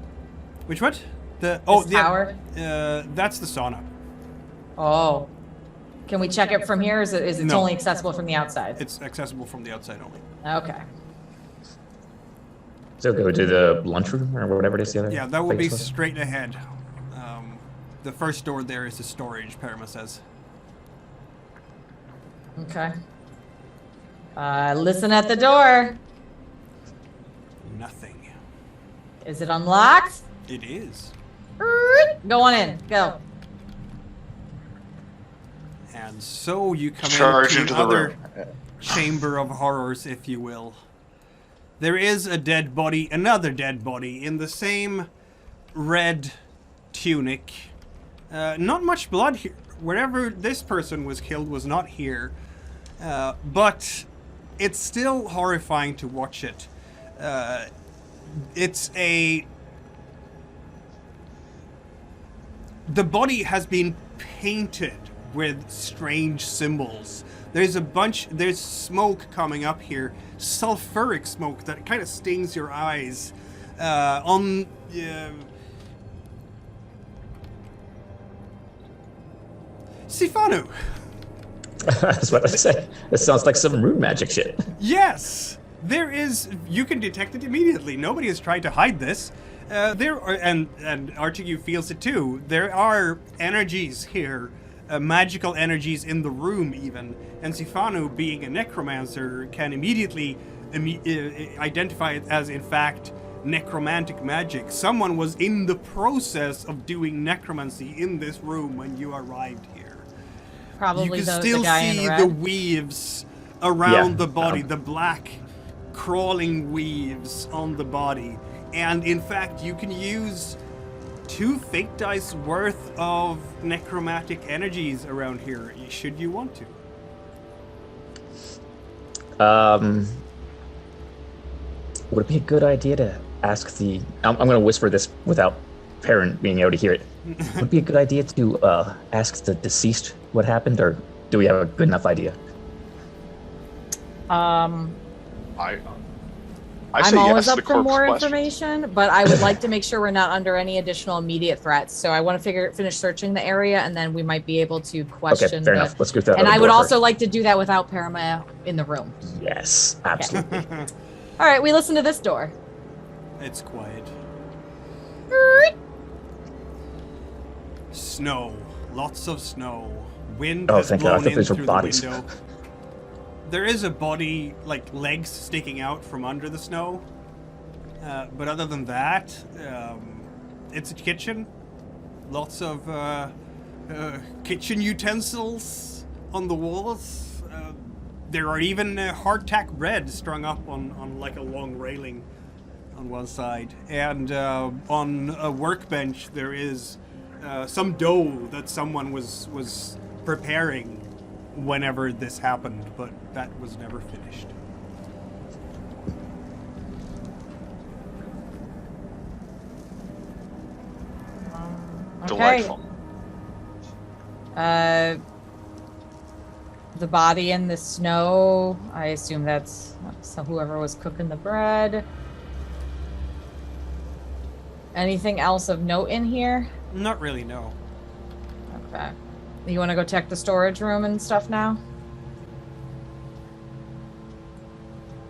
Which what? The This tower? That's the sauna. Oh. Can we check it from here? Is it No. only accessible from the outside? It's accessible from the outside only. Okay. So go to the lunchroom or whatever it is the other. Yeah, that will be place was? straight ahead. The first door there is the storage, Perrima says. Okay. Listen at the door. Nothing. Is it unlocked? It is. Go on in. Go. And so you come Charge into into the another room. chamber of horrors, if you will. There is a dead body, another dead body, in the same red tunic. Not much blood here. Wherever this person was killed was not here. But it's still horrifying to watch it. The body has been painted with strange symbols. There's smoke coming up here, sulfuric smoke that kind of stings your eyes. Sifanu! That's what I said. That sounds like some rune magic shit. Yes! There is, you can detect it immediately. Nobody has tried to hide this. There are, and Artegue feels it too. There are energies here, magical energies in the room even. And Sifanu, being a necromancer, can immediately identify it as, in fact, necromantic magic. Someone was in the process of doing necromancy in this room when you arrived here. Probably You can the still guy in see red. the weaves around Yeah, the body, the black crawling weaves on the body. And in fact, you can use 2 fate dice worth of necromantic energies around here, should you want to. Would it be a good idea to ask the... I'm going to whisper this without Perrin being able to hear it. Would it be a good idea to ask the deceased what happened, or do we have a good enough idea? I I'm say always yes to up the for corpse more question. information, but I would like to make sure we're not under any additional immediate threats. So I want to finish searching the area, and then we might be able to question. Okay, fair enough. Let's go through that And other I would door also first. like to do that without Perrima in the room. Yes, absolutely. All right, we listen to this door. It's quiet. Snow. Lots of snow. Wind Oh, has thank God. I blown thought in these were through bodies. the window. There is a body, like legs sticking out from under the snow. But other than that, it's a kitchen. Lots of kitchen utensils on the walls. There are even hardtack bread strung up on like a long railing on one side. And on a workbench there is some dough that someone was preparing whenever this happened, but that was never finished. Delightful. The body in the snow. I assume that's whoever was cooking the bread. Anything else of note in here? Not really, no. Okay. You want to go check the storage room and stuff now?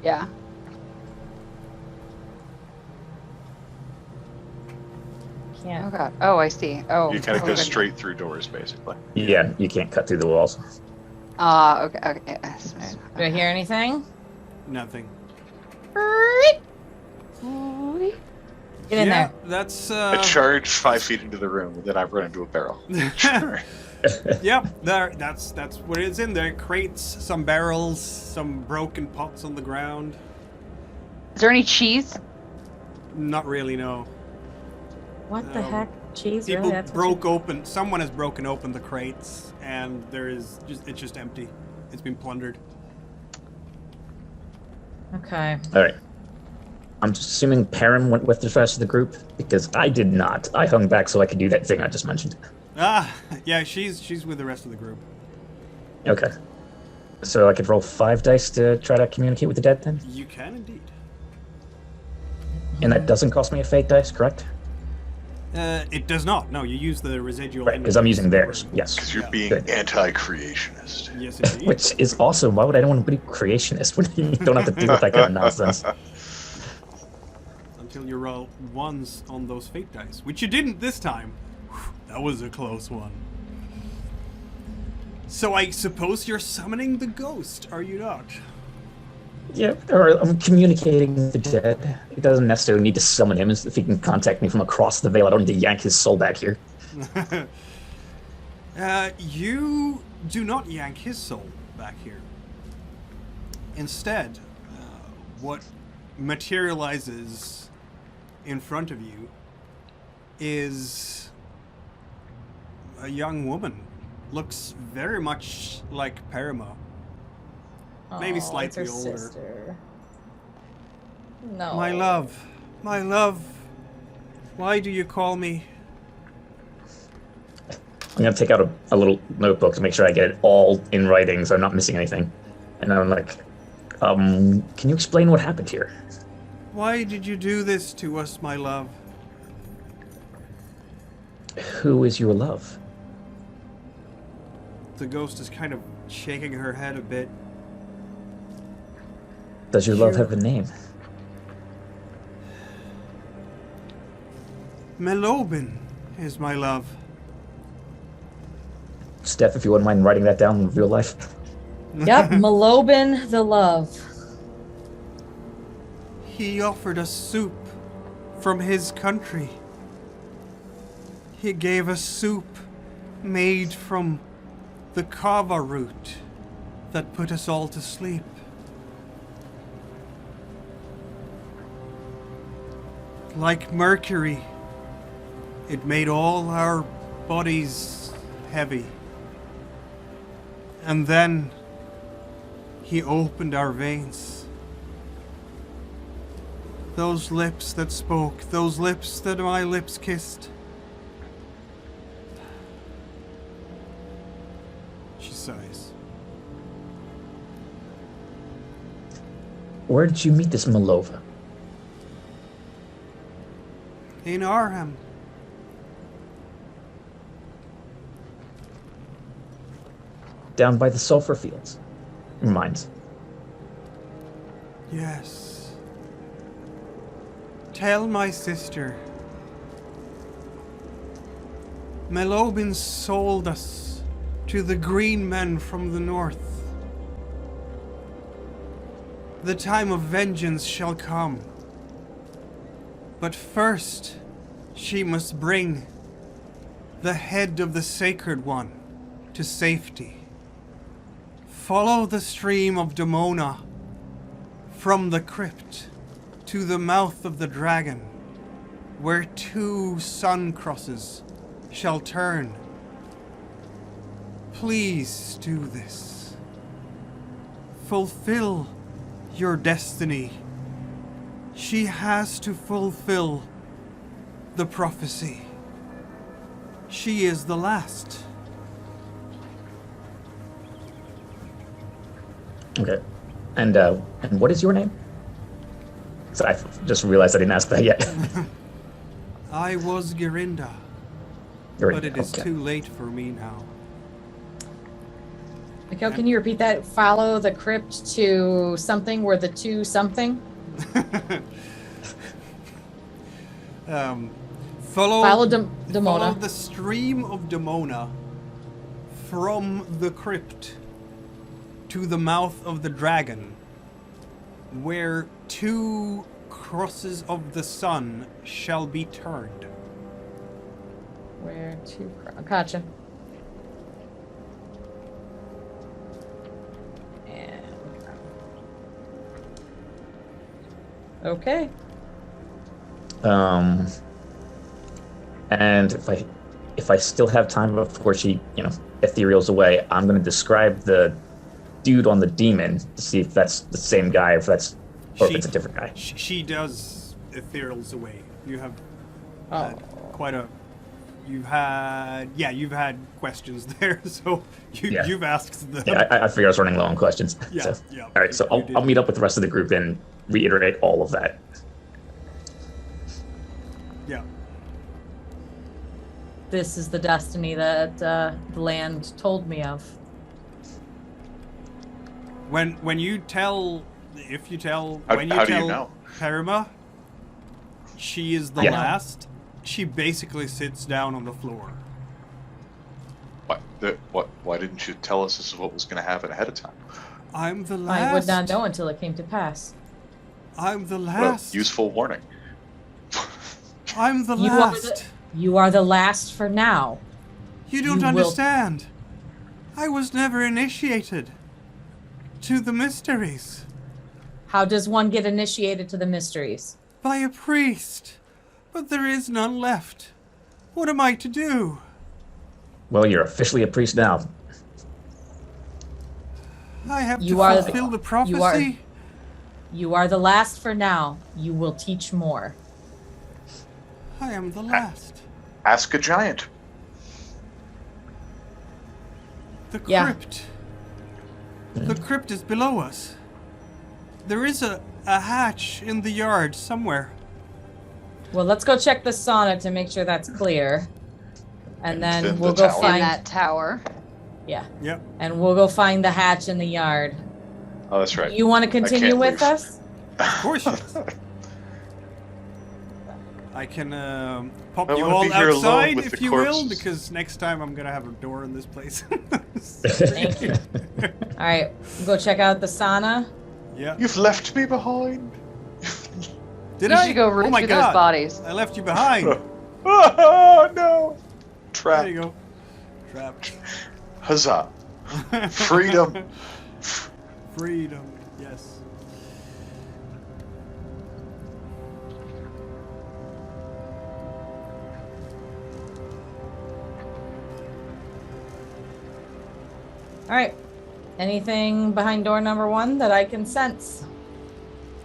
Yeah. Can't. Oh god. Oh, I see. Oh. You kind of go okay. straight through doors, basically. Yeah, you can't cut through the walls. Okay. Okay. Yes. Do I hear anything? Nothing. Get in there. That's I charge 5 feet into the room, and then I run into a barrel. Sure. Yep, that's what is in there. Crates, some barrels, some broken pots on the ground. Is there any cheese? Not really, no. What the Um, heck? Cheese? People Really? That's what you- broke open. Someone has broken open the crates, and it's just empty. It's been plundered. Okay. All right. I'm just assuming Perrin went with the rest of the group, because I did not. I hung back so I could do that thing I just mentioned. Ah, yeah, she's with the rest of the group. Okay. So I could roll 5 dice to try to communicate with the dead then? You can indeed. And that doesn't cost me a fate dice, correct? It does not. No, you use the residual. Right, because I'm energies using of the theirs. room. Yes. Because you're Yeah. being Good. anti-creationist. Yes, indeed. Which is also, why would anyone be creationist when you don't have to deal with that kind of nonsense? until you roll ones on those fate dice, which you didn't this time. Whew, that was a close one. So I suppose you're summoning the ghost, are you not? Yeah, or I'm communicating with the dead. He doesn't necessarily need to summon him. If he can contact me from across the veil, I don't need to yank his soul back here. You do not yank his soul back here. Instead, what materializes in front of you is a young woman. Looks very much like Perrima. Maybe slightly it's her older. Sister. No. My love, why do you call me? I'm gonna take out a little notebook to make sure I get it all in writing, so I'm not missing anything. And I'm like, can you explain what happened here? Why did you do this to us, my love? Who is your love? The ghost is kind of shaking her head a bit. Does your love have a name? Melobin is my love. Steph, if you wouldn't mind writing that down in real life. Yep, Melobin the Love. He offered us soup from his country. He gave us soup made from the kava root that put us all to sleep. Like mercury, it made all our bodies heavy. And then he opened our veins. Those lips that spoke, those lips that my lips kissed. She sighs. Where did you meet this Malova? In Arham. Down by the sulfur fields. Mines. Yes. Tell my sister. Melobin sold us to the green men from the north. The time of vengeance shall come. But first, she must bring the head of the Sacred One to safety. Follow the stream of Demona from the crypt to the mouth of the dragon, where 2 sun crosses shall turn. Please do this. Fulfill your destiny. She has to fulfill the prophecy. She is the last. Okay. And what is your name? So I just realized I didn't ask that yet. I was Gerinda, but it is too late for me now. Mikhail, can you repeat that? Follow the crypt to something where the 2 something? Follow Demona. Follow the stream of Demona from the crypt to the mouth of the dragon, where 2 crosses of the sun shall be turned. Where to? Gotcha. And okay. And if I still have time before she, ethereals away, I'm gonna describe the dude on the demon to see if that's the same guy, or if it's a different guy. She does ethereals away. You have you've had questions there, so you've asked them. Yeah, I figured I was running low on questions. Yeah, So, yeah. all right, so I'll meet up with the rest of the group and reiterate all of that. Yeah. This is the destiny that the land told me of. When you tell How do you know? Perrima, she is the Yeah. last, she basically sits down on the floor. Why didn't you tell us this is what was going to happen ahead of time? I'm the last. I would not know until it came to pass. I'm the Well, last. useful warning. I'm the You are last. You are the last for now. You don't You will- understand. I was never initiated to the mysteries How does one get initiated to the mysteries? by a priest, but there is none left. What am I to do? Well, you're officially a priest now. I have You to are the- fulfill the you are- prophecy. You are the last for now. You will teach more. I am the last. Ask a giant. The Yeah. crypt. The crypt is below us. There is a hatch in the yard somewhere. Well, let's go check the sauna to make sure that's clear. And then then we'll the go tower. In find that tower. Yeah. Yep. And we'll go find the hatch in the yard. Oh, that's right. You want to continue can't with leave. us? Of course, yes. I can pop I you wanna all be here alone outside, with if the you will, corpses. because next time I'm gonna have a door in this place. Thank you. All right, we'll go check out the sauna. Yeah. You've left me behind. Did You I? should go root oh my through God. those bodies. I left you behind. Oh no! Trap. There you go. Trapped. Huzzah! Freedom. Freedom. Yes. All right. Anything behind door number 1 that I can sense?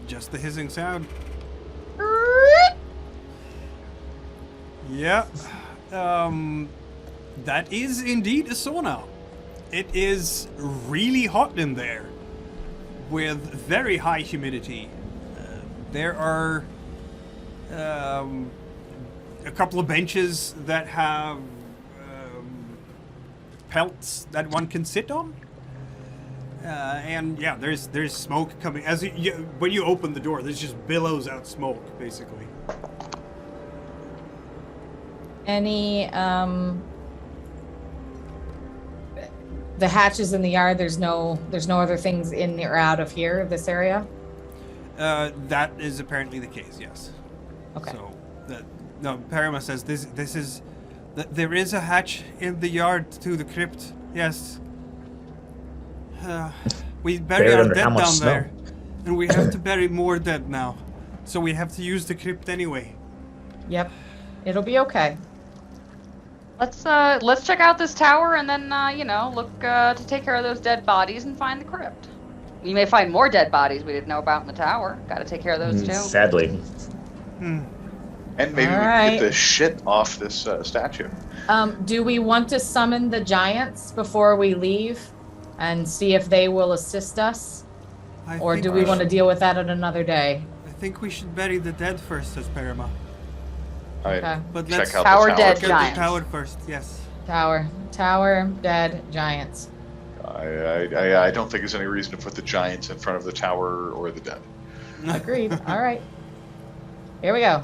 Just the hissing sound. Yeah. That is indeed a sauna. It is really hot in there with very high humidity. There are a couple of benches that have pelts that one can sit on. And yeah, there's smoke coming as when you open the door. There's just billows out smoke, basically. Any the hatches in the yard, there's no other things in or out of here, this area? That is apparently the case. Yes. Okay. So no, Perrima says this is there is a hatch in the yard to the crypt. Yes. We bury Buried our under how dead much down snow? there, and we have to bury more dead now. So we have to use the crypt anyway. Yep. It'll be okay. Let's check out this tower and then look to take care of those dead bodies and find the crypt. We may find more dead bodies we didn't know about in the tower. Got to take care of those too. Sadly. Hmm. And maybe we can Alright. get the shit off this statue. Do we want to summon the giants before we leave and see if they will assist us? I Or think do we want to should- deal with that at another day? I think we should bury the dead first, says Perrima. Alright, Okay. But check let's out Tower the tower. dead Look at giants. the tower first. Yes. Tower, dead giants. I don't think there's any reason to put the giants in front of the tower or the dead. Agreed. All right. Here we go.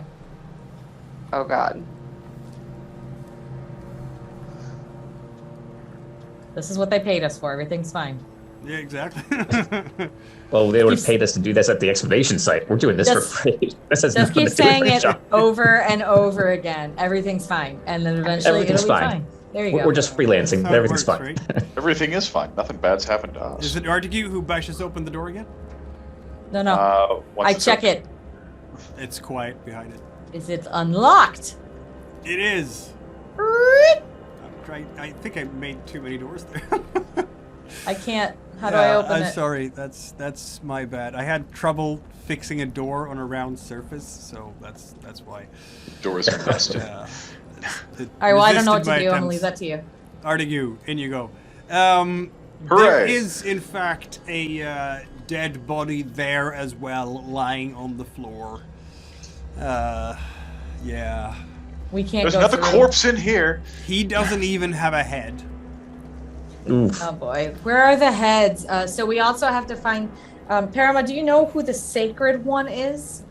Oh God. This is what they paid us for. Everything's fine. Yeah, exactly. Well, they would have Keeps- paid us to do this at the excavation site. We're doing this for Just- free. This has Just nothing keep to do with saying the it job. over and over again. Everything's fine. And then eventually Everything's it'll be fine. fine. There you go. We're just freelancing. That's how it Everything's works, fine. right? Everything is fine. Nothing bad's happened to us. Is it Artegue who bashes open the door again? No. Once I it's check open. it. It's quiet behind it. Is it unlocked? It is. I think I made too many doors there. I can't. How do I open I'm it? sorry. That's my bad. I had trouble fixing a door on a round surface, so that's why. Doors are busted. It All right. Well, I don't know what resisted to do. my I'm gonna leave attempts. that to you. Artegue, in you go. There Hooray. is, in fact, a dead body there as well, lying on the floor. Yeah. We can't There's go another through. corpse in here. He doesn't even have a head. Oof. Oh boy. Where are the heads? So we also have to find. Perrima, do you know who the sacred one is?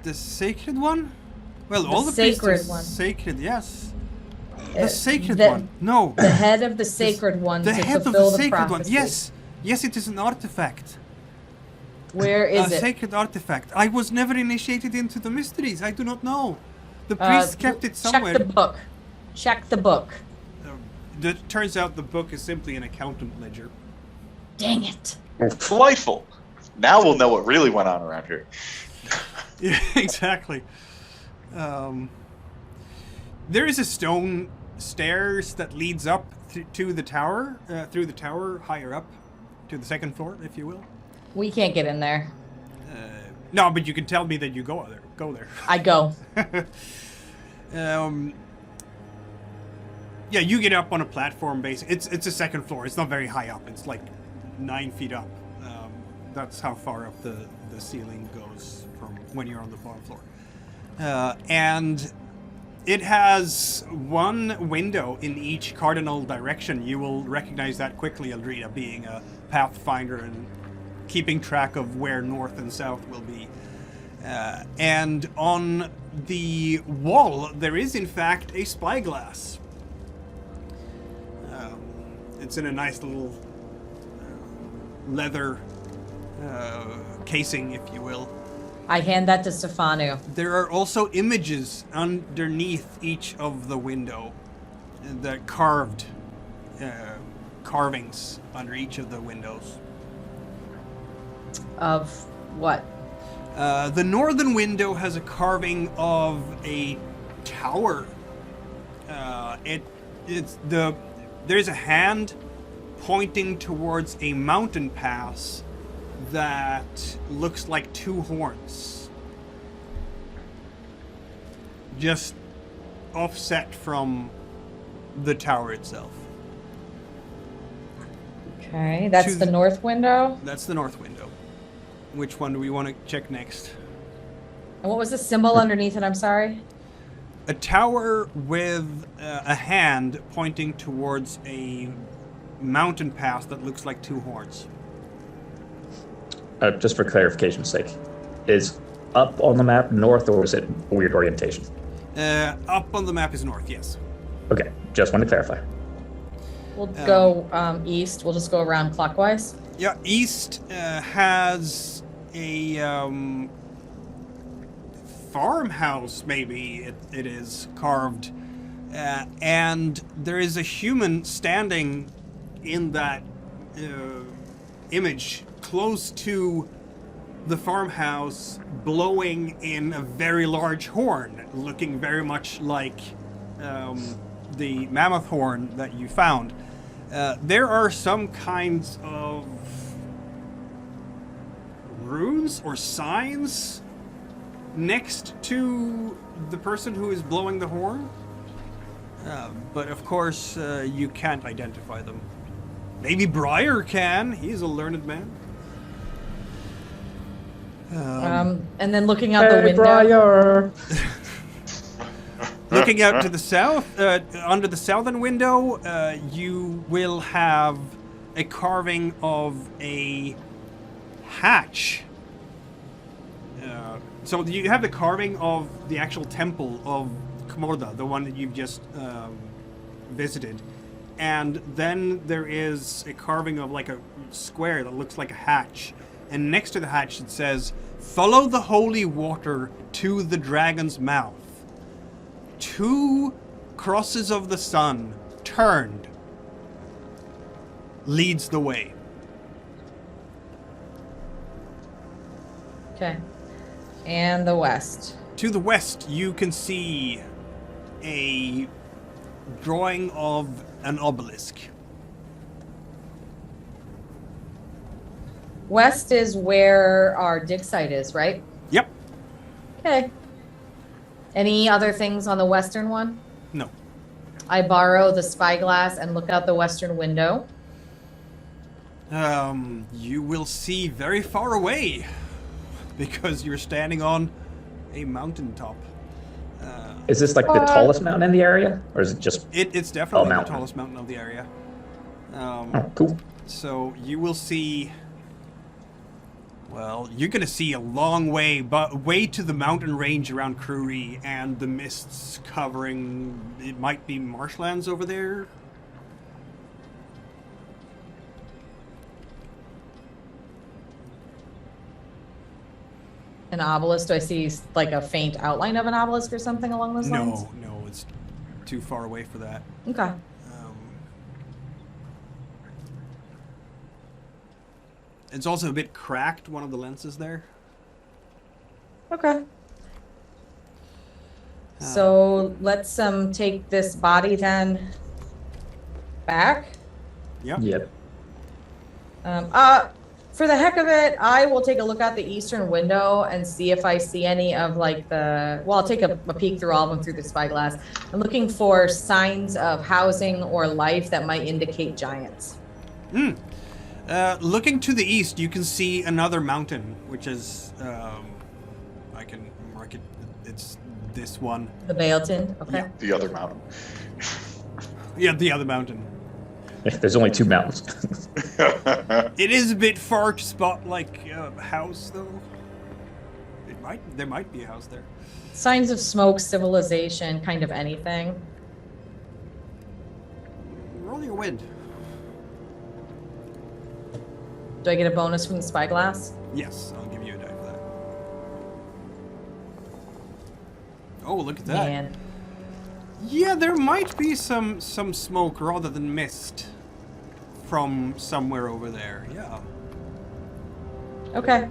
The sacred one? Well, The all the priests are sacred one. sacred, yes. The sacred the- one. No. The head of the sacred one The to head of fulfill the the sacred one. prophecy. Yes. Yes, it is an artifact. Where is A it? sacred artifact. I was never initiated into the mysteries. I do not know. The priest kept it somewhere. Check the book. Check the book. It turns out the book is simply an accountant ledger. Dang it. Delightful. Now we'll know what really went on around here. Yeah, exactly. There is a stone stairs that leads up to the tower, through the tower, higher up, to the second floor, if you will. We can't get in there. No, but you can tell me that you go there. Go there. I go. Yeah, you get up on a platform base. It's a second floor. It's not very high up. It's like 9 feet up. That's how far up the ceiling goes from when you're on the bottom floor. And it has one window in each cardinal direction. You will recognize that quickly, Eldrida, being a pathfinder and keeping track of where north and south will be. And on the wall, there is in fact a spyglass. It's in a nice little leather casing, if you will. I hand that to Sifanu. There are also images underneath each of the window. The carved carvings under each of the windows. Of what? The northern window has a carving of a tower. There's a hand pointing towards a mountain pass that looks like two horns, just offset from the tower itself. Okay, that's To the the- north window. That's the north window. Which one do we want to check next? And what was the symbol underneath it? I'm sorry. A tower with a hand pointing towards a mountain pass that looks like two horns. Just for clarification's sake, is up on the map north, or is it a weird orientation? Up on the map is north, yes. Okay, just want to clarify. We'll go east. We'll just go around clockwise. Yeah, east has a farmhouse, maybe it is carved, and there is a human standing in that image close to the farmhouse, blowing in a very large horn, looking very much like the mammoth horn that you found. There are some kinds of runes or signs next to the person who is blowing the horn, but of course you can't identify them. Maybe Briar can. He's a learned man. And then looking out the window. Briar. Looking out to the south, under the southern window, you will have a carving of a hatch. So you have the carving of the actual temple of Kmorda, the one that you've just visited. And then there is a carving of like a square that looks like a hatch. And next to the hatch it says, "Follow the holy water to the dragon's mouth. 2 crosses of the sun, turned, leads the way." Okay. And the west. To the west, you can see a drawing of an obelisk. West is where our dig site is, right? Yep. Okay. Any other things on the western one? No. I borrow the spyglass and look out the western window. You will see very far away because you're standing on a mountaintop. Is this like the tallest mountain in the area, or is it just? It's definitely the mountain. tallest mountain of the area. Oh, cool. So you will see Well, you're gonna see a long way, but way to the mountain range around Kruri, and the mists covering. It might be marshlands over there. An obelisk? Do I see like a faint outline of an obelisk or something along those lines? No, it's too far away for that. Okay. It's also a bit cracked, one of the lenses there. Okay. So let's take this body then back. Yep. Yep. For the heck of it, I will take a look out the eastern window and see if I see any of like I'll take a peek through all of them through the spyglass. I'm looking for signs of housing or life that might indicate giants. Looking to the east, you can see another mountain, which is, I can mark it, it's this one. The Baelton, okay. Yeah. The other mountain. Yeah, the other mountain. There's only 2 mountains. It is a bit far to spot, like, a house, though. There might be a house there. Signs of smoke, civilization, kind of anything. Roll your wind. Do I get a bonus from the spyglass? Yes, I'll give you a die for that. Oh, look at that. Man. Yeah, there might be some smoke rather than mist from somewhere over there. Yeah. Okay.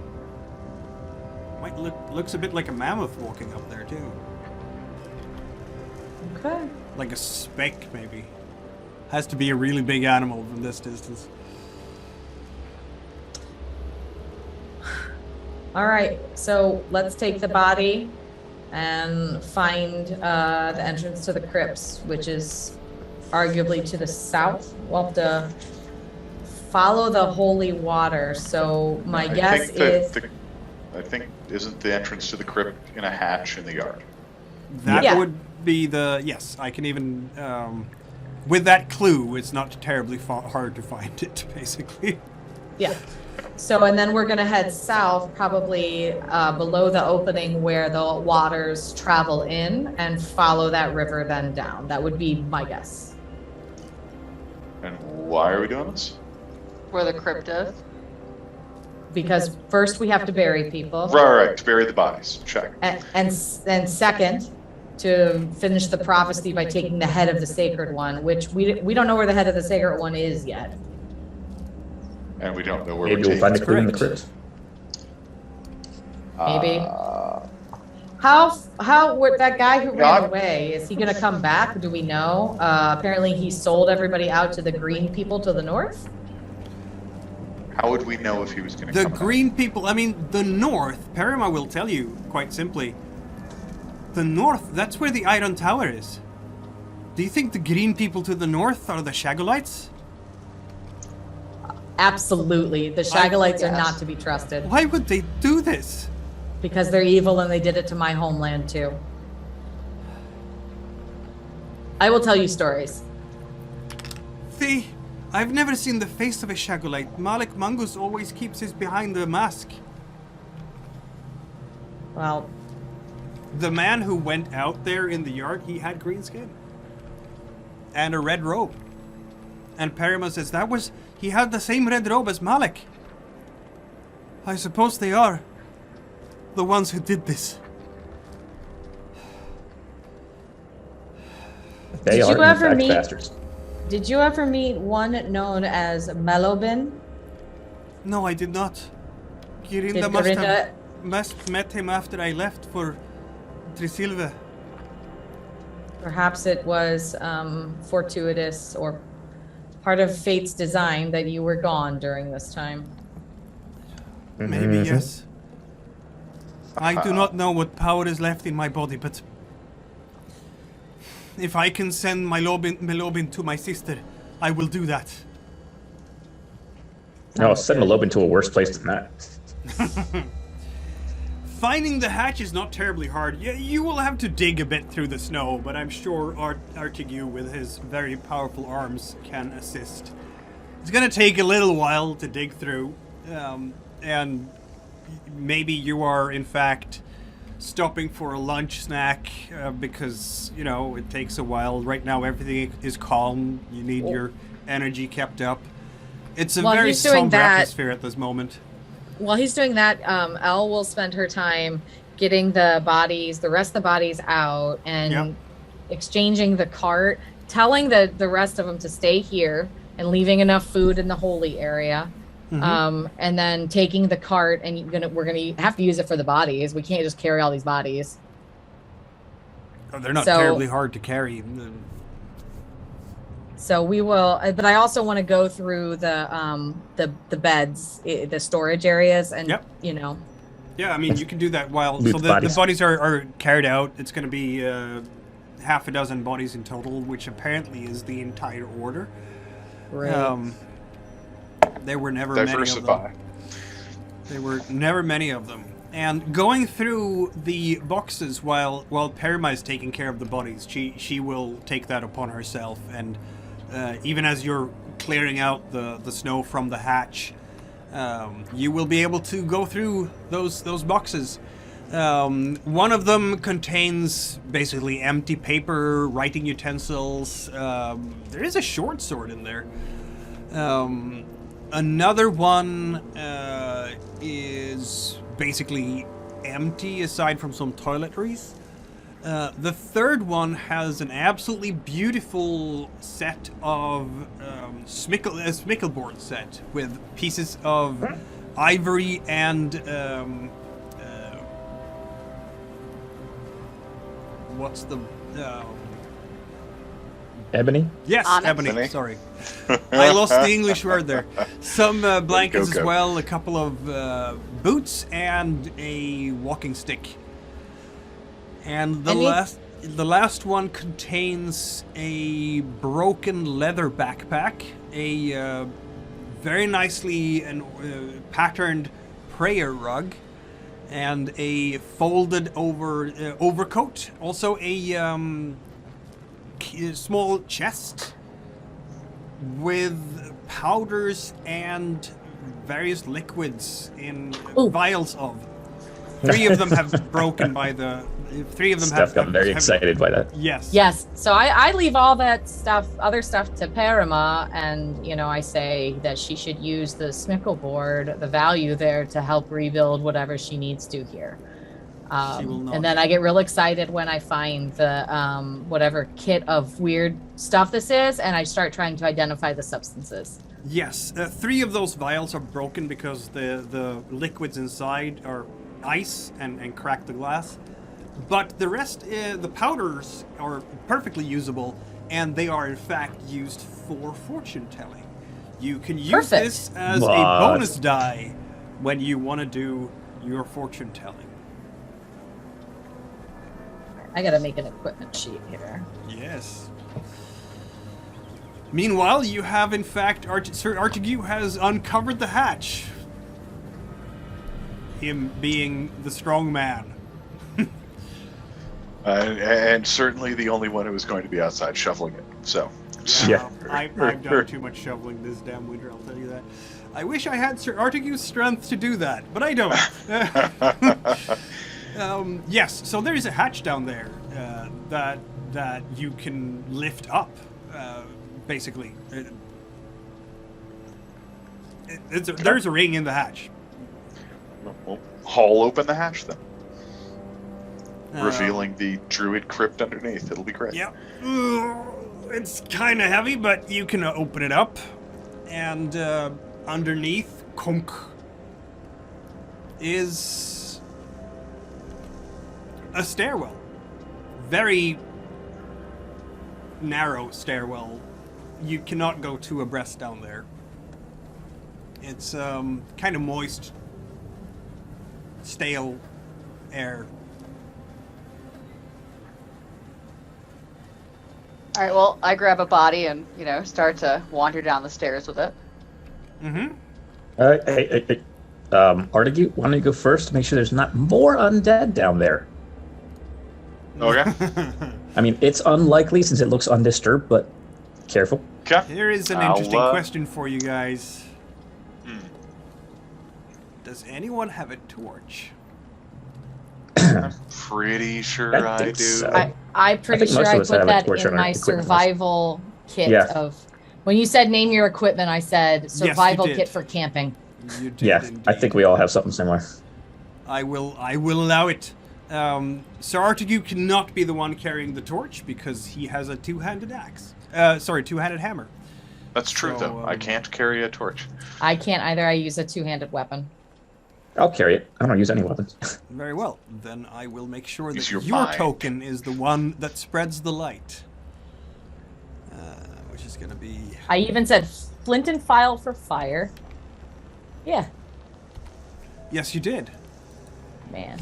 Might looks a bit like a mammoth walking up there too. Okay. Like a speck maybe. Has to be a really big animal from this distance. All right, so let's take the body and find the entrance to the crypts, which is arguably to the south. We'll have to follow the holy water. So my guess is... I think, isn't the entrance to the crypt in a hatch in the yard? That Yeah. would be the... Yes, I can even... with that clue, it's not terribly hard to find it, basically. Yeah. So, and then we're gonna head south, probably below the opening where the waters travel in, and follow that river then down. That would be my guess. And why are we doing this? Where the crypt is. Because first we have to bury people. Right, to bury the bodies. Check. And second, to finish the prophecy by taking the head of the sacred one, which we don't know where the head of the sacred one is yet. And we don't know where Maybe we're we'll find a taking clue in the correct. crypt. Maybe. How would that guy who ran Not- away, is he gonna come back? Do we know? Apparently he sold everybody out to the green people to the north. How would we know if he was going to The come out? green people, I mean, the north, Perrima will tell you, quite simply. The north, that's where the Iron Tower is. Do you think the green people to the north are the Shagolites? Absolutely. The Shagolites are Yes. not to be trusted Why would they do this? because they're evil and they did it to my homeland too. I will tell you stories. I've never seen the face of a Shagolite. Malik Mangus always keeps his behind the mask. Well, The man who went out there in the yard, he had green skin. And a red robe. And Perrima says he had the same red robe as Malik. I suppose they are the ones who did this. They Did are, you in ever fact, meet- bastards. did you ever meet one known as Melobin? No, I did not. Did Girinda Dorinda, must met him after I left for Trisilva. perhaps it was fortuitous or part of fate's design that you were gone during this time. Maybe, yes. I do not know what power is left in my body, but if I can send Melobin to my sister, I will do that. No, send Malobin to a worse place than that. Finding the hatch is not terribly hard. You will have to dig a bit through the snow, but I'm sure Artegue, with his very powerful arms, can assist. It's gonna take a little while to dig through, and maybe you are in fact stopping for a lunch snack because it takes a while. Right now everything is calm. You need your energy kept up. It's a very somber atmosphere at this moment. While he's doing that, Elle will spend her time getting the rest of the bodies out and exchanging the cart, telling the rest of them to stay here and leaving enough food in the holy area. And then taking the cart, and we're gonna have to use it for the bodies. We can't just carry all these bodies. Oh, they're not terribly hard to carry. So we will, but I also want to go through the beds, the storage areas, and Yeah, I mean, you can do that while the bodies are carried out. It's going to be half a dozen bodies in total, which apparently is the entire order. Right. There were never many of them. There were never many of them. And going through the boxes while Perrima is taking care of the bodies, she will take that upon herself. And even as you're clearing out the snow from the hatch, you will be able to go through those boxes. One of them contains basically empty paper, writing utensils. There is a short sword in there. Another one is basically empty aside from some toiletries. The third one has an absolutely beautiful set of smickleboard set with pieces of ivory and what's the ebony? Yes, Onyx. ebony. Sorry, I lost the English word there. Some blankets as well, a couple of boots, and a walking stick. And the last one contains a broken leather backpack, a very nicely patterned prayer rug, and a folded overcoat. Also a small chest with powders and various liquids in vials of. Three of them have broken by the. Three of them Steph got very excited by that. Yes. Yes. So I leave all that stuff, other stuff, to Perrima, and I say that she should use the smickleboard, the value there, to help rebuild whatever she needs to here. And then I get real excited when I find the whatever kit of weird stuff this is, and I start trying to identify the substances. Yes, 3 of those vials are broken because the liquids inside are ice and crack the glass. But the rest, the powders, are perfectly usable, and they are in fact used for fortune telling. You can use this as a bonus die when you want to do your fortune telling. I gotta make an equipment sheet here. Yes. Meanwhile, you have in fact, Sir Artegue has uncovered the hatch. Him being the strong man. And certainly the only one who was going to be outside shoveling it. So, Yeah. I've done too much shoveling this damn winter, I'll tell you that. I wish I had Sir Artegue's strength to do that, but I don't. Yes, so there is a hatch down there that you can lift up, basically. There's a ring in the hatch. We'll haul open the hatch then. Revealing the druid crypt underneath. It'll be great. Yeah. It's kind of heavy, but you can open it up. And underneath, Konk, is a stairwell. Very narrow stairwell. You cannot go 2 abreast down there. It's kind of moist, stale air. All right, well, I grab a body and, start to wander down the stairs with it. Mm-hmm. Hey, Artegue, why don't you go first to make sure there's not more undead down there? Okay. I mean, it's unlikely since it looks undisturbed, but careful. Here is an interesting question for you guys. Does anyone have a torch? I'm pretty sure I I think do. so. I'm pretty think sure most of I us put have a that torch in on our my equipment list. survival kit Yeah. of. When you said name your equipment, I said survival did. kit for camping. You did Yeah, indeed. I think we all have something similar. I will allow it. Sir Artegue cannot be the one carrying the torch because he has a two-handed axe. Two-handed hammer. That's true, So, though. I can't carry a torch. I can't either. I use a two-handed weapon. I'll carry it. I don't use any weapons. Very well. Then I will make sure Use that your your mind. token is the one that spreads the light. Which is going to be... I even said flint and file for fire. Yeah, Yes, you did. man.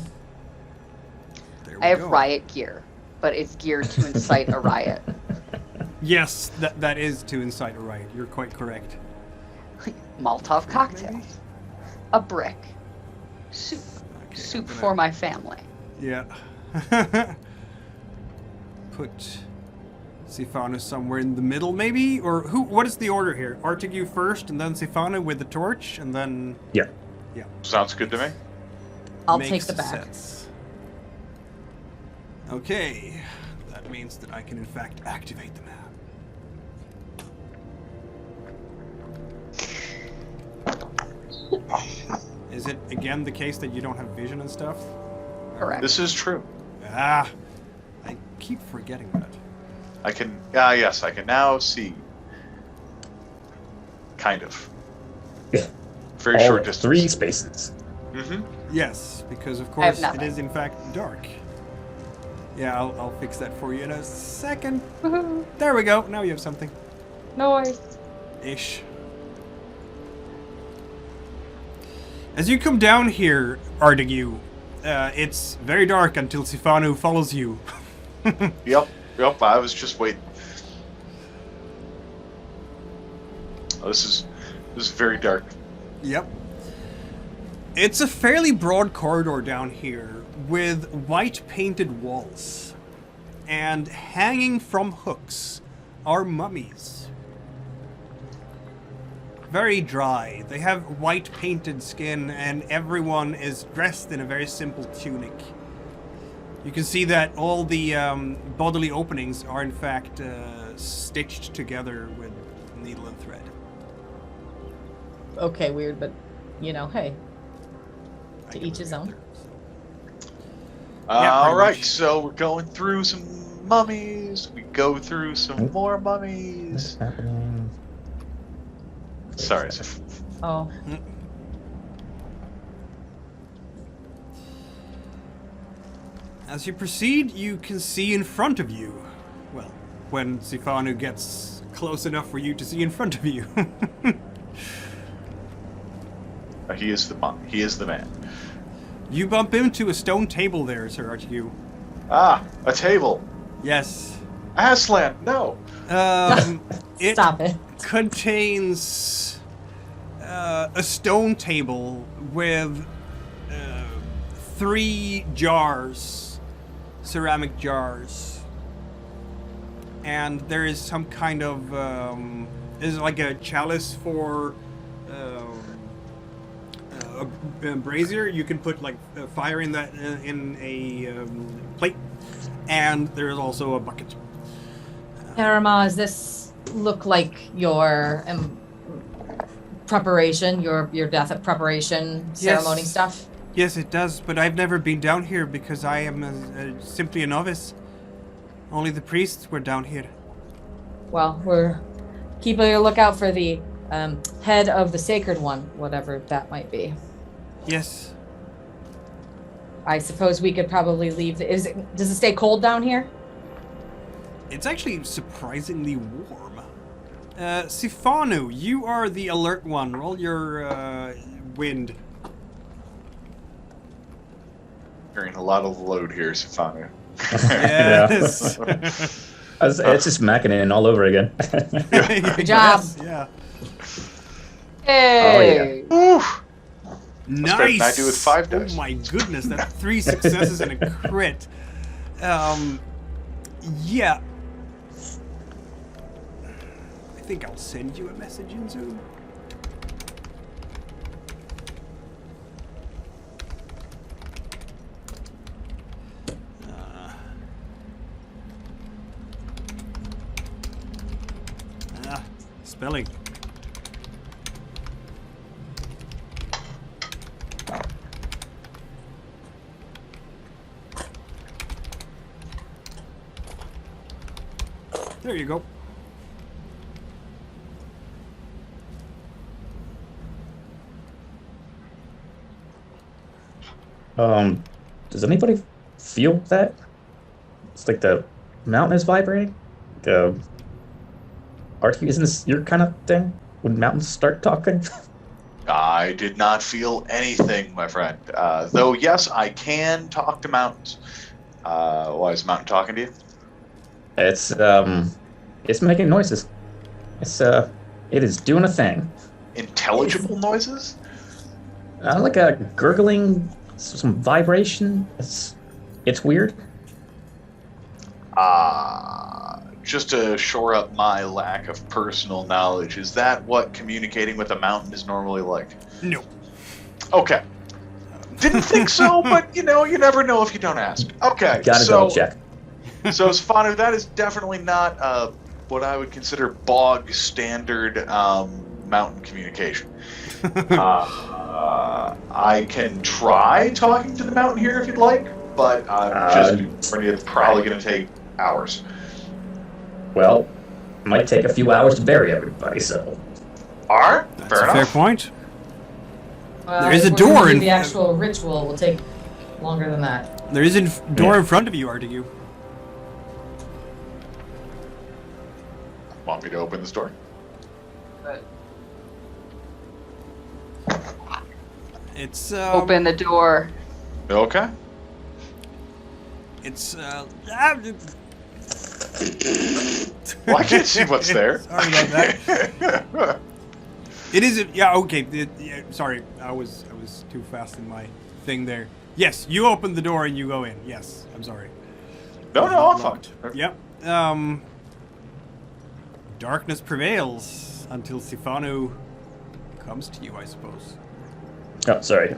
There we I have go. riot gear, but it's geared to incite a riot. Yes, that is to incite a riot. You're quite correct. Molotov cocktails. A brick. Soup. Okay, Soup I'm gonna- for my family. Yeah. Put Sifanu somewhere in the middle, maybe? Or who? What is the order here? Artegue first, and then Sifanu with the torch, and then... Yeah. Yeah. Sounds good to me. I'll Makes take the back. sense. Okay. That means that I can, in fact, activate the map. Is it, again, the case that you don't have vision and stuff? Correct. This is true. Ah! I keep forgetting that. I can. Yes, I can now see. Kind of. Yeah. Very All short distance. 3 spaces. Mm-hmm. Yes, because of I have course it nothing. is in fact dark. Yeah, I'll fix that for you in a second. Woohoo. There we go. Now you have something. Noise. Ish. As you come down here, Artegue, it's very dark until Sifanu follows you. Yep. I was just waiting. Oh, this is very dark. Yep. It's a fairly broad corridor down here with white painted walls. And hanging from hooks are mummies. Very dry. They have white painted skin and everyone is dressed in a very simple tunic. You can see that all the bodily openings are in fact stitched together with needle and thread. Okay, weird, but you know, hey, I to can each his own. Yeah, All pretty right, much. so we're going through some mummies. We go through some more What's mummies. happening? Sorry. Oh, As you proceed, you can see in front of you. Well, when Sifanu gets close enough for you to see in front of you. He is the mum. He is the man. You bump into a stone table there, Sir Artegue. Ah, a table. Yes. Aslan, no. It stop it. contains a stone table with 3 jars, ceramic jars, and there is some kind of is like a chalice for a brazier. You can put like fire in that in a plate, and there is also a bucket. Perrima, does this look like your preparation, your death at preparation ceremony Yes. stuff? Yes, it does, but I've never been down here because I am simply a novice. Only the priests were down here. Well, we're keeping a lookout for the head of the sacred one, whatever that might be. Yes. I suppose we could probably leave. Does it stay cold down here? It's actually surprisingly warm. Sifanu, you are the alert one. Roll your wind. Carrying a lot of load here, Sifanu. Yes. It's just macking it in all over again. Good job. Yeah. Hey. Woo! Nice. better than I do with 5 dice. Oh my goodness, that's 3 successes and a crit. Yeah. I think I'll send you a message in Zoom. spelling. There you go. Does anybody feel that? It's like the mountain is vibrating. Artegue, isn't this your kind of thing? When mountains start talking? I did not feel anything, my friend. Though, yes, I can talk to mountains. Why is the mountain talking to you? It's making noises. It is doing a thing. Intelligible noises? Like a gurgling, some vibration. It's weird. Just to shore up my lack of personal knowledge, is that what communicating with a mountain is normally like? No. Okay. Didn't think so, but you never know if you don't ask. Okay, Gotta double check. So Sifanu, that is definitely not what I would consider bog standard mountain communication. I can try talking to the mountain here if you'd like, but it's probably going to take hours. Well, it might take a few hours to bury everybody, so. Alright, That's fair a enough. fair point. Well, There is if a we're gonna door do in- the actual ritual will take longer than that. There is a door in front of you, Artegue. Want me to open this door? It's Open the door. Okay. It's Well, I can't see what's there. Sorry about that. It isn't. Yeah. Okay. Yeah, sorry. I was too fast in my thing there. Yes. You open the door and you go in. Yes. I'm sorry. No, I'm fine. Yep. Darkness prevails until Sifanu comes to you, I suppose. Oh, sorry.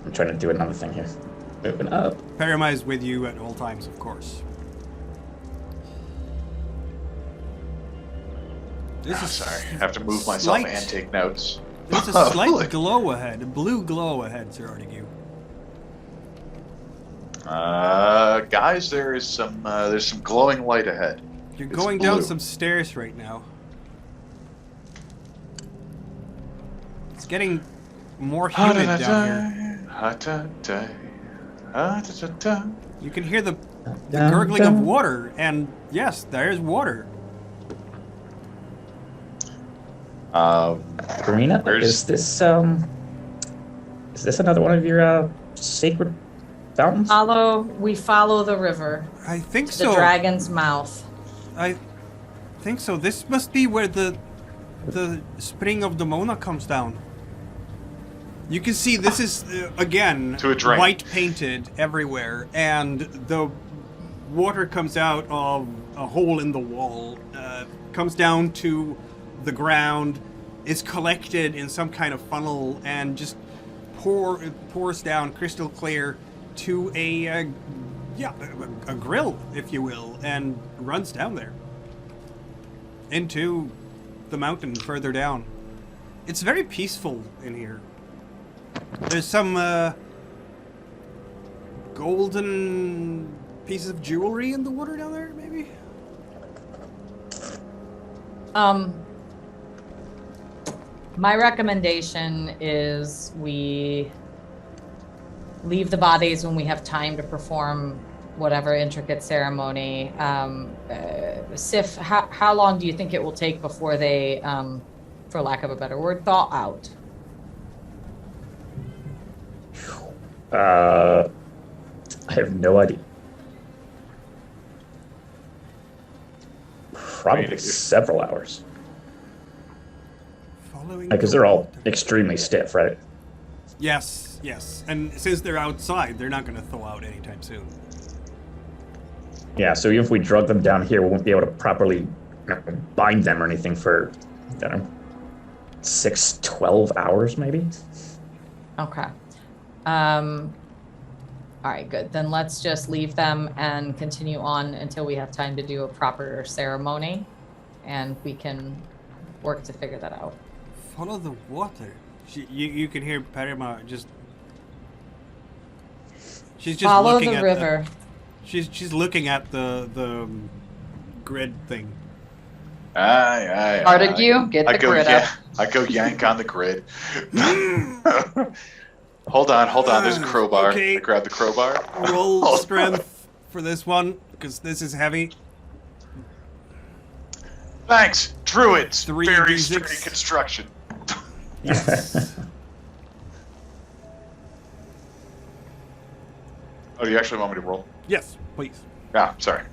I'm trying to do another thing here. Open up. Perrima is with you at all times, of course. Sorry, I have to move myself and take notes. There's a slight glow ahead, a blue glow ahead, Sir Artegue. Guys, there's some glowing light ahead. You're It's going down blue. some stairs right now. It's getting more humid down here. You can hear the gurgling of water, and yes, there's water. Perrima, is this another one of your sacred fountains? We follow the river I think to so. the dragon's mouth. I think so. This must be where the spring of Demona comes down. You can see this is again To a drain. white painted everywhere, and the water comes out of a hole in the wall, comes down to the ground, is collected in some kind of funnel, and just pours down crystal clear to a grill, if you will, and runs down there into the mountain further down. It's very peaceful in here. There's some golden pieces of jewelry in the water down there, maybe? My recommendation is we leave the bodies when we have time to perform whatever intricate ceremony. Sif, how long do you think it will take before they, for lack of a better word, thaw out? I have no idea. Probably several hours. Because they're all extremely stiff, right? Yes, yes. And since they're outside, they're not going to thaw out anytime soon. Yeah, so even if we drug them down here, we won't be able to properly bind them or anything for, 12 hours, maybe? Okay. All right, good. Then let's just leave them and continue on until we have time to do a proper ceremony. and we can work to figure that out. Follow the water. You can hear Perrima just. She's just Follow looking the at river. She's looking at the grid thing. Aye. Artegue, get the grid up. I go yank on the grid. Hold on. There's a crowbar. Okay. I grab the crowbar. Roll strength for this one because this is heavy. Thanks, druids. 3d6. Very sturdy construction. Yes. Oh, you actually want me to roll? Yes, please. Yeah, sorry.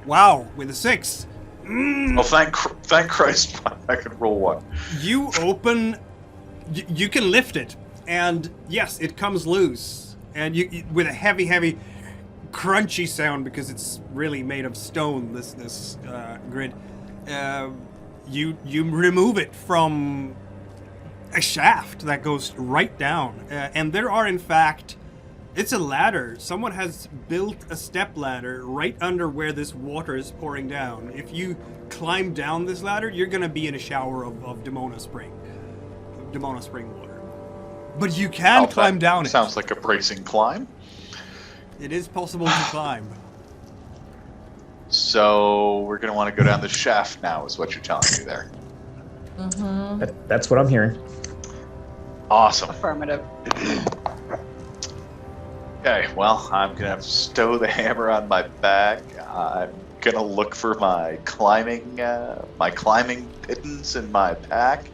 Wow, with a 6. Well, thank Christ, I can roll one. You open. You can lift it, and yes, it comes loose, and you with a heavy, crunchy sound because it's really made of stone. This grid. You remove it from a shaft that goes right down, and there are in fact. It's a ladder. Someone has built a step ladder right under where this water is pouring down. If you climb down this ladder, you're going to be in a shower of Demona Spring water. But you can climb down it. Sounds like a bracing climb. It is possible to climb. So we're going to want to go down the shaft now, is what you're telling me there. Mm-hmm. That's what I'm hearing. Awesome. Affirmative. Okay, well, I'm gonna have to stow the hammer on my back. I'm gonna look for my climbing pittance in my pack,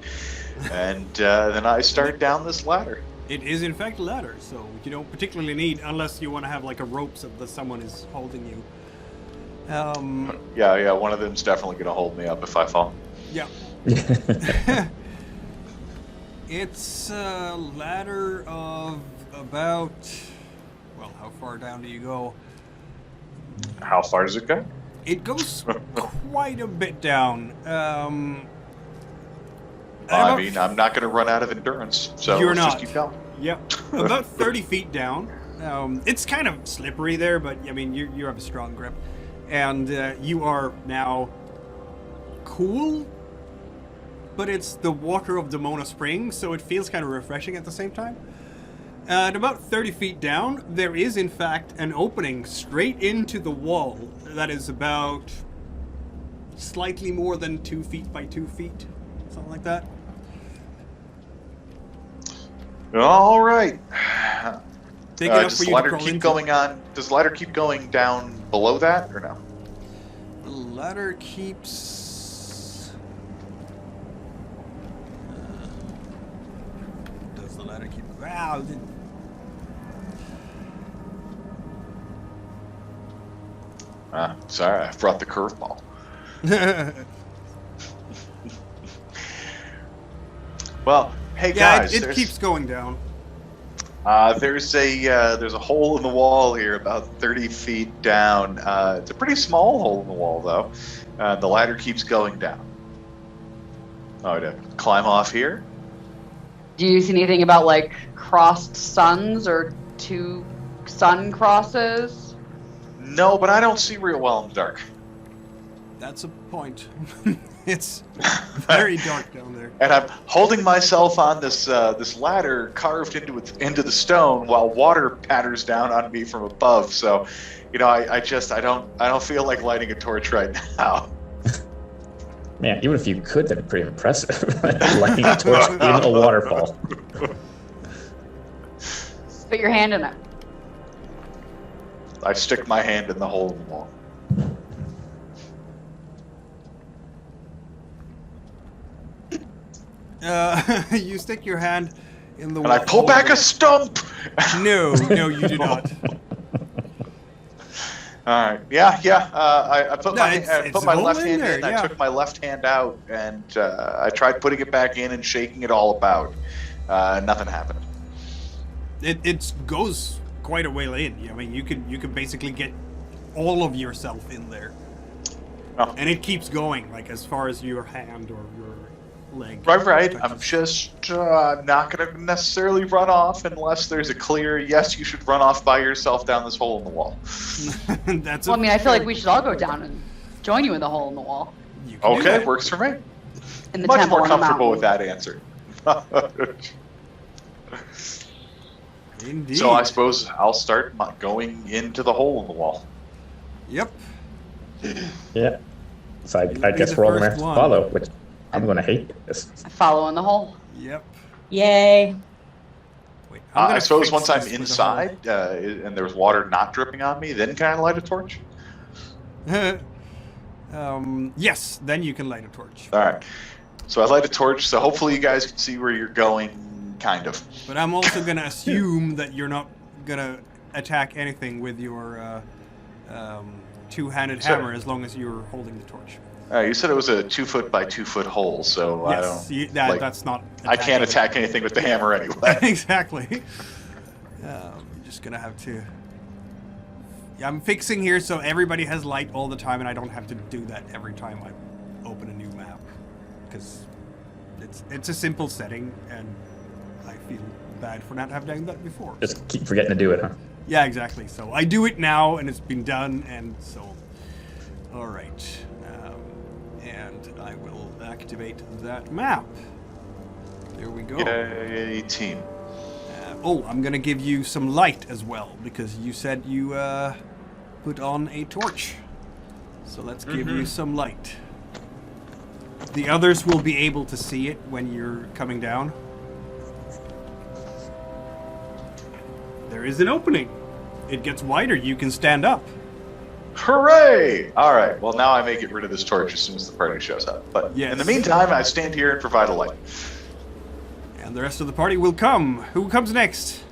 and then I start down this ladder. It is in fact a ladder, so you don't particularly need, unless you want to have like a rope so that someone is holding you. Yeah, one of them's definitely gonna hold me up if I fall. Yeah. It's a ladder of about. Well, how far down do you go? How far does it go? It goes quite a bit down. I mean, I'm not going to run out of endurance, so You're let's not. just keep going. Yep, about 30 feet down. It's kind of slippery there, but I mean, you have a strong grip, and you are now cool. But it's the water of Demona Spring, so it feels kind of refreshing at the same time. At about 30 feet down, there is in fact an opening straight into the wall that is about slightly more than 2 feet by 2 feet, something like that. All right. Big enough Does for the you to ladder crawl keep into. going on? Does the ladder keep going down below that, or no? The ladder keeps. Does the ladder keep? Wow. Sorry, I brought the curveball. Well, hey Yeah, guys, it keeps going down. there's a hole in the wall here, about 30 feet down. It's a pretty small hole in the wall, though. The ladder keeps going down. Oh, to climb off here? Do you see anything about like crossed suns or two sun crosses? No, but I don't see real well in the dark. That's a point. It's very dark down there. And I'm holding myself on this ladder carved into the stone while water patters down on me from above. So, I don't feel like lighting a torch right now. Man, even if you could, that'd be pretty impressive. Lighting a torch in a waterfall. Put your hand in it. I stick my hand in the hole in the wall. You stick your hand in the And I pull back a stump! No, you do not. All right. Yeah. I put No, my it's put my all left in hand there, in. I yeah. took my left hand out, and I tried putting it back in and shaking it all about. Nothing happened. It goes quite a way in. I mean, you can basically get all of yourself in there, Oh. and it keeps going like as far as your hand or your leg. Right. I'm touches. just not going to necessarily run off unless there's a clear, yes, you should run off by yourself down this hole in the wall. That's. Well, I mean, I feel like we should all go down and join you in the hole in the wall. You can do Okay, that. works for me. In the Much temple more on the comfortable mountain. with that answer. Indeed. So I suppose I'll start going into the hole in the wall. Yep. Yeah. So You'll I be guess the we're all gonna first have to one. follow, which I'm gonna hate this. I follow in the hole. Yep. Yay. Wait. I suppose fix once I'm this with a inside and there's water not dripping on me, then can I light a torch? hole. Yes. Then you can light a torch. All right. So I light a torch, so hopefully you guys can see where you're going, kind of. But I'm also gonna assume that you're not gonna attack anything with your two-handed Sure. hammer as long as you're holding the torch. You said it was a 2 foot by 2 foot hole, so I Yes. don't. like, That's not. I can't attack anything with the hammer anyway. Exactly. I'm just gonna have to. Yeah, I'm fixing here so everybody has light all the time, and I don't have to do that every time I open a new map, because it's a simple setting, and I feel bad for not having done that before. Just keep forgetting to do it, huh? Yeah, exactly. So I do it now, and it's been done, and so. All right. And I will activate that map. There we go. Yay, team. I'm gonna give you some light as well, because you said you put on a torch. So let's give you some light. The others will be able to see it when you're coming down. There is an opening. It gets wider. You can stand up. Hooray! All right. Well, now I may get rid of this torch as soon as the party shows up. But Yes. in the meantime, I stand here and provide a light. And the rest of the party will come. Who comes next?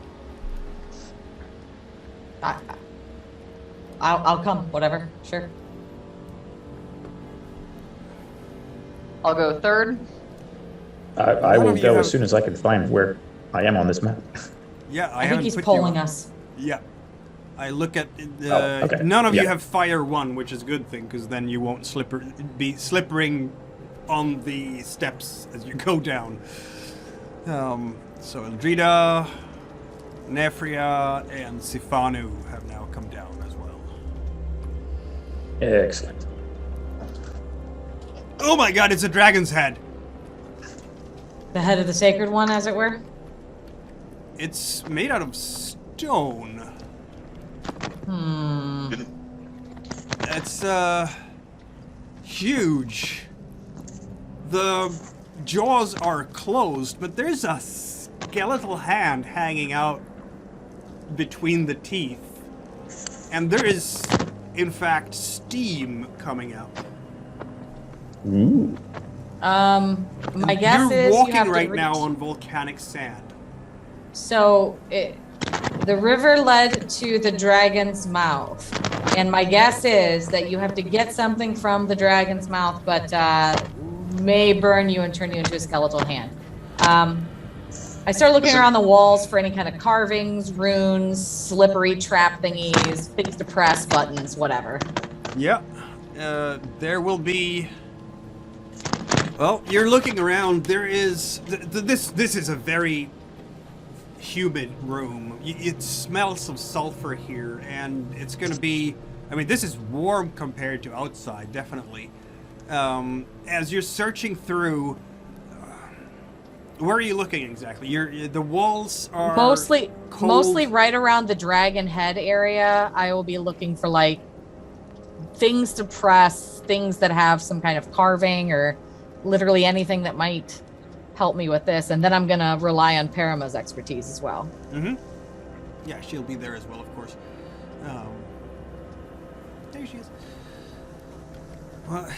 I'll come. Whatever. Sure. I'll go third. I One will of you go have- as soon as I can find where I am on this map. Yeah, I think haven't he's put you polling on. us. Yeah. I look at okay. none of you Yeah. have fire 1, which is a good thing, because then you won't be slippering on the steps as you go down. So Eldrida, Nefria, and Sifanu have now come down as well. Excellent. Oh my god, it's a dragon's head! The head of the sacred one, as it were. It's made out of stone. It's huge. The jaws are closed, but there's a skeletal hand hanging out between the teeth. And there is, in fact, steam coming out. Ooh. My guess You're is walking you have right to reach. now on volcanic sand. So the river led to the dragon's mouth, and my guess is that you have to get something from the dragon's mouth, but may burn you and turn you into a skeletal hand. I started looking around the walls for any kind of carvings, runes, slippery trap thingies, things to press, buttons, whatever. Yeah. There will be. Well, you're looking around. There is. This is a very humid room. It smells of sulfur here, and it's going to be. I mean, this is warm compared to outside, definitely. As you're searching through. Where are you looking exactly? The walls are Mostly cold. right around the dragon head area. I will be looking for like things to press, things that have some kind of carving or literally anything that might help me with this. And then I'm gonna rely on Perrima's expertise as well. Mm-hmm. Yeah, she'll be there as well, of course. There she is. Well,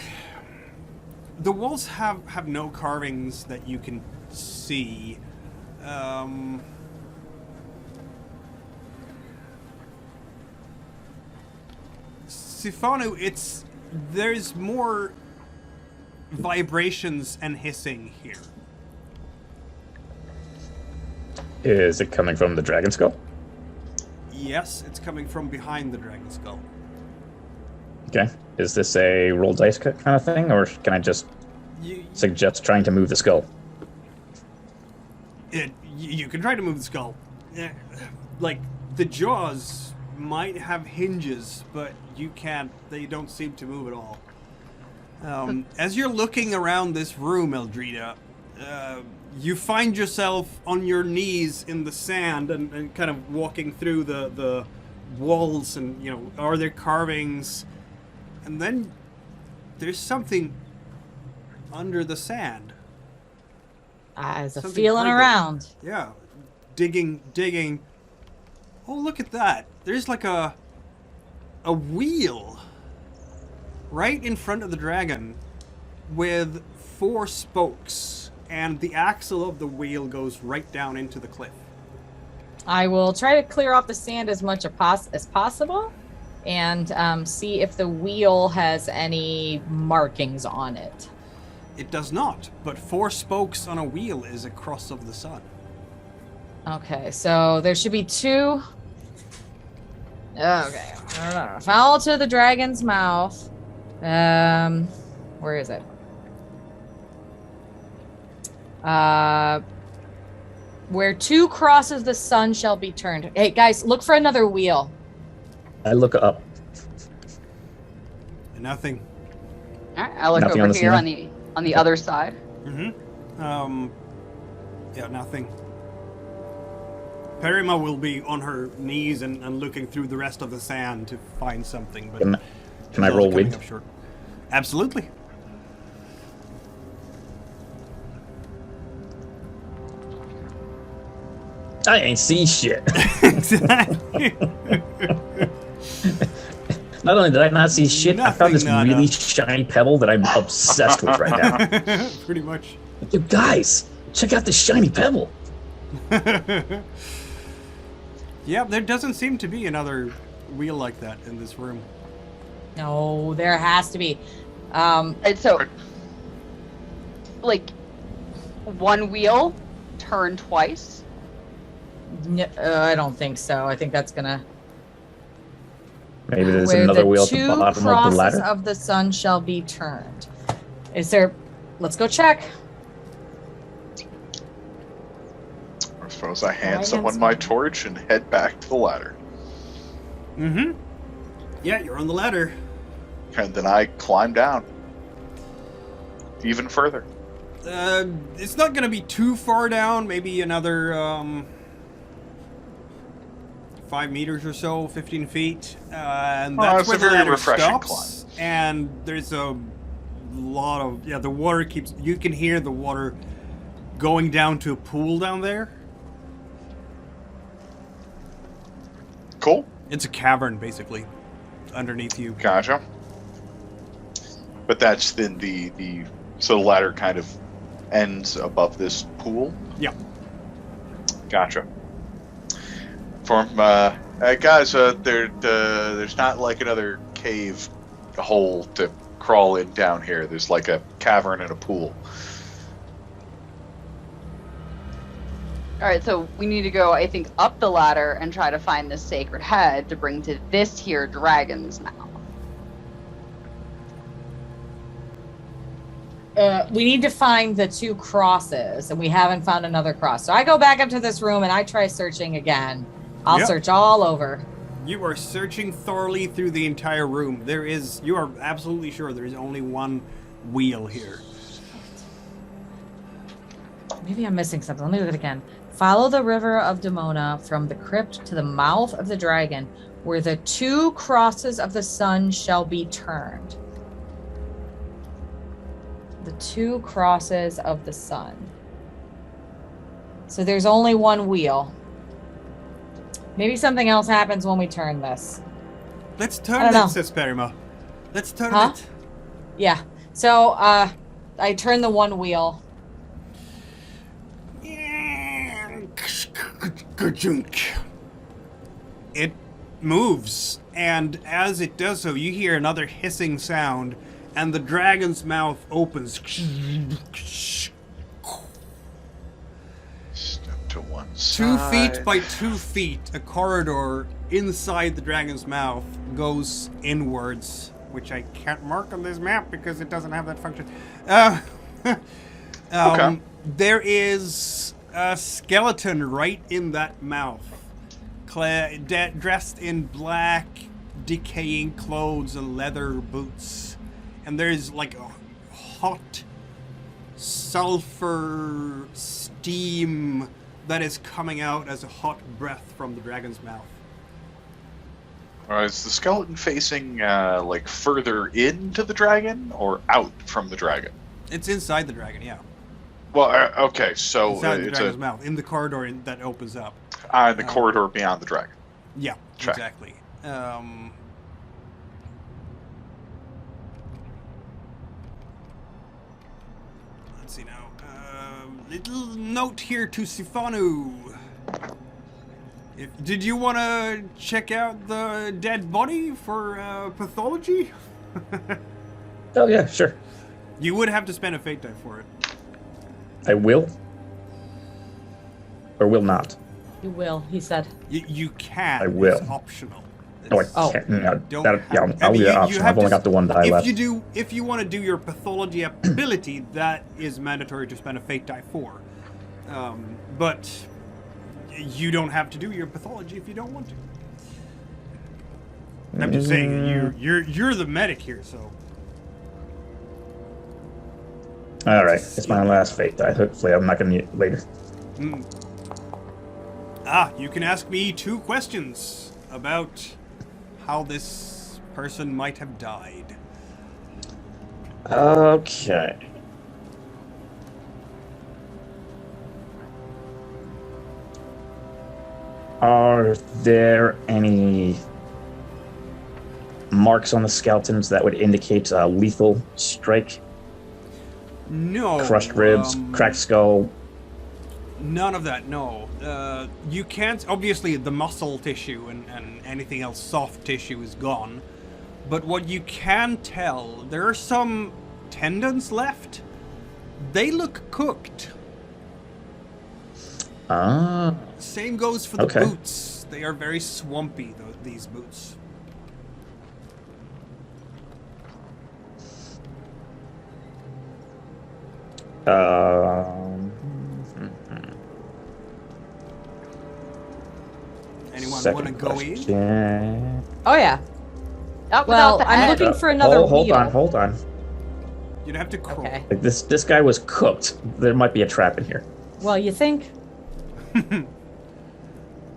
the walls have no carvings that you can see. Sifanu, there's more vibrations and hissing here. Is it coming from the dragon skull? Yes, it's coming from behind the dragon skull. Okay. Is this a roll dice kind of thing, or can I just suggest trying to move the skull. You can try to move the skull. Like, the jaws might have hinges, but you can't. They don't seem to move at all. As you're looking around this room, Eldrida, you find yourself on your knees in the sand and kind of walking through the walls, and, you know, are there carvings? And then there's something under the sand. As a Something feeling creepy. around. Yeah. Digging. Oh, look at that. There's like a wheel right in front of the dragon with 4 spokes, and the axle of the wheel goes right down into the cliff. I will try to clear off the sand as much as possible and see if the wheel has any markings on it. It does not, but 4 spokes on a wheel is a cross of the sun. Okay, so there should be 2. Okay, follow to the dragon's mouth. Where is it? Where 2 crosses the sun shall be turned. Hey guys, look for another wheel. I look up. Nothing. All right, I look Nothing over on the here ceiling? on the other side. Mm-hmm. Yeah, nothing. Perrima will be on her knees and looking through the rest of the sand to find something, but Can I she's roll also coming wind? up short. Absolutely. I ain't see shit. Exactly. Not only did I not see shit, I found this Nothing, really shiny pebble that I'm obsessed with right now. Pretty much. You guys, check out this shiny pebble. Yeah, there doesn't seem to be another wheel like that in this room. No, there has to be. And so, like, 1 wheel, turn twice. I don't think so. I think that's gonna. Maybe there's Where another the wheel at 2 the bottom of the crosses ladder. of the sun shall be turned. Is there? Let's go check. I suppose I hand Right, someone hands my on. torch and head back to the ladder. Mm-hmm. Yeah, you're on the ladder. And then I climb down. Even further. It's not gonna be too far down. Maybe another 5 meters or so, 15 feet. And Well, that's it's where a the very ladder refreshing stops. And there's a lot of the water keeps. You can hear the water going down to a pool down there. Cool. It's a cavern, basically, underneath you. Gotcha. But that's then so the ladder kind of ends above this pool. Yeah. Gotcha. Guys, there's not like another cave hole to crawl in down here. There's like a cavern and a pool. All right, so we need to go, I think, up the ladder and try to find this sacred head to bring to this here dragon's mouth. We need to find the 2 crosses, and we haven't found another cross. So I go back up to this room and I try searching again. I'll Yep. search all over. You are searching thoroughly through the entire room. You are absolutely sure there is only 1 wheel here. Maybe I'm missing something. Let me look at it again. Follow the river of Demona from the crypt to the mouth of the dragon, where the 2 crosses of the sun shall be turned. The 2 crosses of the sun. So there's only 1 wheel. Maybe something else happens when we turn this. Let's I turn don't know. it, says Perrima. Let's turn Huh? it. Yeah. So I turn the 1 wheel. It moves, and as it does so, you hear another hissing sound, and the dragon's mouth opens. Step to one 2 side. feet by 2 feet, a corridor inside the dragon's mouth goes inwards, which I can't mark on this map because it doesn't have that function. Okay. There is a skeleton right in that mouth, dressed in black, decaying clothes and leather boots. And there's like a hot sulfur steam that is coming out as a hot breath from the dragon's mouth. Is the skeleton facing like further into the dragon or out from the dragon? It's inside the dragon, yeah. Well, okay, so Inside the it's dragon's mouth, in the corridor that opens up. in the corridor beyond the dragon. Yeah, Check. exactly. Let's see now. Little note here to Sifanu. Did you want to check out the dead body for pathology? Oh yeah, sure. You would have to spend a fate die for it. I will. Or will not. You will, he said. You can. I will. It's optional. No, I It's- Oh. can't. No, Don't that, yeah, have- I'll I mean, be you an option. have I've only to got the one die left. If you want to do your pathology ability, that is mandatory to spend a fate die for. But you don't have to do your pathology if you don't want to. I'm just saying, you're the medic here, so. All right, it's my last fate die. Hopefully, I'm not going to need it later. Mm. You can ask me 2 questions about how this person might have died. Okay. Are there any marks on the skeletons that would indicate a lethal strike? No. Crushed ribs, cracked skull. None of that, no. You can't, obviously the muscle tissue and anything else soft tissue is gone. But what you can tell, there are some tendons left. They look cooked. Ah. Same goes for the Okay. boots. They are very swampy, these boots. Anyone want to go in? in? Oh yeah. Oh, Well, without the I'm head. looking for another hold wheel. on, hold on. You'd have to crawl. Okay. Like this guy was cooked. There might be a trap in here. Well, you think?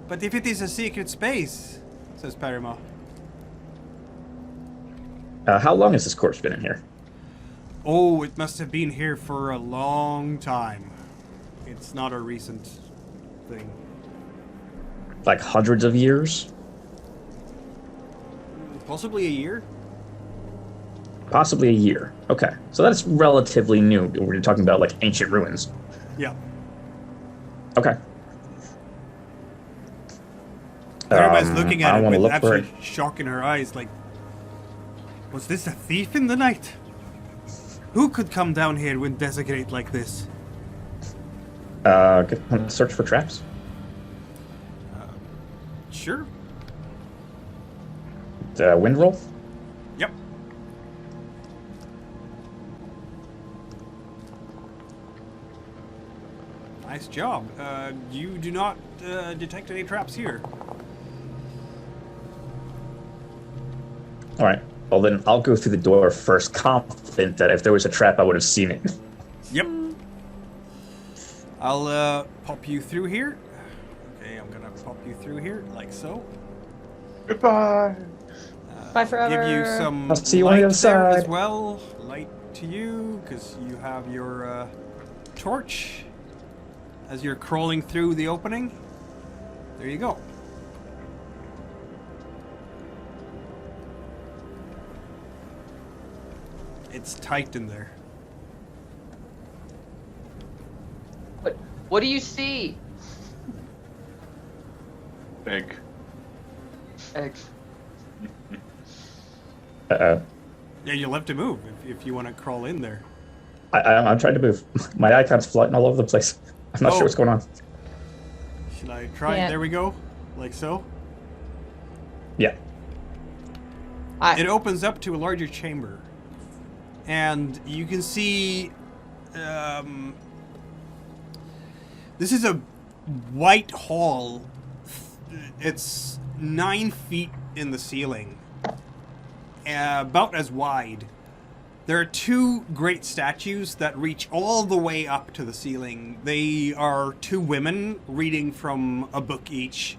But if it is a secret space, says Perrima. How long has this corpse been in here? Oh, it must have been here for a long time. It's not a recent thing. Like hundreds of years? Possibly a year? Possibly a year. Okay. So that's relatively new. We're talking about like ancient ruins. Yeah. Okay. Everybody's looking at I it wanna with look for absolute shock in her eyes, like, was this a thief in the night? Who could come down here and desecrate like this? Search for traps. Sure. Wind roll. Yep. Nice job. You do not detect any traps here. All right. Well, then I'll go through the door first, confident that if there was a trap, I would have seen it. Yep. I'll pop you through here. Okay, I'm gonna pop you through here, like so. Goodbye. Bye forever. Give you some I'll see you on the light other there as side. well. Light to you, because you have your torch as you're crawling through the opening. There you go. It's tight in there. What do you see? Egg. Eggs. Uh-oh. Yeah, you'll have to move if you want to crawl in there. I'm trying to move. My icon's floating all over the place. I'm not Oh. sure what's going on. Should I try? Yeah. There we go. Like so. Yeah. It opens up to a larger chamber. And you can see This is a white hall. It's 9 feet in the ceiling, about as wide. There are 2 great statues that reach all the way up to the ceiling. They are 2 women reading from a book each.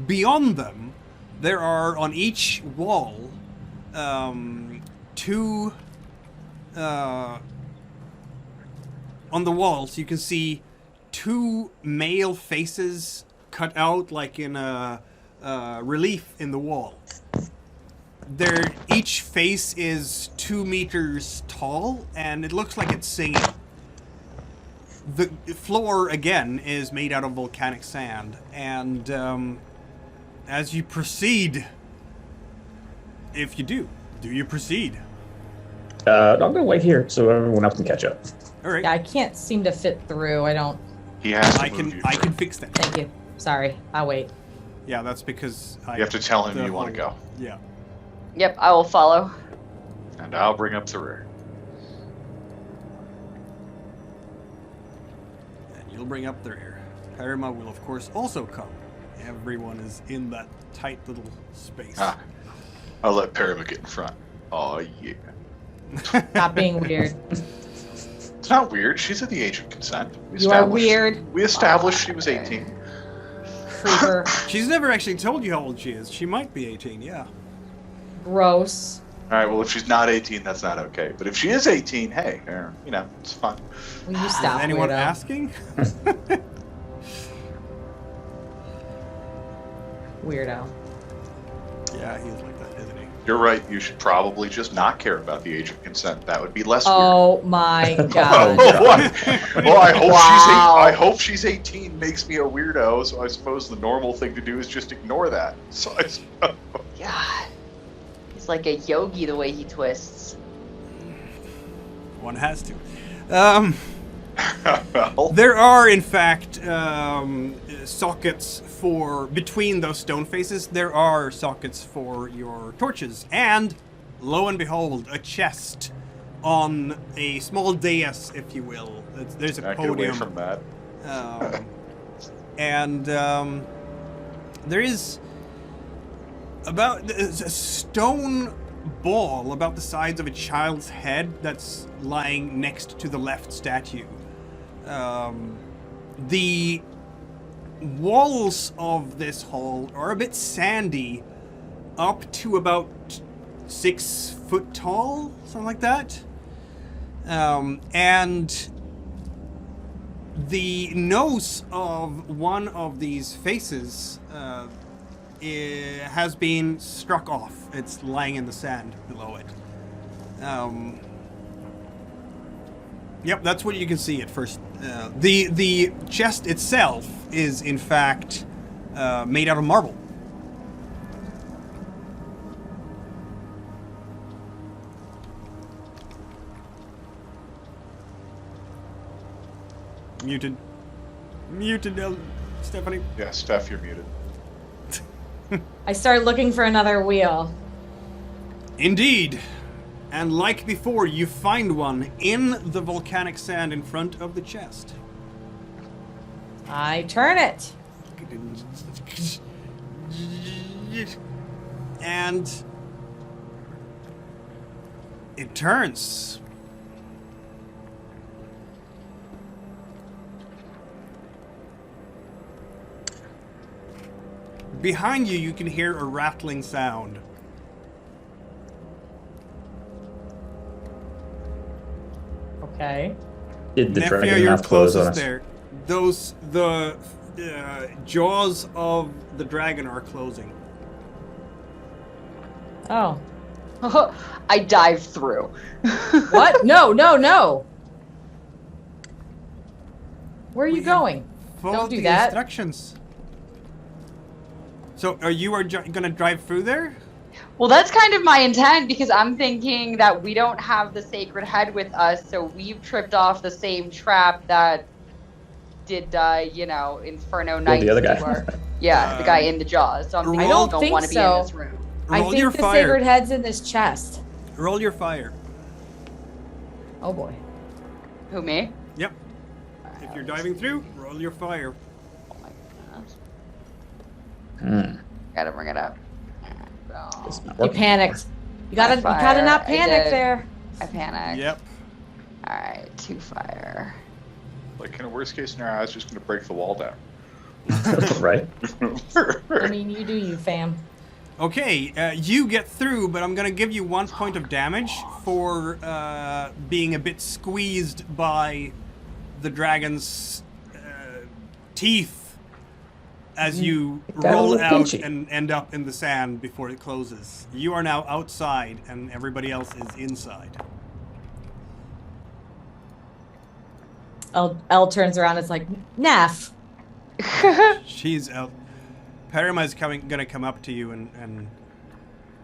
Beyond them, there are on each wall 2 on the walls you can see 2 male faces cut out like in a relief in the wall. Each face is 2 meters tall, and it looks like it's singing. The floor, again, is made out of volcanic sand, and as you proceed, if you do you proceed? I'm gonna wait here so everyone else can catch up. All right. Yeah, I can't seem to fit through. I don't. He has to I move you can through. fix that. Thank you. Sorry, I'll wait. Yeah, that's because You have to tell him you want to go. Yeah. Yep, I will follow. And I'll bring up the rear. And you'll bring up the rear. Perrima will, of course, also come. Everyone is in that tight little space. Ah, I'll let Perrima get in front. Oh, yeah. Not being weird. It's not weird. She's at the age of consent. You are weird. We established she was 18. Creeper. She's never actually told you how old she is. She might be 18, yeah. Gross. All right, well, if she's not 18, that's not okay. But if she is 18, hey, you know, it's fun. Will you Is stop, anyone weirdo? asking? Weirdo. Yeah, he's like that, isn't he? You're right. You should probably just not care about the age of consent. That would be less Oh my weird. god. Well, I hope Wow. I hope she's 18 makes me a weirdo. So I suppose the normal thing to do is just ignore that. So I suppose. God. He's like a yogi the way he twists. One has to. Well, There are, in fact, sockets for, between those stone faces, there are sockets for your torches. And, lo and behold, a chest on a small dais, if you will. There's a Not get away podium. from that. And there is there's a stone ball about the size of a child's head that's lying next to the left statue. The walls of this hall are a bit sandy, up to about 6 foot tall, something like that. And the nose of one of these faces has been struck off. It's lying in the sand below it. Yep, that's what you can see at first. The chest itself is, in fact, made out of marble. Muted. Muted, Stephanie. Yeah, Steph, you're muted. I start looking for another wheel. Indeed. And like before, you find one in the volcanic sand in front of the chest. I turn it. And it turns. Behind you, you can hear a rattling sound. Okay. Did the Nefria, dragon you're mouth close on closest us? there. The jaws of the dragon are closing. Oh. I dive through. What? No, no, no. Where are you going? Follow Don't do the that. instructions. So, are you gonna drive through there? Well, that's kind of my intent because I'm thinking that we don't have the sacred head with us, so we've tripped off the same trap that did, Inferno Knights. the other guy. were. Yeah, the guy in the jaws. So I'm thinking I we don't don't think want to be so. in this room. I Roll think your the fire. sacred head's in this chest. Roll your fire. Oh boy. Who, me? Yep. If you're diving through, roll your fire. Oh my goodness. Hmm. Gotta bring it up. It's not You working. panicked. You gotta Fire, not I panic did. there. I panicked. Yep. Alright, 2 fire. Like in a worst case scenario, I was just going to break the wall down. Right? I mean, you do you, fam. Okay, you get through, but I'm gonna give you 1 point of damage for being a bit squeezed by the dragon's teeth as you That roll was out peachy. and end up in the sand before it closes. You are now outside, and everybody else is inside. Elle turns around. It's like, Nef. She's out. Perrima is gonna come up to you and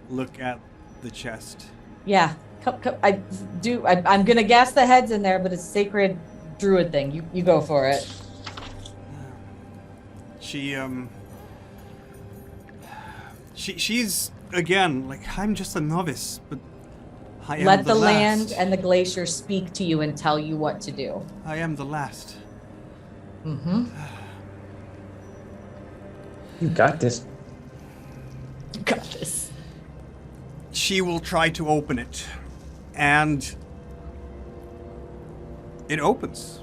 look at the chest. Yeah. Come, I'm gonna guess the head's in there, but it's sacred druid thing. You go for it. She's again like, I'm just a novice, but I am Let the the last. land and the glacier speak to you and tell you what to do. I am the last. Mm-hmm. You got this. Got this. She will try to open it, and it opens.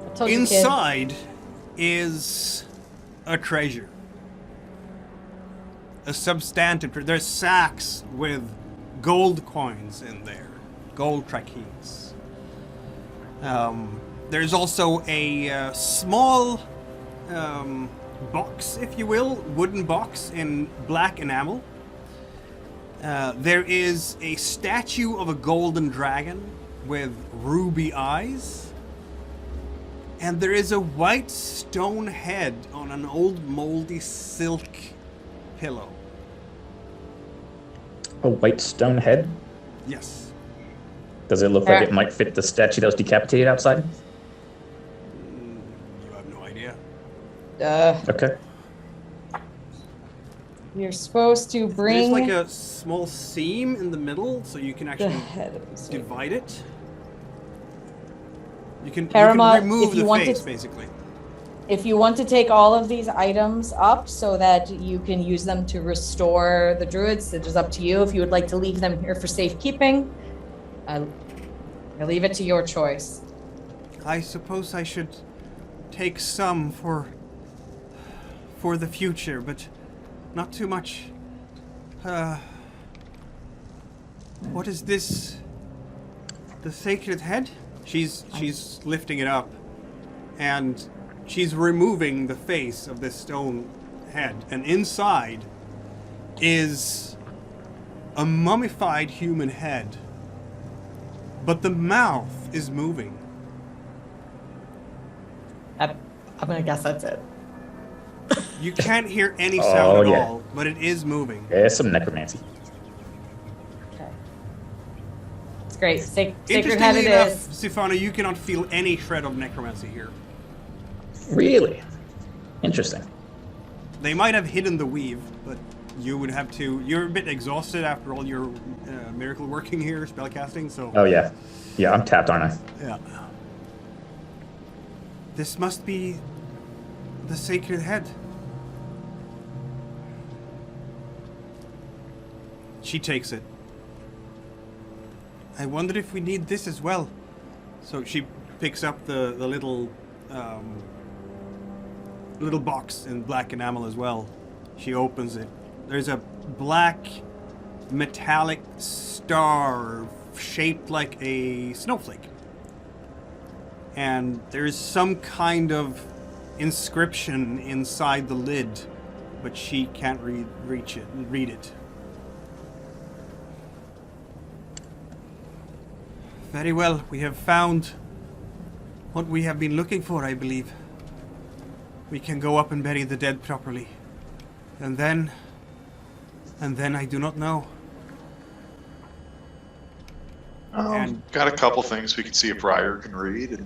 I told you, kid. Inside is a treasure. A substantive treasure. There's sacks with gold coins in there. Gold trachines. There's also a small box, if you will, wooden box in black enamel. There is a statue of a golden dragon with ruby eyes. And there is a white stone head on an old moldy silk pillow. A white stone head? Yes. Does it look like it might fit the statue that was decapitated outside? You have no idea. Okay. You're supposed to bring There's like a small seam in the middle, so you can the actually head of this. divide it. You can Perrima, remove if you the want to- face, basically. If you want to take all of these items up so that you can use them to restore the druids, it is up to you. If you would like to leave them here for safekeeping, I leave it to your choice. I suppose I should take some for the future, but not too much. What is this? The sacred head? She's lifting it up, and she's removing the face of this stone head, and inside is a mummified human head, but the mouth is moving. I'm gonna guess that's it. You can't hear any sound Oh, at yeah. all, but it is moving. There's some necromancy. Okay. It's great. Sacred head Interestingly it enough, is. Sifanu, you cannot feel any shred of necromancy here. Really? Interesting. They might have hidden the weave, but you would have to. You're a bit exhausted after all your miracle working here, spellcasting, so. Oh, yeah. Yeah, I'm tapped, aren't I? Yeah. This must be the sacred head. She takes it. I wonder if we need this as well. So she picks up the little little box in black enamel as well. She opens it. There's a black metallic star shaped like a snowflake. And there's some kind of inscription inside the lid, but she can't read it. Very well, we have found what we have been looking for, I believe. We can go up and bury the dead properly. And then I do not know. Got a couple things we can see if Ryder can read.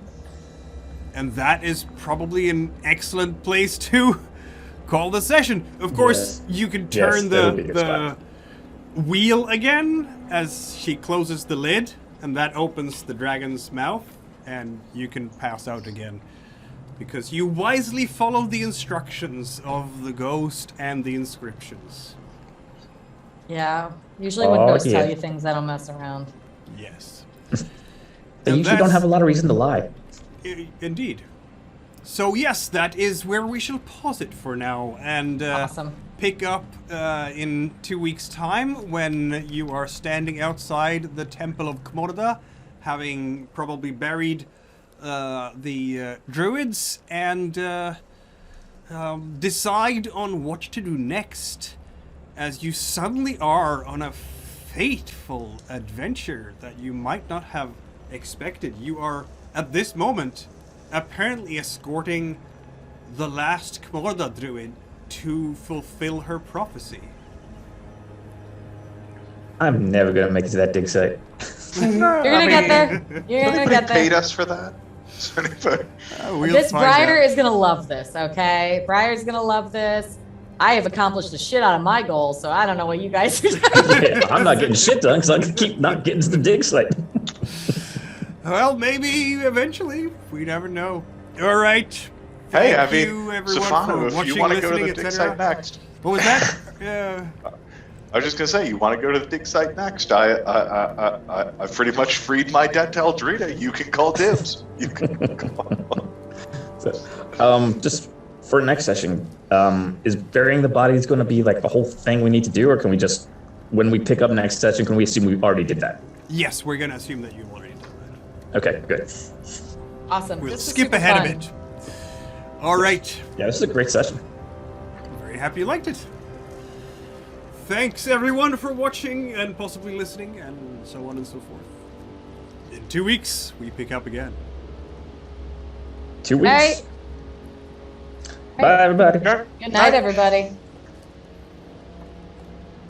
And that is probably an excellent place to call the session. Of course, Yes. you can Yes, turn that would be a good spot. wheel again as she closes the lid, and that opens the dragon's mouth, and you can pass out again. Because you wisely follow the instructions of the ghost and the inscriptions. Yeah. Usually when Oh, ghosts yeah. tell you things, I don't mess around. Yes. They And usually don't that's- have a lot of reason to lie. Indeed. So yes, that is where we shall pause it for now, and Awesome. pick up in 2 weeks' time when you are standing outside the Temple of Kmorda, having probably buried the druids, and decide on what to do next, as you suddenly are on a fateful adventure that you might not have expected. You are, at this moment, apparently escorting the last Kmorda druid to fulfill her prophecy. I'm never gonna make it to that dig site. You're gonna get there. You're gonna Anybody get paid there. us for that? Is anybody- We'll This find Briar out. is gonna love this, okay? Briar's gonna love this. I have accomplished the shit out of my goals, so I don't know what you guys are doing. Yeah, I'm not getting shit done because I can keep not getting to the dig site. Well, maybe eventually. We never know. All right. Hey, I Thank mean, you, everyone, Sifanu, for if watching, you want to go to listening, the dig etc. site next, What was that? I was just gonna say, you want to go to the dig site next? I pretty much freed my debt to Eldrida. You can call dibs. You can call. So, just for next session, is burying the bodies going to be like the whole thing we need to do, or can we just, when we pick up next session, can we assume we already did that? Yes, we're gonna assume that you've already done that. Okay, good. Awesome. We'll This is skip super ahead fun. a bit. All right. Yeah, this is a great session. Very happy you liked it. Thanks everyone for watching and possibly listening, and so on and so forth. In 2 weeks, we pick up again. 2 weeks. Right. Bye, everybody. Good night, everybody.